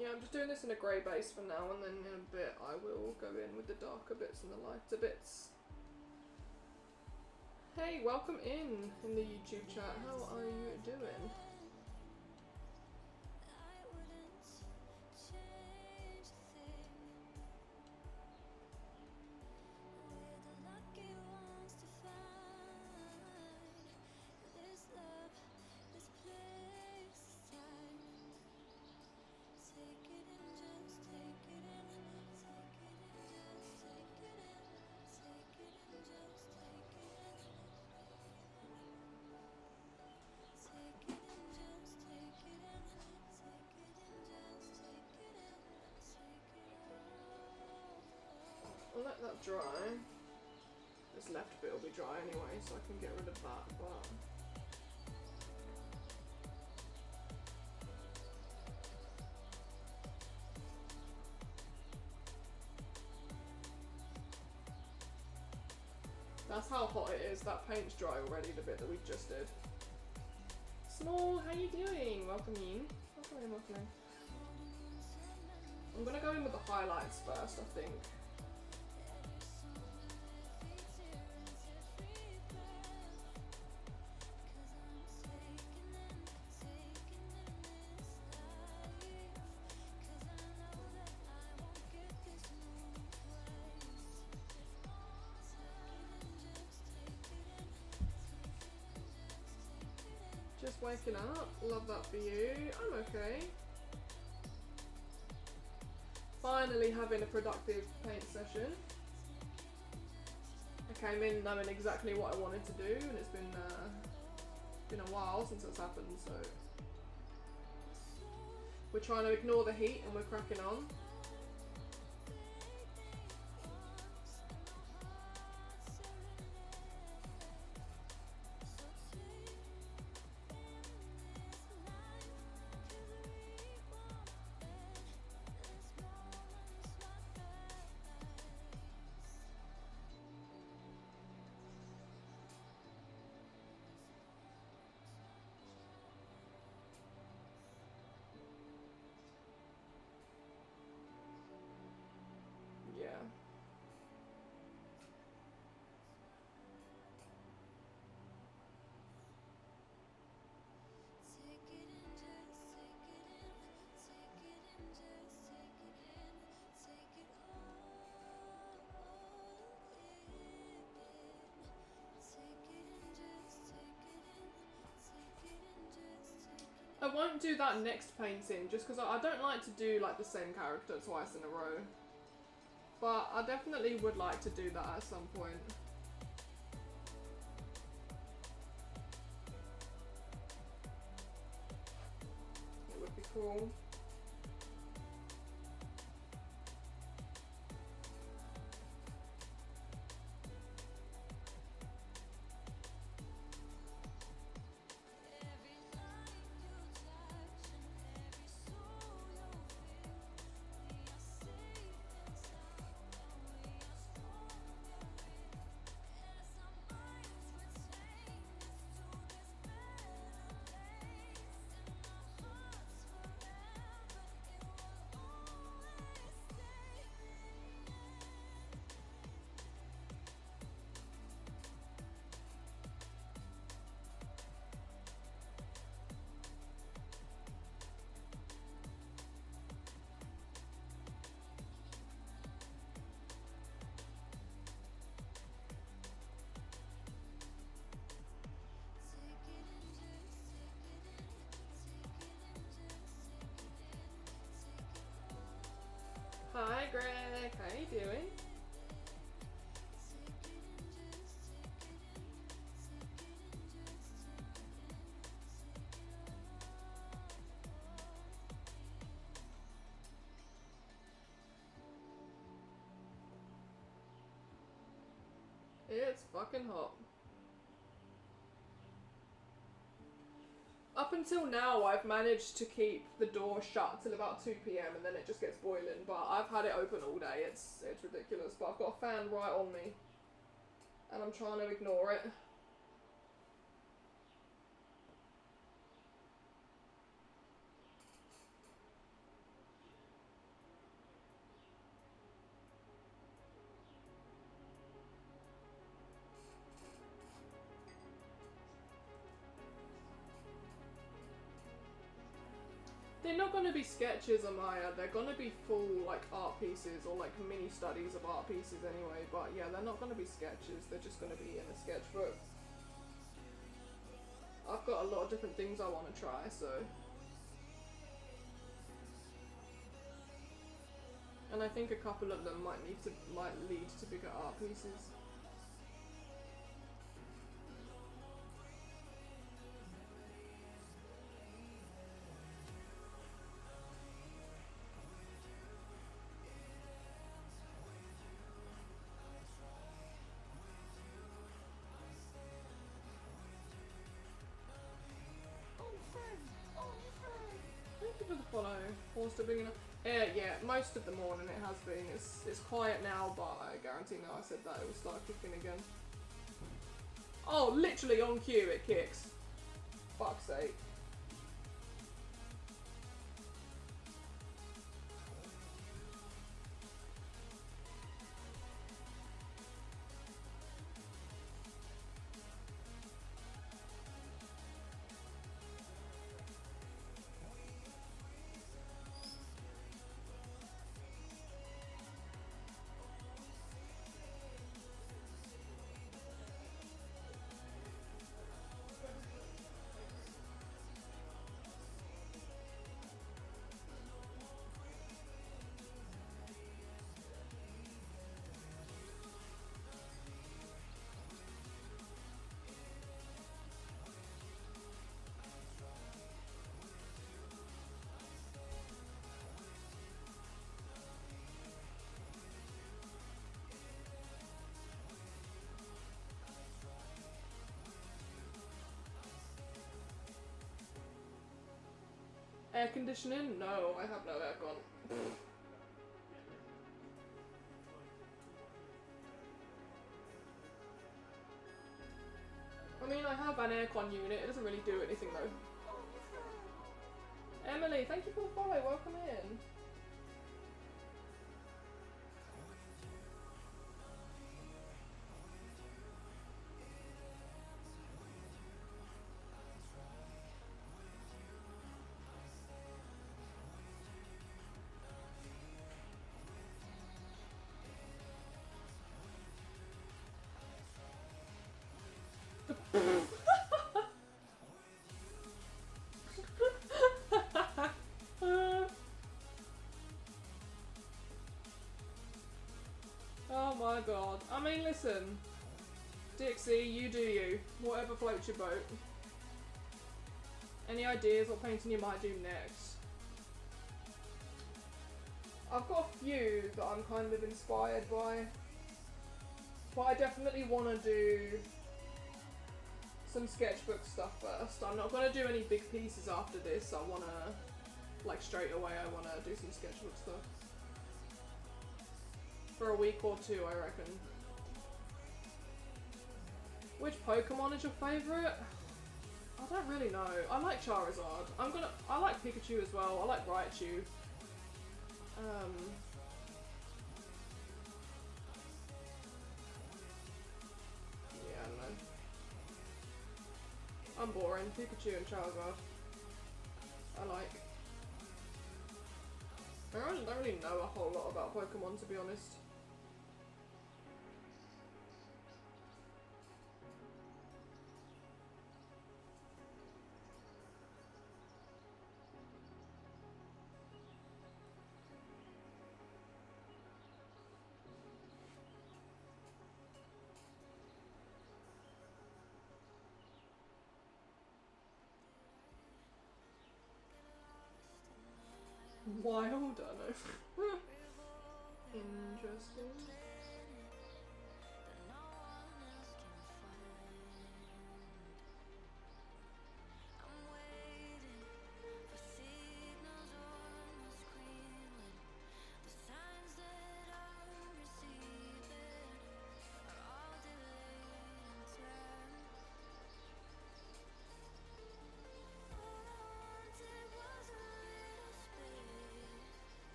Yeah, I'm just doing this in a grey base for now, and then in a bit I will go in with the darker bits and the lighter bits. Hey, welcome in the YouTube chat. How are you doing? I'll let that dry. This left bit will be dry anyway, so I can get rid of that, but... That's how hot it is. That paint's dry already, the bit that we just did. Small, how you doing? Welcome in. Welcome in, welcome in. I'm gonna go in with the highlights first, I think. waking up. Love that for you. I'm okay. Finally having a productive paint session. I came in knowing exactly what I wanted to do, and it's been a while since that's happened, so we're trying to ignore the heat and we're cracking on. Yeah. I won't do that next painting just because I don't like to do like the same character twice in a row. But I definitely would like to do that at some point. It would be cool. Hi Greg, how you doing? It's fucking hot. Up until now, I've managed to keep the door shut till about 2 PM and then it just gets boiling, but I've had it open all day. It's ridiculous, but I've got a fan right on me and I'm trying to ignore it. They're not going to be sketches, Amaya. They're going to be full, like, art pieces or, like, mini studies of art pieces anyway. But, yeah, they're not going to be sketches. They're just going to be in a sketchbook. I've got a lot of different things I want to try, so... And I think a couple of them might lead to bigger art pieces. Thank you for the follow. Forced to bring it up. Yeah, most of the morning it has been. It's quiet now, but I guarantee now I said that it will start kicking again. Oh, literally on cue it kicks. Fuck's sake. Air conditioning? No, I have no aircon. I mean, I have an aircon unit. It doesn't really do anything though. Emily, thank you for the follow. Welcome in. Oh my god. I mean, listen. Dixie, you do you. Whatever floats your boat. Any ideas what painting you might do next? I've got a few that I'm kind of inspired by. But I definitely want to do some sketchbook stuff first. I'm not going to do any big pieces after this. I want to, like straight away, I want to do some sketchbook stuff. For a week or two, I reckon. Which Pokemon is your favourite? I don't really know. I like Charizard. I like Pikachu as well. I like Raichu. Yeah, I don't know. I'm boring. Pikachu and Charizard. I like. I don't really know a whole lot about Pokemon, to be honest. Wild, I don't know. Interesting.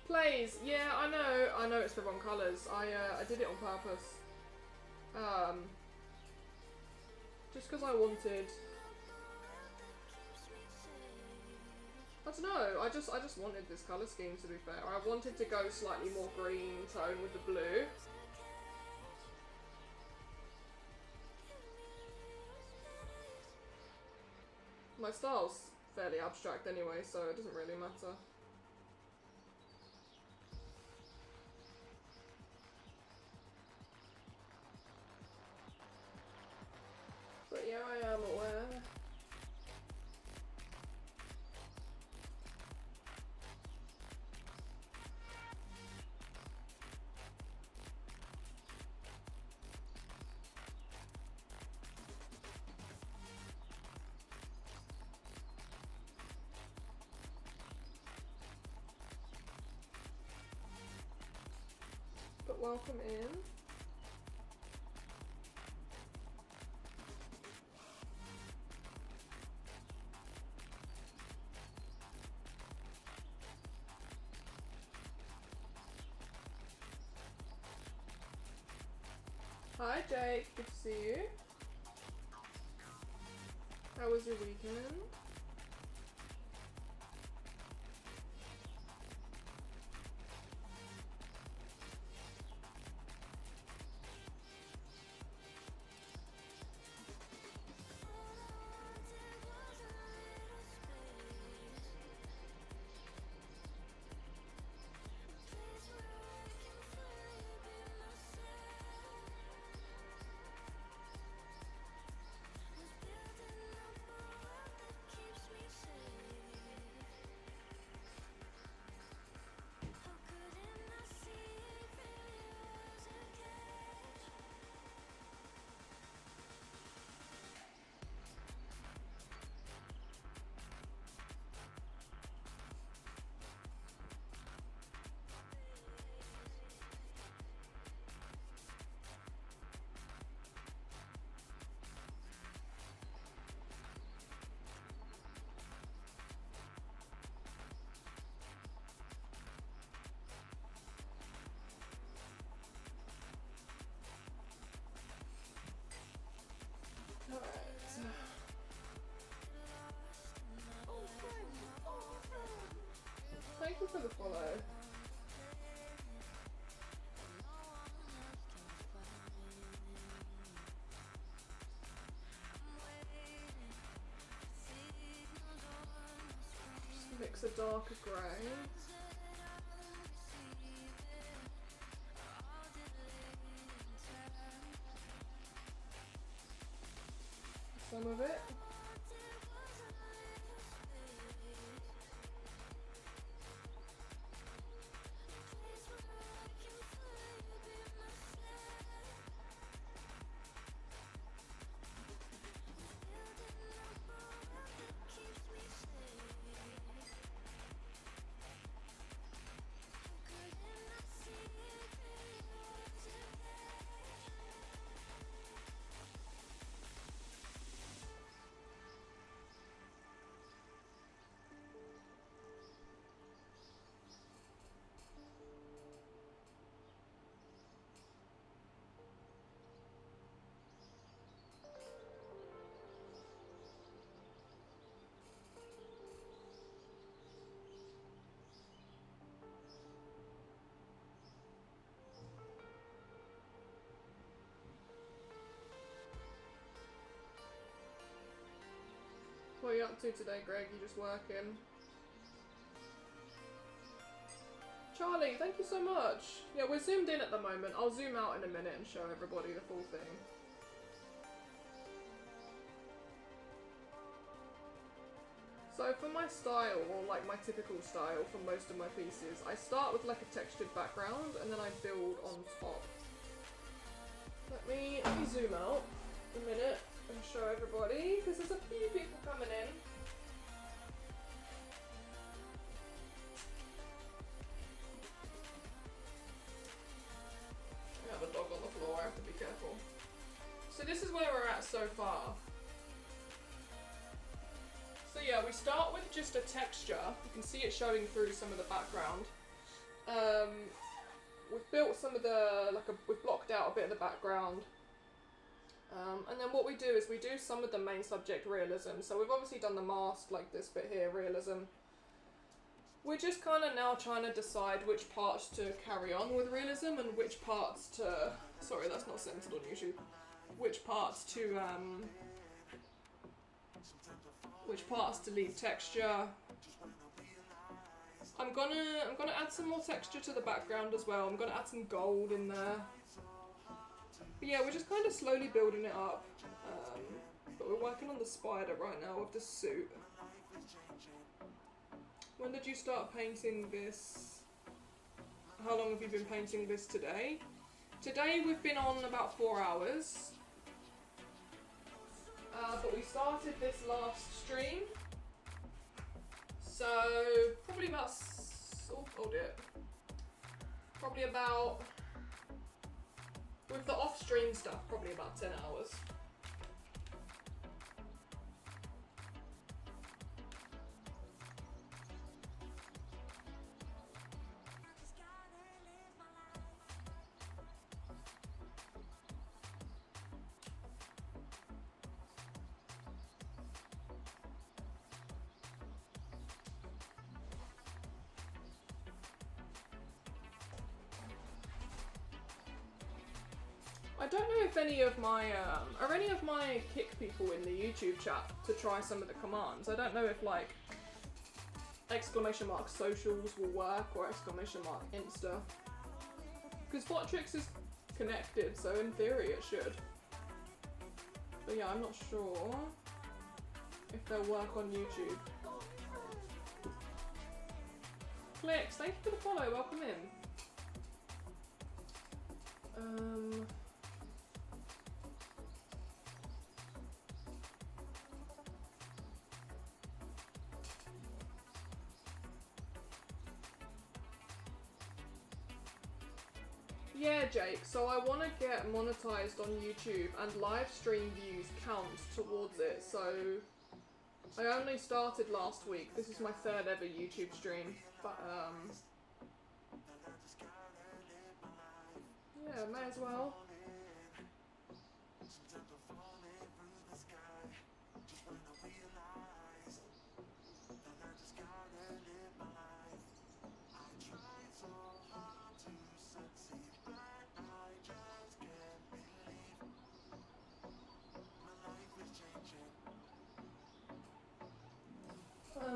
Plays, yeah, I know it's the wrong colours. I did it on purpose. Just because I wanted. I don't know. I just wanted this colour scheme, to be fair. I wanted to go slightly more green tone with the blue. My style's fairly abstract anyway, so it doesn't really matter. But yeah, I am aware. But welcome in. Hi Jake, good to see you. How was your weekend? darker grey. Some of it. What are you up to today, Greg? You just working? Charlie, thank you so much. Yeah, we're zoomed in at the moment. I'll zoom out in a minute and show everybody the full thing. So for my style, or like my typical style for most of my pieces, I start with like a textured background and then I build on top. Let me zoom out a minute and show everybody, because there's a few people coming in. I have a dog on the floor, I have to be careful. So this is where we're at so far. So yeah, we start with just a texture. You can see it showing through some of the background. We've built some of the, we've blocked out a bit of the background. And then what we do is we do some of the main subject realism. So we've obviously done the mask, like this bit here, realism. We're just kind of now trying to decide which parts to carry on with realism and which parts to... Sorry, that's not censored on YouTube. Which parts to leave texture. I'm gonna add some more texture to the background as well. I'm gonna add some gold in there. But yeah, we're just kind of slowly building it up. But we're working on the spider right now with the suit. When did you start painting this? How long have you been painting this today? Today we've been on about 4 hours. But we started this last stream. So probably about, hold it. Probably about, with the off-stream stuff, probably about 10 hours. I don't know if any of my, are any of my kick people in the YouTube chat to try some of the commands. I don't know if like exclamation mark socials will work or exclamation mark Insta. Because Botrix is connected, so in theory it should. But yeah, I'm not sure if they'll work on YouTube. Clicks, thank you for the follow, welcome in. Yeah, Jake, so I want to get monetized on YouTube and live stream views count towards it, so I only started last week. This is my 3rd ever YouTube stream, but yeah, may as well.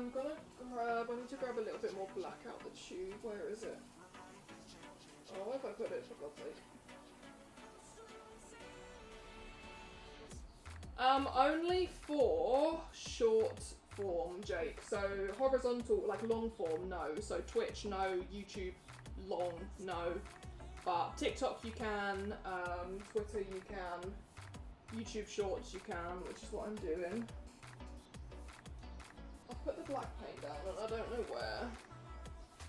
I'm gonna grab, I need to grab a little bit more black out the tube. Where is it? Oh, where have I put it, for God's sake? Only for short form, Jake. So horizontal, like long form, no. So Twitch, no. YouTube, long, no. But TikTok you can, Twitter you can, YouTube Shorts you can, which is what I'm doing. I'll put the black paint down and I don't know where.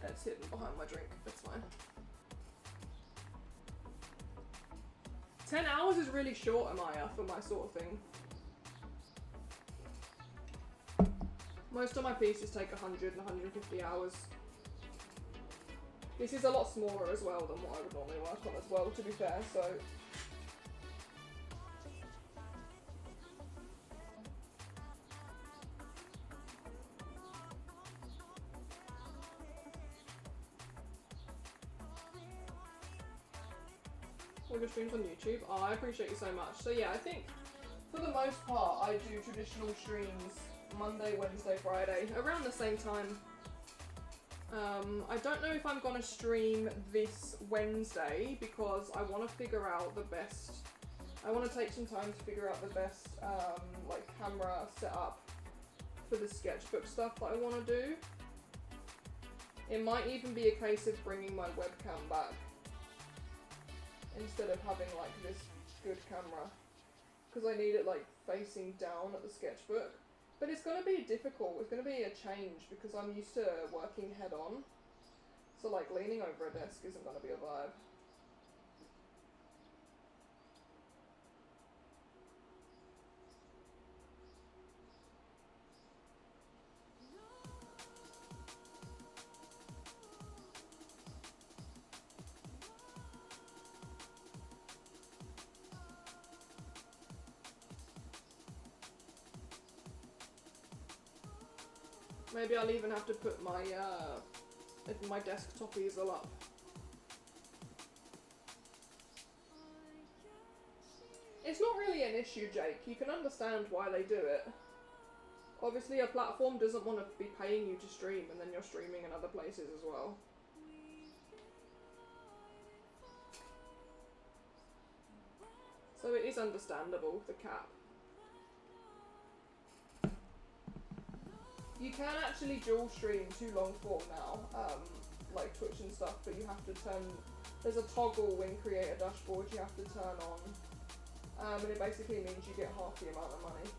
It's hidden behind my drink, it's fine. 10 hours is really short, Amaya, for my sort of thing. Most of my pieces take 100 and 150 hours. This is a lot smaller as well than what I would normally work on as well, to be fair, so... All your streams on YouTube? Oh, I appreciate you so much. So yeah, I think for the most part I do traditional streams Monday, Wednesday, Friday, around the same time. I don't know if I'm gonna stream this Wednesday because I want to figure out the best. I want to take some time to figure out the best like camera setup for the sketchbook stuff that I want to do. It might even be a case of bringing my webcam back instead of having like this good camera, because I need it like facing down at the sketchbook. But it's going to be difficult, it's going to be a change because I'm used to working head on. So like leaning over a desk isn't going to be a vibe. Maybe I'll even have to put my desktop easel up. It's not really an issue, Jake. You can understand why they do it. Obviously a platform doesn't want to be paying you to stream and then you're streaming in other places as well. So it is understandable, the cap. You can actually dual stream to long form now, like Twitch and stuff, but you have to turn, there's a toggle in Create a Dashboard you have to turn on, and it basically means you get half the amount of money.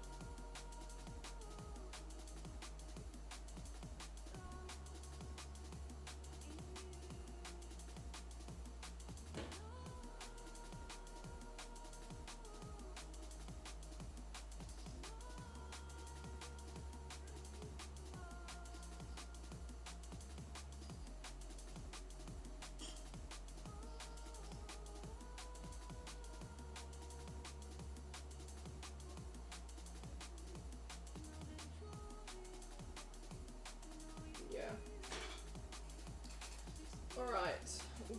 Alright,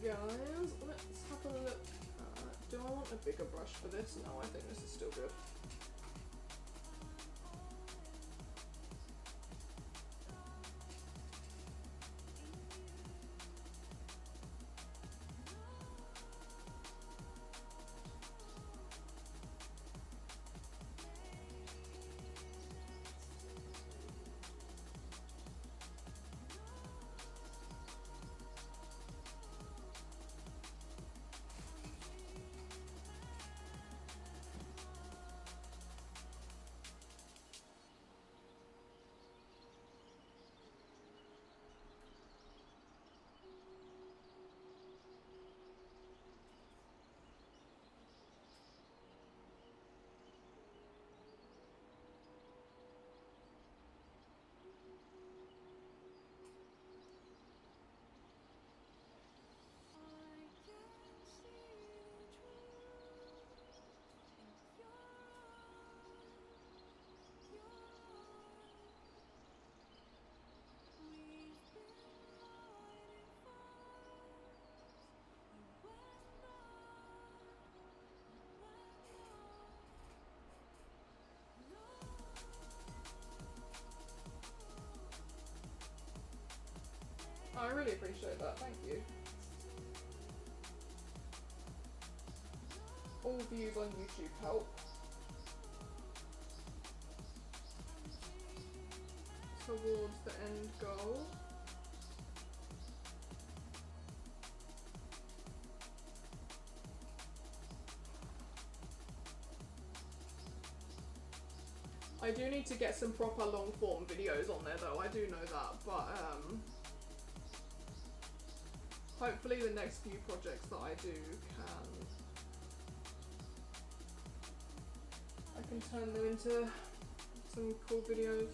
guys, let's have a look. Do I want a bigger brush for this? No, I think this is still good. really appreciate that. Thank you. All views on YouTube help. Towards the end goal. I do need to get some proper long form videos on there though, I do know that, but hopefully the next few projects that I do I can turn them into some cool videos.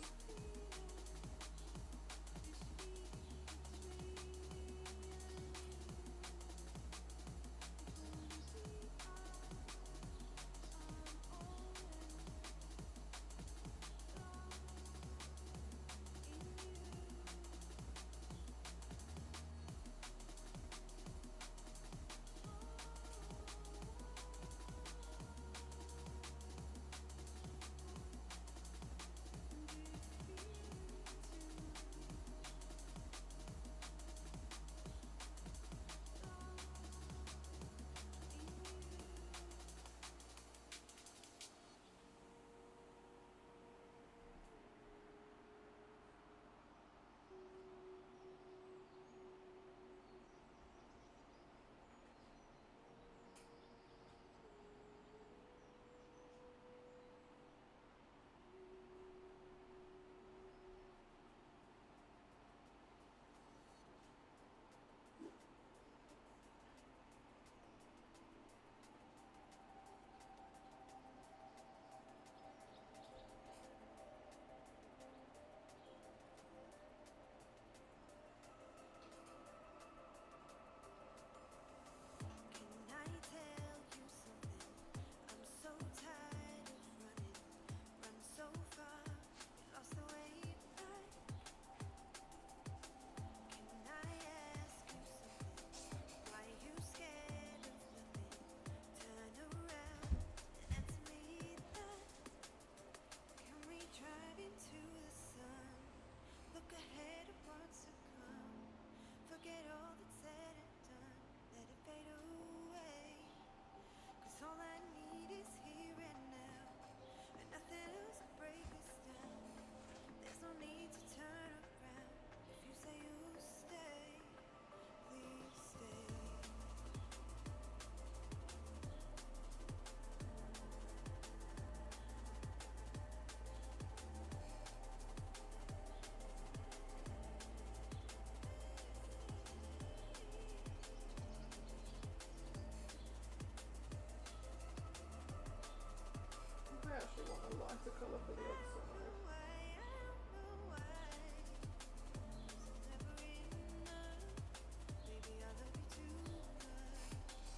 I actually want a lighter colour for the other side.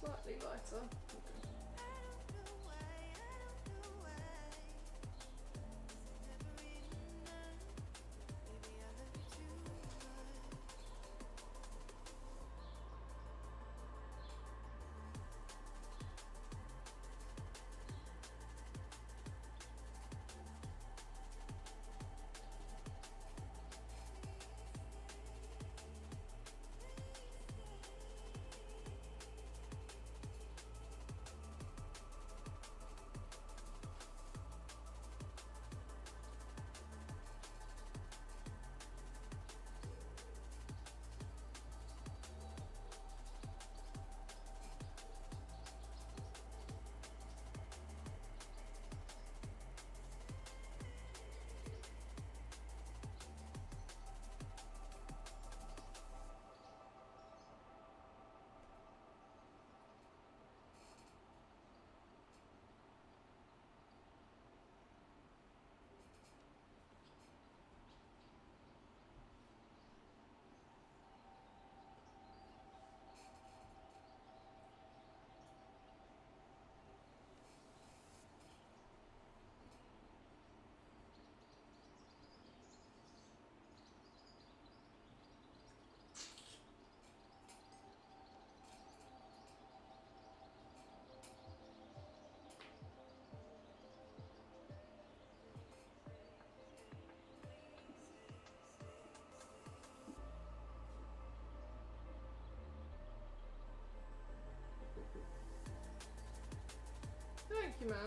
Slightly lighter. Okay. you, man.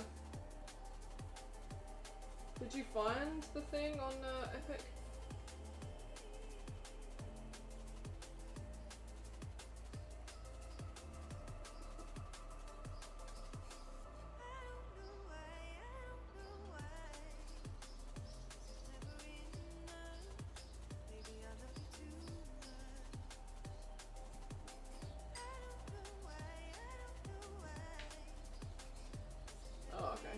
Did you find the thing on Epic? Oh, okay.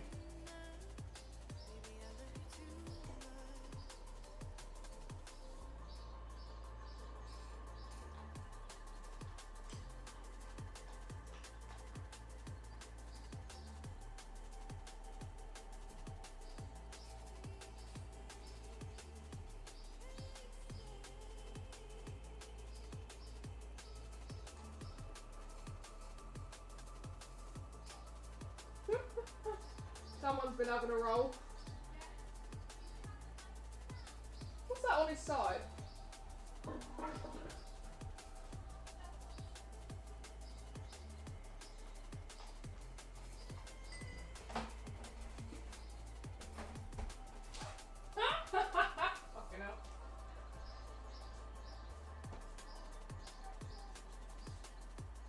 Someone's been having a roll. What's that on his side? Fucking hell.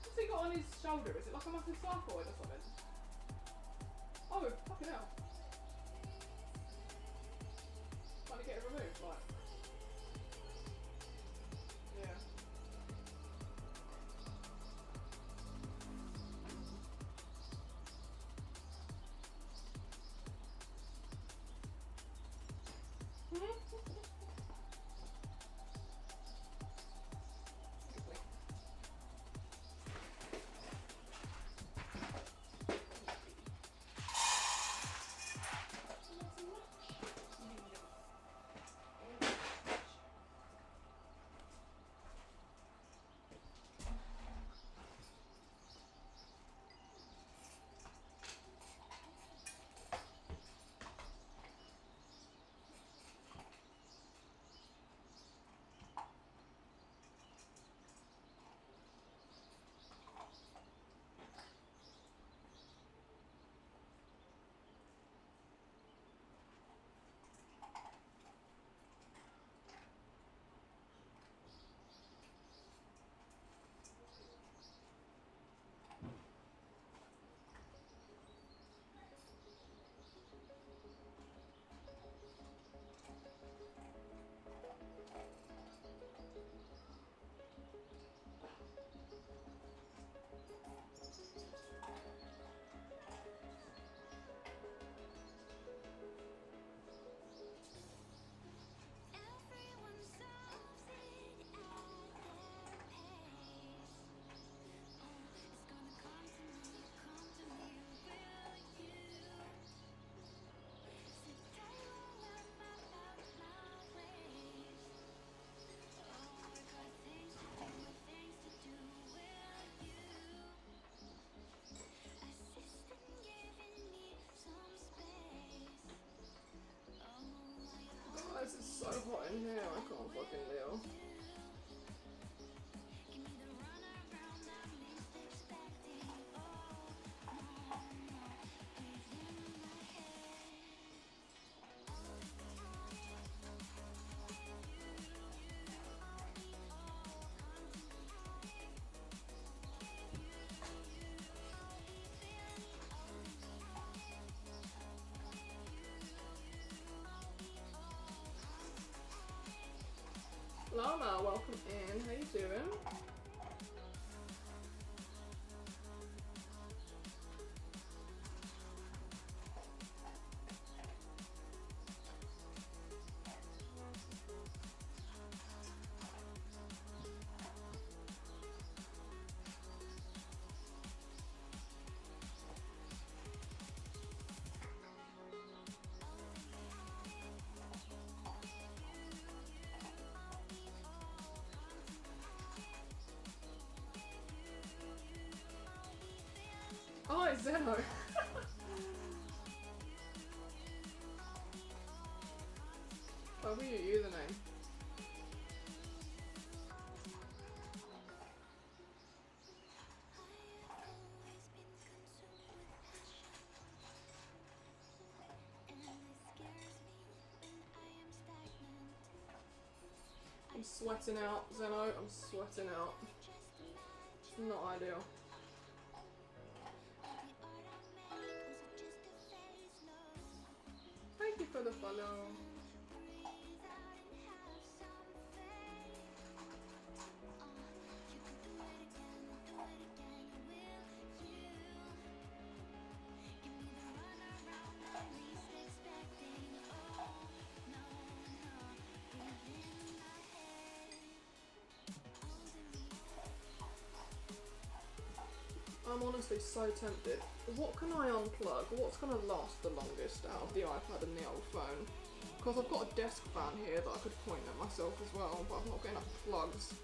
What's he got on his shoulder? Is it like a massive sarcoid or something? Oh, fucking hell. Trying to get it removed, like. Yeah. This is so hot in here, I can't fucking deal. Llama, welcome in. How you doing? Oh, it's Zeno. Why were you username? I'm sweating out, Zeno. I'm sweating out. It's not ideal. Thank you for the follow. I'm honestly so tempted. What can I unplug? What's going to last the longest out of the iPad and the old phone? Because I've got a desk fan here that I could point at myself as well, but I've not got enough plugs.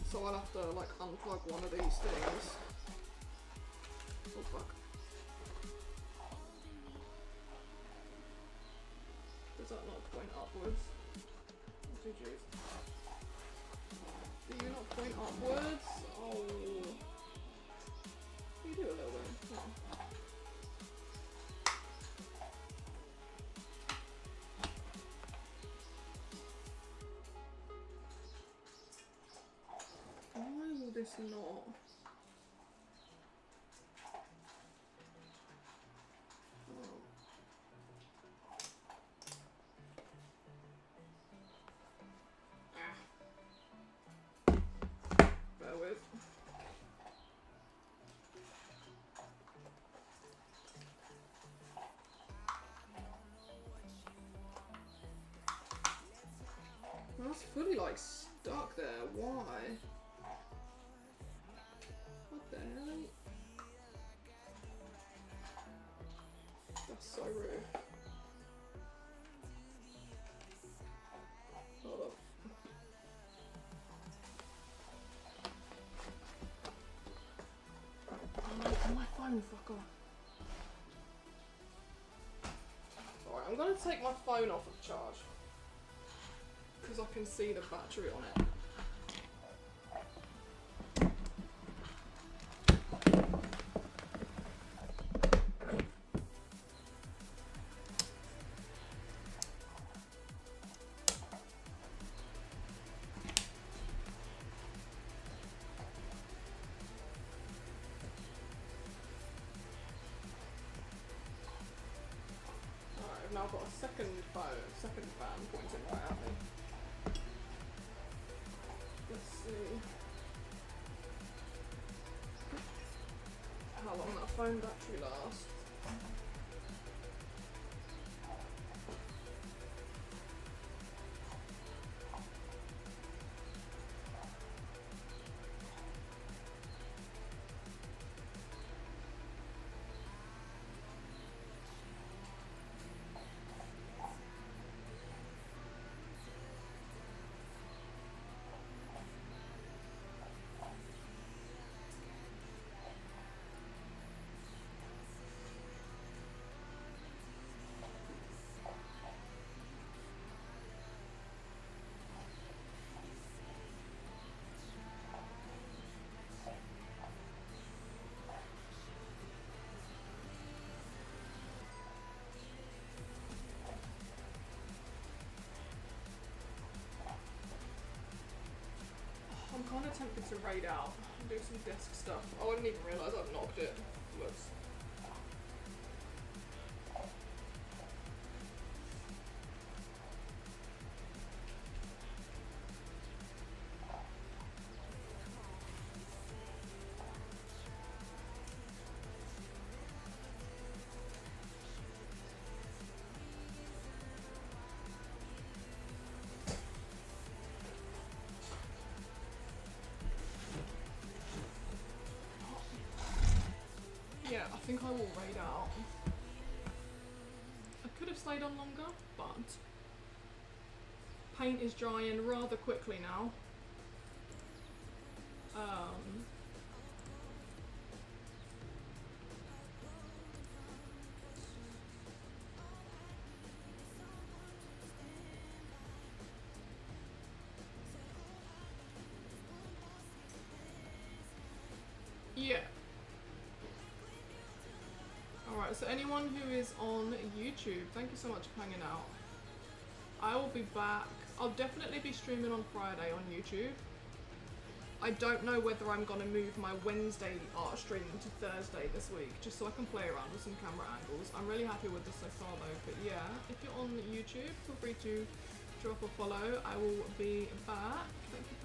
So I'll have to like unplug one of these things. Oh fuck. Does that not point upwards? GG's. Do you not point upwards? Oh. You do a little bit. Yeah. Why will this not? Bear with. That's fully like stuck there. Why? What the hell? That's so rude. Hold up. Oh, my phone, fuck off. Alright, I'm gonna take my phone off of charge. Because I can see the battery on it. Alright, I've now got a second fan pointing right at me. Let's see how long that phone battery lasts. I'm kind of tempted to raid out and do some desk stuff. Oh, I didn't even realise I've knocked it. Whoops. Yeah, I think I will raid out. I could have stayed on longer, but paint is drying rather quickly now. Yeah. Alright, so anyone who is on YouTube, thank you so much for hanging out. I will be back. I'll definitely be streaming on Friday on YouTube. I don't know whether I'm gonna move my Wednesday art stream to Thursday this week, just so I can play around with some camera angles. I'm really happy with this so far though, but yeah, if you're on YouTube, feel free to drop a follow. I will be back. Thank you.